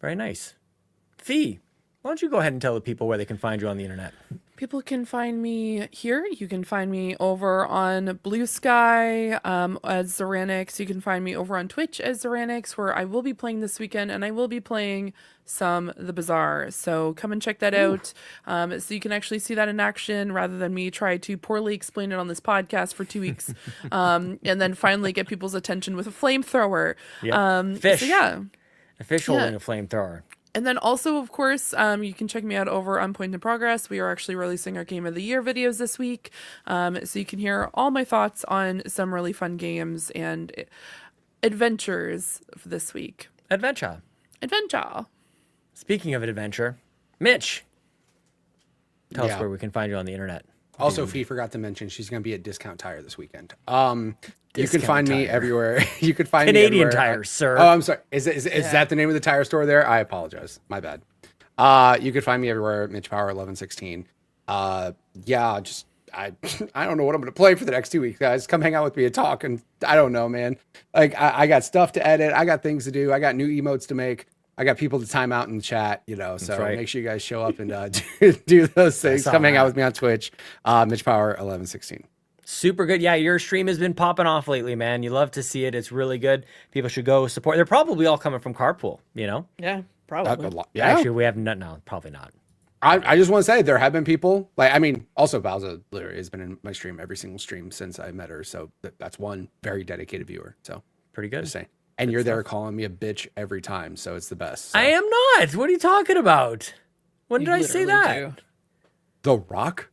S3: Very nice. Fee, Why don't you go ahead and tell the people where they can find you on the internet?
S5: People can find me here. You can find me over on Blue Sky as Zeranix. You can find me over on Twitch as Zeranix, where I will be playing this weekend, and I will be playing some The Bazaar. So come and check that out, so you can actually see that in action rather than me try to poorly explain it on this podcast for 2 weeks, and then finally get people's attention with a flamethrower.
S3: Fish.
S5: So yeah.
S3: A fish holding a flamethrower.
S5: And then also, of course, you can check me out over on Point in Progress. We are actually releasing our Game of the Year videos this week. So you can hear all my thoughts on some really fun games and adventures for this week.
S3: Adventure. Speaking of adventure, Mitch, tell us where we can find you on the internet.
S4: Also, Fee forgot to mention she's going to be at Discount Tire this weekend. You can find me everywhere. You can find
S3: Canadian
S4: me
S3: Tire, sir.
S4: Oh, I'm sorry. Is that the name of the tire store there? I apologize. My bad. You can find me everywhere. Mitch Power 1116. I don't know what I'm going to play for the next 2 weeks, guys. Come hang out with me and talk. And I don't know, man. Like I got stuff to edit. I got things to do. I got new emotes to make. I got people to time out in the chat, so make sure you guys show up and do those things. Come hang out with me on Twitch. Mitch Power 1116.
S3: Super good. Yeah, your stream has been popping off lately, man. You love to see it. It's really good. People should go support. They're probably all coming from Carpool,
S1: Yeah, probably.
S4: Yeah.
S3: Actually, we have no, probably not.
S4: I just want to say there have been people also Bowser literally has been in my stream every single stream since I met her. So that's one very dedicated viewer. So
S3: pretty good.
S4: Just saying. And you're there calling me a bitch every time. So it's the best. So.
S3: I am not. What are you talking about? When did I say that?
S4: The Rock?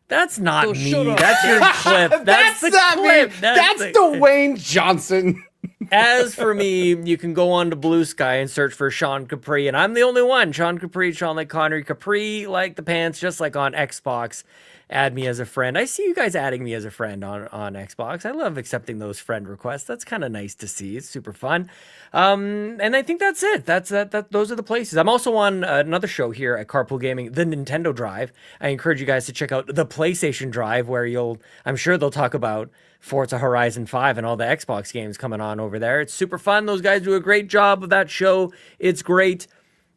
S3: That's not me. That's your clip. That's the
S4: not
S3: clip.
S4: Me. That's Dwayne Johnson.
S3: As for me, you can go on to Blue Sky and search for Sean Capri, and I'm the only one. Sean Capri, Sean like Connery, Capri like the pants, just like on Xbox. Add me as a friend. I see you guys adding me as a friend on Xbox. I love accepting those friend requests. That's kind of nice to see. It's super fun. And I think that's it. Those are the places. I'm also on another show here at Carpool Gaming, the Nintendo Drive. I encourage you guys to check out the PlayStation Drive, where I'm sure they'll talk about Forza Horizon 5 and all the Xbox games coming on over there. It's super fun. Those guys do a great job of that show. It's great.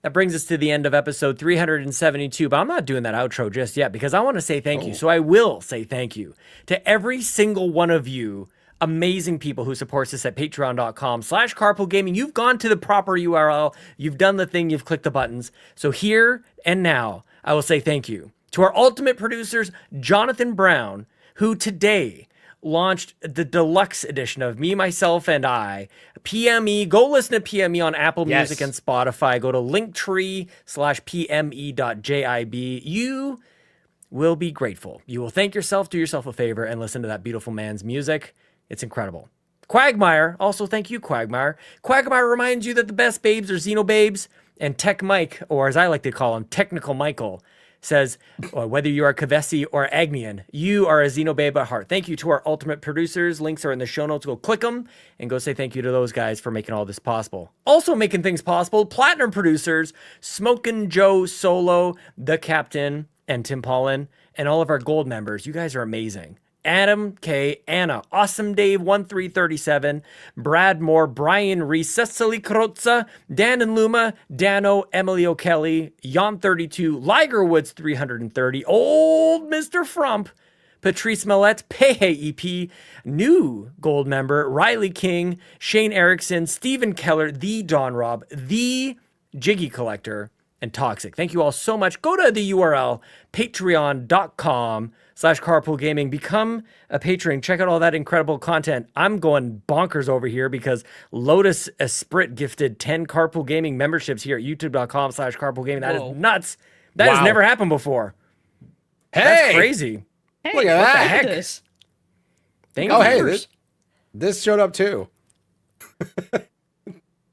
S3: That brings us to the end of episode 372, but I'm not doing that outro just yet because I want to say thank you. So I will say thank you to every single one of you amazing people who supports us at patreon.com/carpoolgaming. You've gone to the proper URL. You've done the thing. You've clicked the buttons. So here and now, I will say thank you to our ultimate producers, Jonathan Brown, who today launched the deluxe edition of Me, Myself, and I. PME, go listen to PME on Apple Music and Spotify. Go to linktree/pme.jib. You will be grateful. You will thank yourself, do yourself a favor, and listen to that beautiful man's music. It's incredible. Cwagmire, also thank you, Cwagmire. Cwagmire reminds you that the best babes are Xenobabes, and TechMike, or as I like to call him, Technical Michael, says, whether you are Kevesi or Agnian, you are a Xenobabe at heart. Thank you to our ultimate producers. Links are in the show notes. Go click them and go say thank you to those guys for making all this possible. Also making things possible, platinum producers, Smokin Joe, Solo, The Captain, and Tim Paullin, and all of our gold members. You guys are amazing. Adam K, Anna, Awesome Dave 1337, Brad Moore, Brian Reese, Cecily Carrozza, Dan and Luma, Dannohh, Emily O'Kelly, Jan 32, Liger Woods 330, OldMrFrump, Patrice Mallette, Peje EP, new gold member, Riley King, Shane Erickson, Stephen Keller, TheDonRob, the Jiggy Collector, and Toxic. Thank you all so much. Go to the URL, patreon.com/carpoolgaming. Become a patron. Check out all that incredible content. I'm going bonkers over here because Lotus Esprit gifted 10 Carpool Gaming memberships here at youtube.com/carpoolgaming. That is nuts. That has never happened before.
S4: Hey!
S3: That's crazy.
S1: Hey,
S4: look at that.
S1: Look at
S3: Heck.
S1: this.
S3: Thank
S4: Oh,
S3: you.
S4: hey, this showed up too.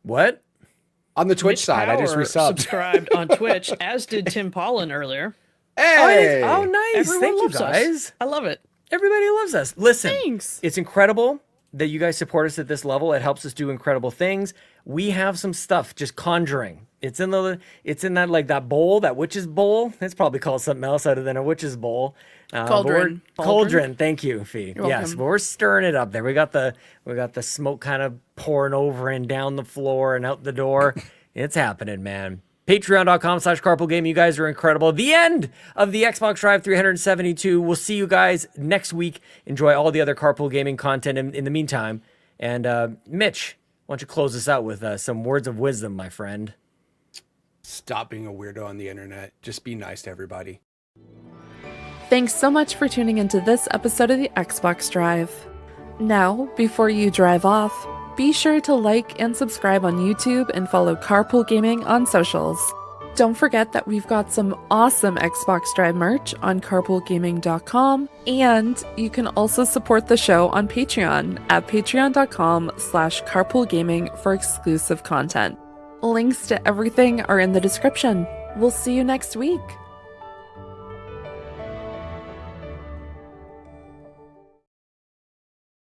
S3: What?
S4: On the Twitch
S1: Mitch
S4: side, I just
S1: Power
S4: resubbed.
S1: subscribed on Twitch, as did Tim Paullin earlier.
S4: Hey!
S3: Oh, nice.
S1: Everyone
S3: Thank you,
S1: loves
S3: guys.
S1: us. I love it.
S3: Everybody loves us. Listen,
S5: Thanks.
S3: it's incredible that you guys support us at this level. It helps us do incredible things. We have some stuff just conjuring. It's in that like that bowl, that witch's bowl. It's probably called something else other than a witch's bowl.
S5: Cauldron.
S3: Cauldron. Thank you, Fee.
S5: You're
S3: Yes,
S5: welcome.
S3: but we're stirring it up there. We got the smoke kind of pouring over and down the floor and out the door. It's happening, man. Patreon.com/carpoolgaming. You guys are incredible. The end of the Xbox Drive 372. We'll see you guys next week. Enjoy all the other carpool gaming content in the meantime. And Mitch, why don't you close us out with some words of wisdom, my friend?
S4: Stop being a weirdo on the internet. Just be nice to everybody.
S5: Thanks so much for tuning into this episode of the Xbox Drive. Now, before you drive off, be sure to like and subscribe on YouTube and follow Carpool Gaming on socials. Don't forget that we've got some awesome Xbox Drive merch on carpoolgaming.com, and you can also support the show on Patreon at patreon.com/carpoolgaming for exclusive content. Links to everything are in the description. We'll see you next week.